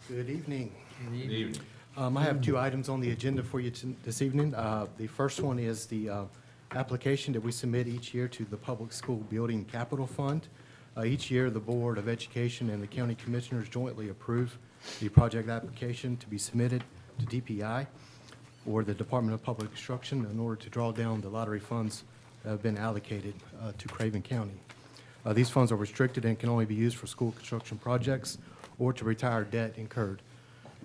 Good evening. Good evening. I have two items on the agenda for you this evening. The first one is the application that we submit each year to the Public School Building Capital Fund. Each year, the Board of Education and the County Commissioners jointly approve the project application to be submitted to DPI or the Department of Public Instruction in order to draw down the lottery funds that have been allocated to Craven County. These funds are restricted and can only be used for school construction projects or to retire debt incurred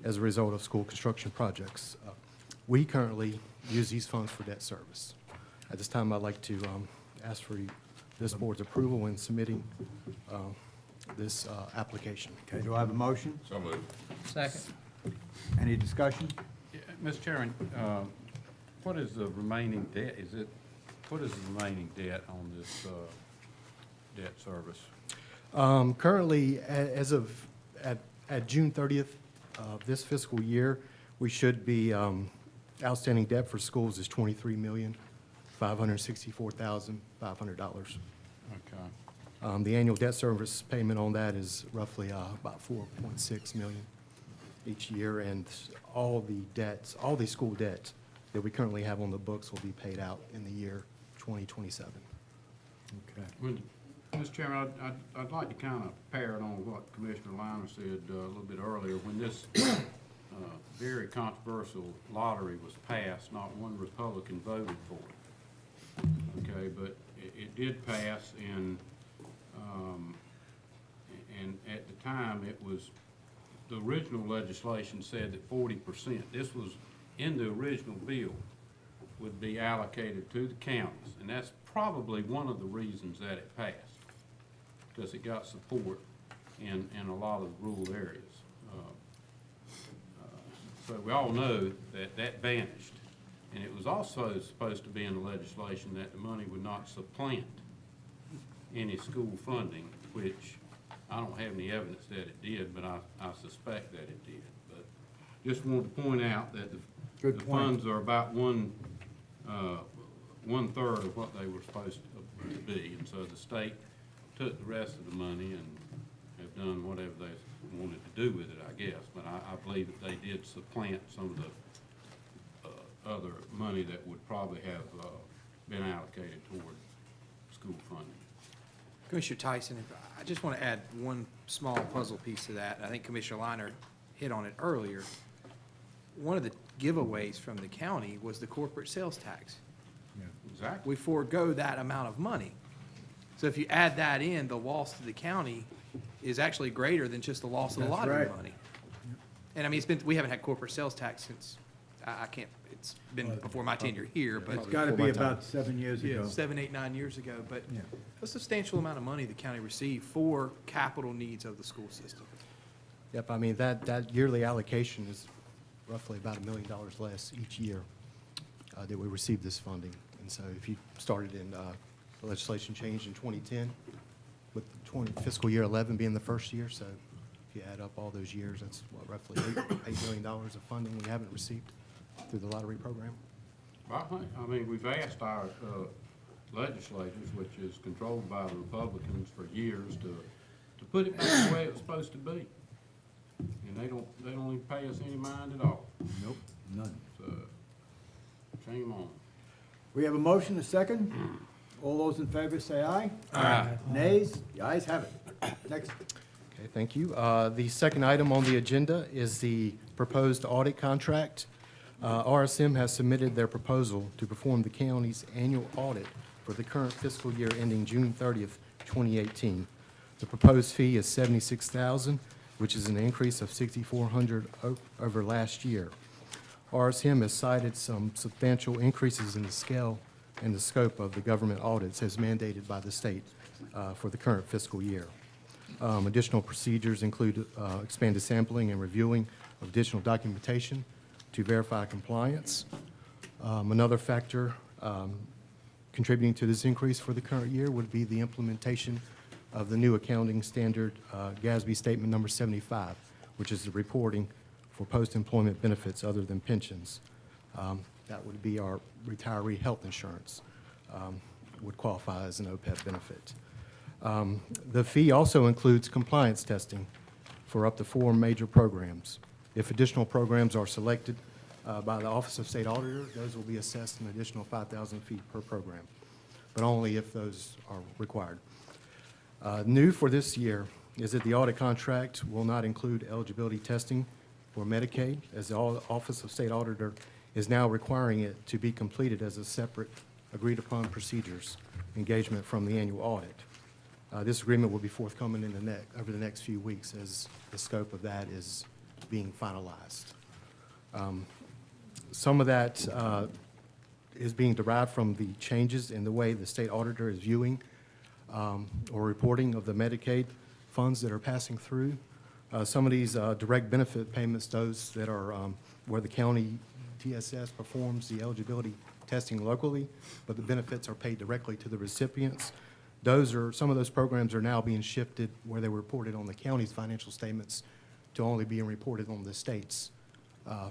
as a result of school construction projects. We currently use these funds for debt service. At this time, I'd like to ask for this board's approval in submitting this application. Okay, do I have a motion? So moved. Second. Any discussion? Yeah, Mr. Chairman, what is the remaining debt? What is the remaining debt on this debt service? Currently, as of at June 30th of this fiscal year, we should be outstanding debt for schools is $23,564,500. Okay. The annual debt service payment on that is roughly about $4.6 million each year, and all the debts, all the school debts that we currently have on the books will be paid out in the year 2027. Okay. Mr. Chairman, I'd like to kind of parrot on what Commissioner Liner said a little bit earlier. When this very controversial lottery was passed, not one Republican voted for it. Okay, but it did pass, and at the time, it was, the original legislation said that 40%, this was in the original bill, would be allocated to the counties, and that's probably one of the reasons that it passed, because it got support in a lot of rural areas. So we all know that that vanished, and it was also supposed to be in the legislation that the money would not supplant any school funding, which I don't have any evidence that it did, but I suspect that it did. But just wanted to point out that the funds are about one-third of what they were supposed to be, and so the state took the rest of the money and have done whatever they wanted to do with it, I guess. But I believe that they did supplant some of the other money that would probably have been allocated toward school funding. Commissioner Tyson, I just want to add one small puzzle piece to that. I think Commissioner Liner hit on it earlier. One of the giveaways from the county was the corporate sales tax. Yeah, exactly. We forego that amount of money. So if you add that in, the loss to the county is actually greater than just the loss of the That's lottery right. money. And I mean, we haven't had corporate sales tax since, I can't, it's been before my tenure here, but. It's got to be about 7 years Yeah, ago. 7, 8, 9 years ago, but Yeah. a substantial amount of money the county received for capital needs of the school system. Yep, I mean, that yearly allocation is roughly about $1 million less each year that we receive this funding. And so if you started in, the legislation changed in 2010, with fiscal year 11 being the first year, so if you add up all those years, that's what, roughly $8 million of funding we haven't received through the lottery program. I mean, we've asked our legislators, which is controlled by the Republicans for years, to put it back the way it was supposed to be. And they don't even pay us any mind at all. Nope, none. So, shame on them. We have a motion, a second. All those in favor say aye. Aye. Nays? The ayes have it. Next. Okay, thank you. The second item on the agenda is the proposed audit contract. RSM has submitted their proposal to perform the county's annual audit for the current fiscal year ending June 30th, 2018. The proposed fee is $76,000, which is an increase of $6,400 over last year. RSM has cited some substantial increases in the scale and the scope of the government audits as mandated by the state for the current fiscal year. Additional procedures include expanded sampling and reviewing of additional documentation to verify compliance. Another factor contributing to this increase for the current year would be the implementation of the new accounting standard, GASB Statement Number 75, which is the reporting for post-employment benefits other than pensions. That would be our retiree health insurance, would qualify as an OPEB benefit. The fee also includes compliance testing for up to 4 major programs. If additional programs are selected by the Office of State Auditor, those will be assessed an additional 5,000 feet per program, but only if those are required. New for this year is that the audit contract will not include eligibility testing for Medicaid, as the Office of State Auditor is now requiring it to be completed as a separate agreed-upon procedures engagement from the annual audit. This agreement will be forthcoming over the next few weeks as the scope of that is being finalized. Some of that is being derived from the changes in the way the state auditor is viewing or reporting of the Medicaid funds that are passing through. Some of these direct benefit payments, those that are where the county TSS performs the eligibility testing locally, but the benefits are paid directly to the recipients. Some of those programs are now being shifted where they were reported on the county's financial statements to only being reported on the state's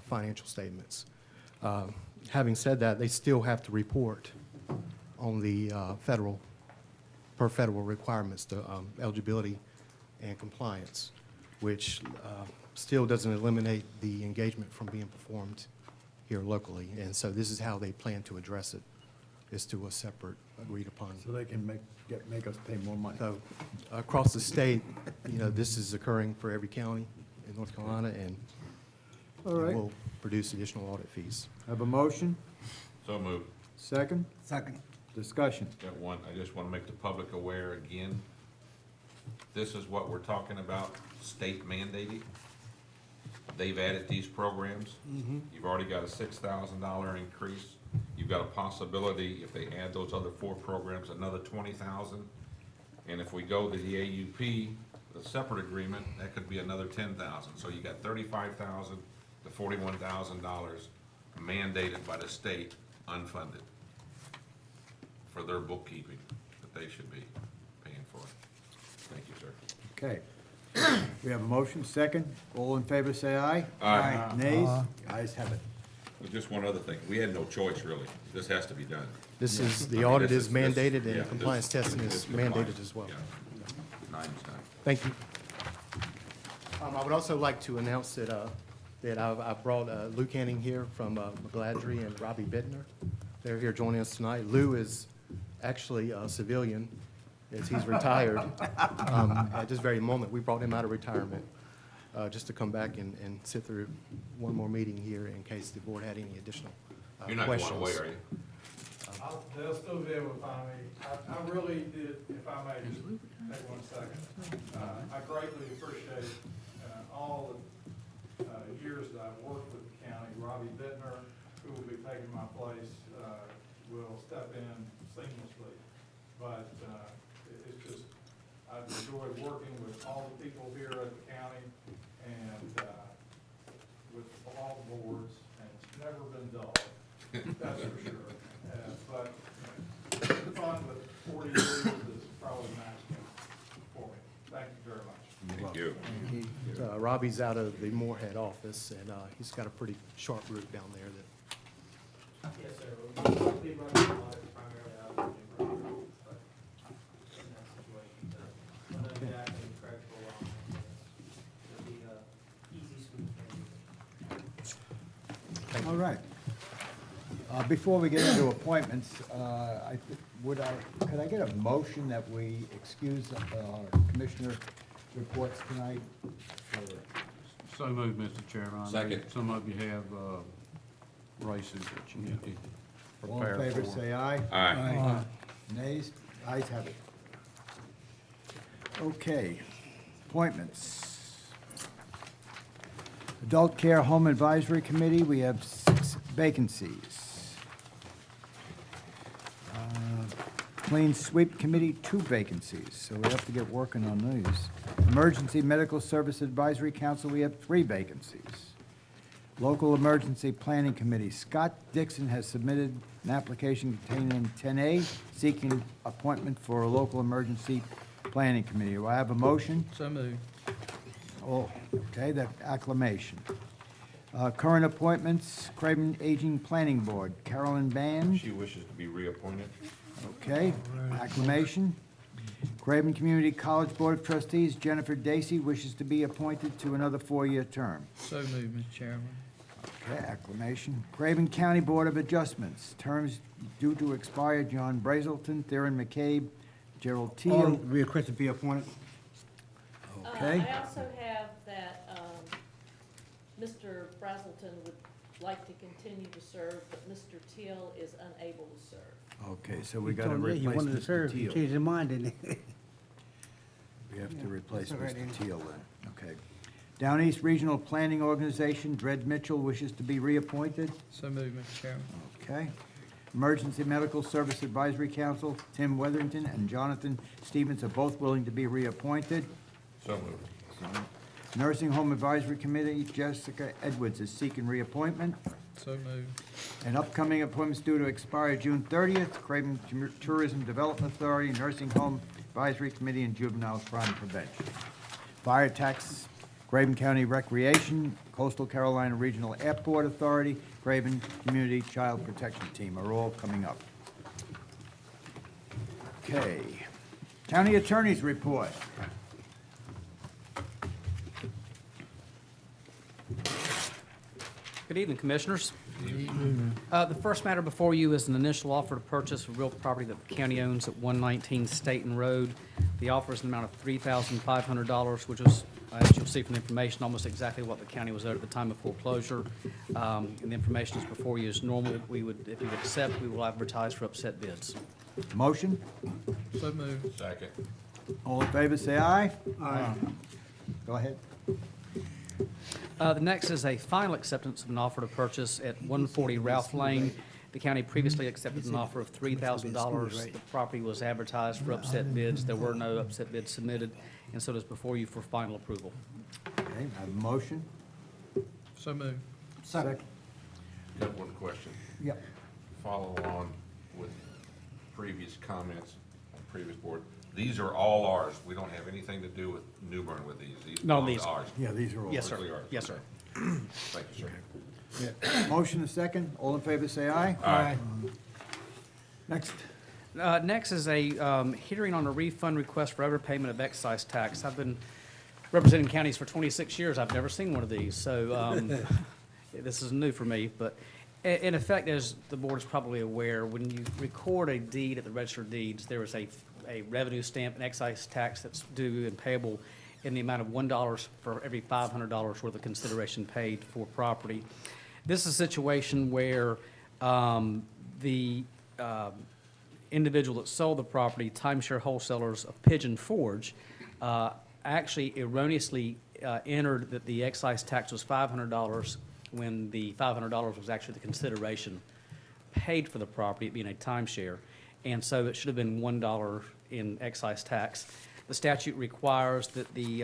financial statements. Having said that, they still have to report on the federal requirements, the eligibility and compliance, which still doesn't eliminate the engagement from being performed here locally. And so this is how they plan to address it, is to a separate agreed upon. So they can make us pay more money. So across the state, this is occurring for every county in North Carolina, and All right. we'll produce additional audit fees. Have a motion? So moved. Second? Second. Discussion. Got one, I just want to make the public aware again. This is what we're talking about, state mandated. They've added these programs. You've already got a $6,000 increase. You've got a possibility, if they add those other 4 programs, another $20,000. And if we go to the AUP, the separate agreement, that could be another $10,000. So you got $35,000 to $41,000 mandated by the state, unfunded, for their bookkeeping that they should be paying for. Thank you, sir. Okay. We have a motion, second. All in favor, say aye. Aye. Nays? The ayes have it. Just one other thing, we had no choice, really. This has to be done. This is, I the mean, audit this is mandated, yeah, and compliance testing is mandated as well. Yeah. Nine's done. Thank you. I would also like to announce that I brought Lou Canning here from McGladrey and Robbie Bittner. They're here joining us tonight. Lou is actually a civilian, as he's retired. At this very moment, we brought him out of retirement just to come back and sit through one more meeting here in case the board had any additional You're not questions. going away, are you? They'll still be able to find me. I really did, if I may, just take 1 second. I greatly appreciate all the years that I've worked with the county. Robbie Bittner, place will step in seamlessly. But it's just, I've enjoyed working with all the people here at the county and with all the boards, and it's never been dull, that's for sure. But fun with 40 years is probably maximum for me. Thank you very much. Thank you. Robbie's out of the Moorhead office, and he's got a pretty sharp route down there that Yes, sir. We'll be running a lot primarily out of the New Bern, but in that situation, I know exactly Craig for a while. It'll be easy, smooth transition. All right. Before we get into appointments, could I get a motion that we excuse our commissioner reports tonight? So moved, Mr. Chairman. I know Second. some of you have races that you need to All prepare in for. favor, say aye. Aye. Nays? Ayes have it. Okay, appointments. Adult Care Home Advisory Committee, we have 6 vacancies. Clean Sweep Committee, 2 vacancies, so we have to get working on these. Emergency Medical Service Advisory Council, we have 3 vacancies. Local Emergency Planning Committee, Scott Dixon has submitted an application containing 10A, seeking appointment for a local emergency planning committee. Do I have a motion? So moved. Oh, okay, that acclamation. Current appointments, Craven Aging Planning Board, Carolyn Band. She wishes to be reappointed. Okay, acclamation. Craven Community College Board of Trustees, Jennifer Dacey wishes to be appointed to another 4-year term. So moved, Mr. Chairman. Okay, acclamation. Craven County Board of Adjustments, terms due to expire, John Brazelton, Theron McCabe, Gerald Teal. Request to be appointed. Okay. I also have that Mr. Brazelton would like to continue to serve, but Mr. Teal is unable to serve. Okay, so we got to He replace wanted to Mr. serve, he Teal. changed his mind, didn't he? We have to replace that's all right, Mr. Andy. Teal then, okay. Down East Regional Planning Organization, Dred Mitchell wishes to be reappointed. So moved, Mr. Chairman. Okay. Emergency Medical Service Advisory Council, Tim Weatherington and Jonathan Stevens are both willing to be reappointed. So moved. Nursing Home Advisory Committee, Jessica Edwards is seeking reappointment. So moved. And upcoming appointments due to expire June 30th, Craven Tourism Development Authority, Nursing Home Advisory Committee, and Juvenile Crime Prevention. Fire Tax, Craven County Recreation, Coastal Carolina Regional Airport Authority, Craven Community Child Protection Team are all coming up. Okay. County Attorney's Report. Good evening, Commissioners. The first matter before you is an initial offer to purchase a real property that the county owns at 119 Staten Road. The offer is an amount of $3,500, which is, as you'll see from the information, almost exactly what the county was owed at the time of foreclosure. And the information is before you as normal. We would, if you would accept, we will advertise for upset bids. Motion? So moved. Second. All in favor, say aye. Aye. Go ahead. The next is a final acceptance of an offer to purchase at 140 Ralph Lane. The county previously accepted an offer of $3,000. The property was advertised for upset bids. There were no upset bids submitted, and so it is before you for final approval. Okay, I have a motion. So moved. Second. I have one question. Yep. Follow along with previous comments on previous board. These are all ours. We don't have anything to do with New Bern with these. These No, belong to these- ours. Yeah, these are all. Yes, sir. Strictly ours. Yes, sir. Thank you, sir. Yeah. Motion is second. All in favor, say aye. Aye. Next. Next is a hearing on a refund request for overpayment of excise tax. I've been representing counties for 26 years. I've never seen one of these, so this is new for me. But in effect, as the board is probably aware, when you record a deed at the Register of Deeds, there is a revenue stamp and excise tax that's due and payable in the amount of $1 for every $500 worth of consideration paid for property. This is a situation where the individual that sold the property, Timeshare Wholesalers of Pigeon Forge, actually erroneously entered that the excise tax was $500 when the $500 was actually the consideration paid for the property, it being a timeshare. And so it should have been $1 in excise tax. The statute requires that the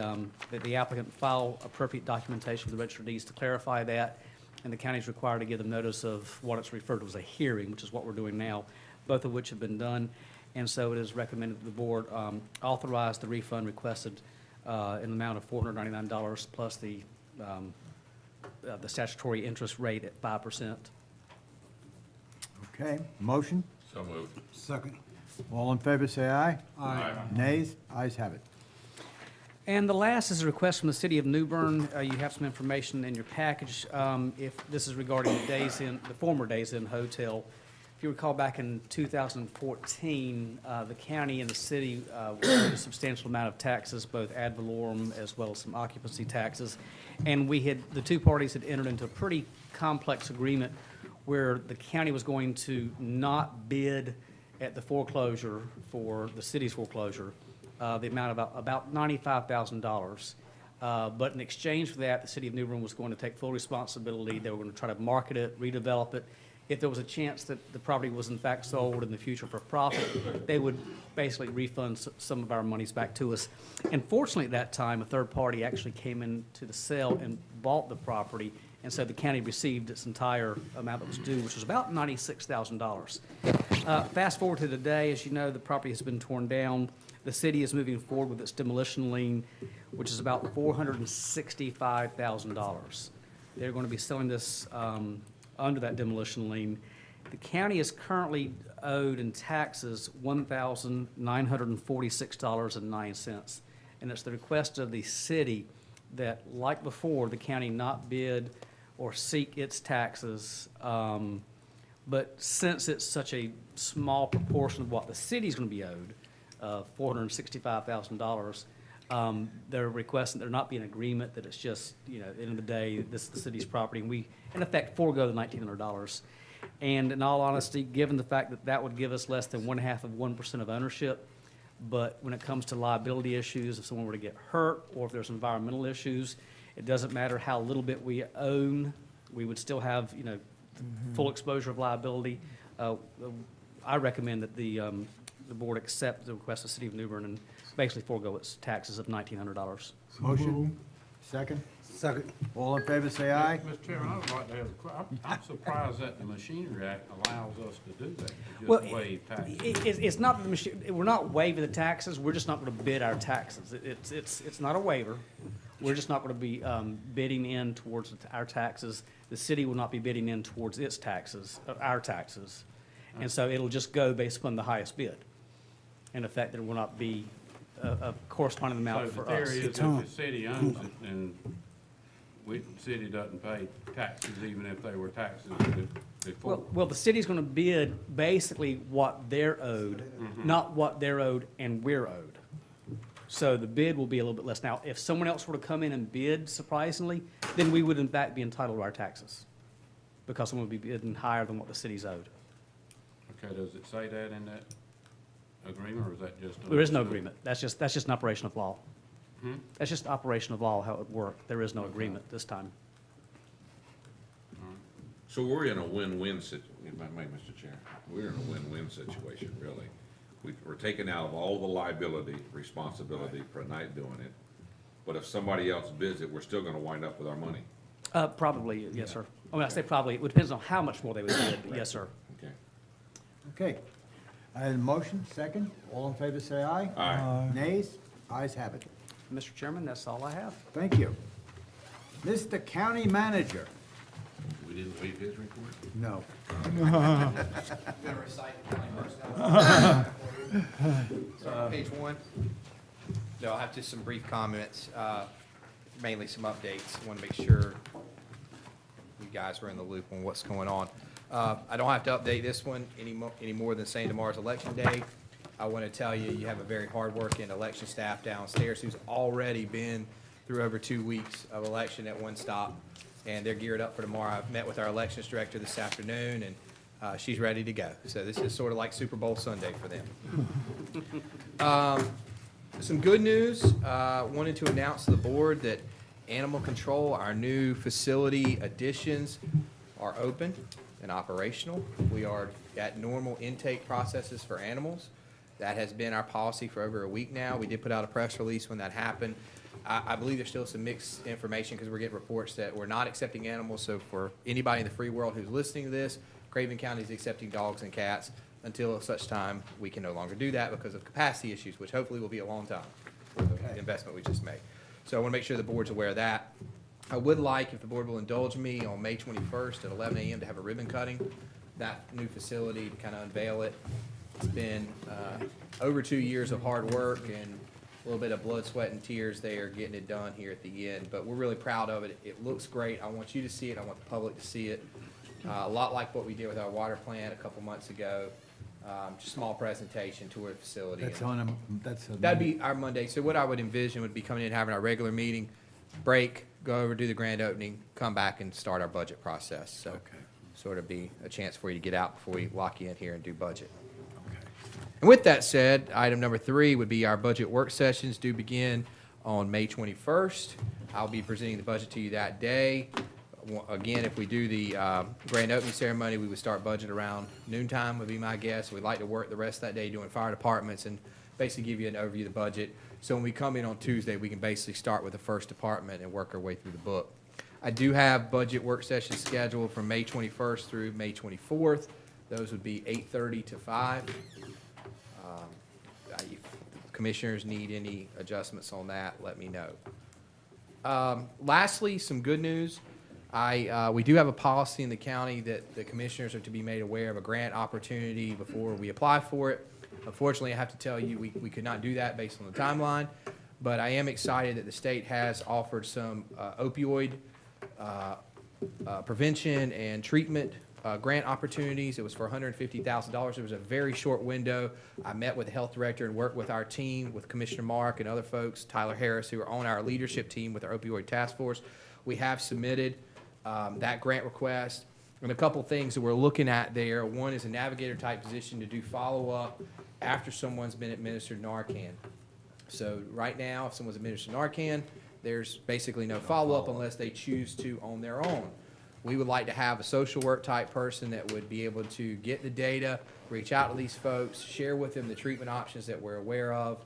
applicant file appropriate documentation with the Register of Deeds to clarify that, and the county is required to give them notice of what it's referred to as a hearing, which is what we're doing now, both of which have been done. And so it is recommended that the board authorize the refund requested in the amount of $499 plus the statutory interest rate at 5%. Okay, motion? So moved. Second. All in favor, say aye. Aye. Nays? Ayes have it. And the last is a request from the city of New Bern. You have some information in your package. If this is regarding the former Days Inn Hotel. If you recall, back in 2014, the county and the city owed a substantial amount of taxes, both ad valorem as well as some occupancy taxes. And the two parties had entered into a pretty complex agreement where the county was going to not bid at the foreclosure for the city's foreclosure, the amount of about $95,000. But in exchange for that, the city of New Bern was going to take full responsibility. They were going to try to market it, redevelop it. If there was a chance that the property was in fact sold in the future for profit, they would basically refund some of our monies back to us. And fortunately, at that time, a third party actually came into the sale and bought the property, and so the county received its entire amount that was due, which was about $96,000. Fast forward to today, as you know, the property has been torn down. The city is moving forward with its demolition lien, which is about $465,000. They're going to be selling this under that demolition lien. The county is currently owed in taxes $1,946.09. And it's the request of the city that, like before, the county not bid or seek its taxes. But since it's such a small proportion of what the city's going to be owed, $465,000, they're requesting there not be an agreement, that it's just, at the end of the day, this is the city's property, and we, in effect, forego the $1,900. And in all honesty, given the fact that that would give us less than 0.5% of ownership, but when it comes to liability issues, if someone were to get hurt or if there's environmental issues, it doesn't matter how little bit we own, we would still have, full exposure of liability. I recommend that the board accept the request of the city of New Bern and basically forego its taxes of $1,900. Motion? Second? Second. All in favor, say aye. Mr. Chairman, I would like to have I'm surprised that the Machinery Act allows us to do that, to Well, just waive taxes. It's not the machine, we're not waiving the taxes, we're just not going to bid our taxes. It's not a waiver. We're just not going to be bidding in towards our taxes. The city will not be bidding in towards its taxes, our taxes. And so it'll just go based upon the highest bid. In effect, there will not be a corresponding amount for us. So the theory is if the city owns it, then the city doesn't pay taxes even if they were taxes before. Well, the city's going to bid basically what they're owed, not what they're owed and we're owed. So the bid will be a little bit less. Now, if someone else were to come in and bid, surprisingly, then we would in fact be entitled to our taxes, because someone would be bidding higher than what the city's owed. Okay, does it say that in that agreement, or is that just? There is no agreement. That's just an operation of law. Hmm? That's just operation of law, how it would work. There is no agreement this time. So we're in a win-win if I may, Mr. Chair. We're in a win-win situation, really. We're taking out of all the liability, responsibility for a night doing it. But if somebody else bids it, we're still gonna wind up with our money. Probably, yes, sir. I mean, I say probably, it depends on how much more they would bid, but yes, sir. Okay. Okay. I have a motion, second. All in favor, say aye. Aye. Nays? Ayes have it. Mr. Chairman, that's all I have. Thank you. Mr. County Manager? We didn't waive his report? No. So page one, no, I'll have just some brief comments, mainly some updates. I want to make sure you guys are in the loop on what's going on. I don't have to update this one any more than saying tomorrow's election day. I want to tell you, you have a very hardworking election staff downstairs who's already been through over 2 weeks of election at one stop, and they're geared up for tomorrow. I've met with our elections director this afternoon, and she's ready to go. So this is sort of like Super Bowl Sunday for them. Some good news. Wanted to announce to the board that Animal Control, our new facility additions, are open. and operational. We are at normal intake processes for animals. That has been our policy for over a week now. We did put out a press release when that happened. I believe there's still some mixed information because we're getting reports that we're not accepting animals. So for anybody in the free world who's listening to this, Craven County is accepting dogs and cats until such time we can no longer do that because of capacity issues, which hopefully will be a long time for the investment we just made. So I want to make sure the board's aware of that. I would like, if the board will indulge me, on May 21st at 11 a.m. to have a ribbon cutting, that new facility, to kind of unveil it. It's been over 2 years of hard work and a little bit of blood, sweat, and tears there getting it done here at the end. But we're really proud of it. It looks great. I want you to see it. I want the public to see it. A lot like what we did with our water plant a couple months ago. Just small presentation, tour of the facility. That'd be our Monday. So what I would envision would be coming in, having our regular meeting, break, go over, do the grand opening, come back and start our budget process. So sort of be a chance for you to get out before we lock you in here and do budget. And with that said, item number 3 would be our budget work sessions do begin on May 21st. I'll be presenting the budget to you that day. Again, if we do the grand opening ceremony, we would start budget around noontime would be my guess. We'd like to work the rest of that day doing fire departments and basically give you an overview of the budget. So when we come in on Tuesday, we can basically start with the first department and work our way through the book. I do have budget work sessions scheduled from May 21st through May 24th. Those would be 8:30 to 5. If commissioners need any adjustments on that, let me know. Lastly, some good news. We do have a policy in the county that the commissioners are to be made aware of a grant opportunity before we apply for it. Unfortunately, I have to tell you, we could not do that based on the timeline, but I am excited that the state has offered some opioid prevention and treatment grant opportunities. It was for $150,000. It was a very short window. I met with the health director and worked with our team, with Commissioner Mark and other folks, Tyler Harris, who are on our leadership team with our opioid task force. We have submitted that grant request. And a couple things that we're looking at there. One is a navigator type position to do follow-up after someone's been administered Narcan. So right now, if someone's administered Narcan, there's basically no follow-up unless they choose to on their own. We would like to have a social work type person that would be able to get the data, reach out to these folks, share with them the treatment options that we're aware of,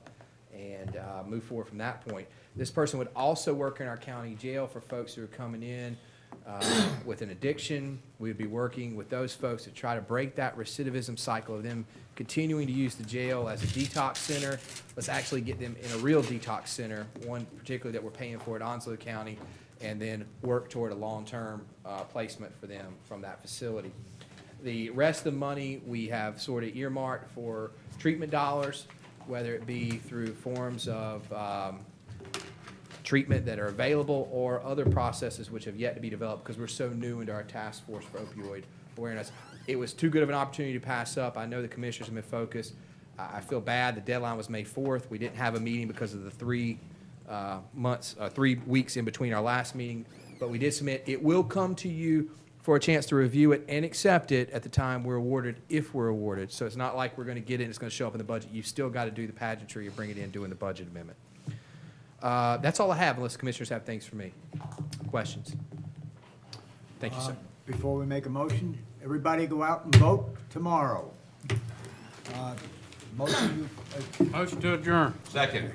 and move forward from that point. This person would also work in our county jail for folks who are coming in with an addiction. We would be working with those folks to try to break that recidivism cycle of them continuing to use the jail as a detox center. Let's actually get them in a real detox center, one particularly that we're paying for at Onslow County, and then work toward a long-term placement for them from that facility. The rest of the money we have sort of earmarked for treatment dollars, whether it be through forms of treatment that are available or other processes which have yet to be developed because we're so new into our task force for opioid awareness. It was too good of an opportunity to pass up. I know the commissioners have been focused. I feel bad. The deadline was May 4th. We didn't have a meeting because of the 3 weeks in between our last meeting, but we did submit. It will come to you for a chance to review it and accept it at the time we're awarded, if we're awarded. So it's not like we're going to get it and it's going to show up in the budget. You've still got to do the pageantry of bringing it in, doing the budget amendment. That's all I have, unless commissioners have things for me. Questions? Thank you, sir. Before we make a motion, everybody go out and vote tomorrow. Motion Motion to adjourn. Second.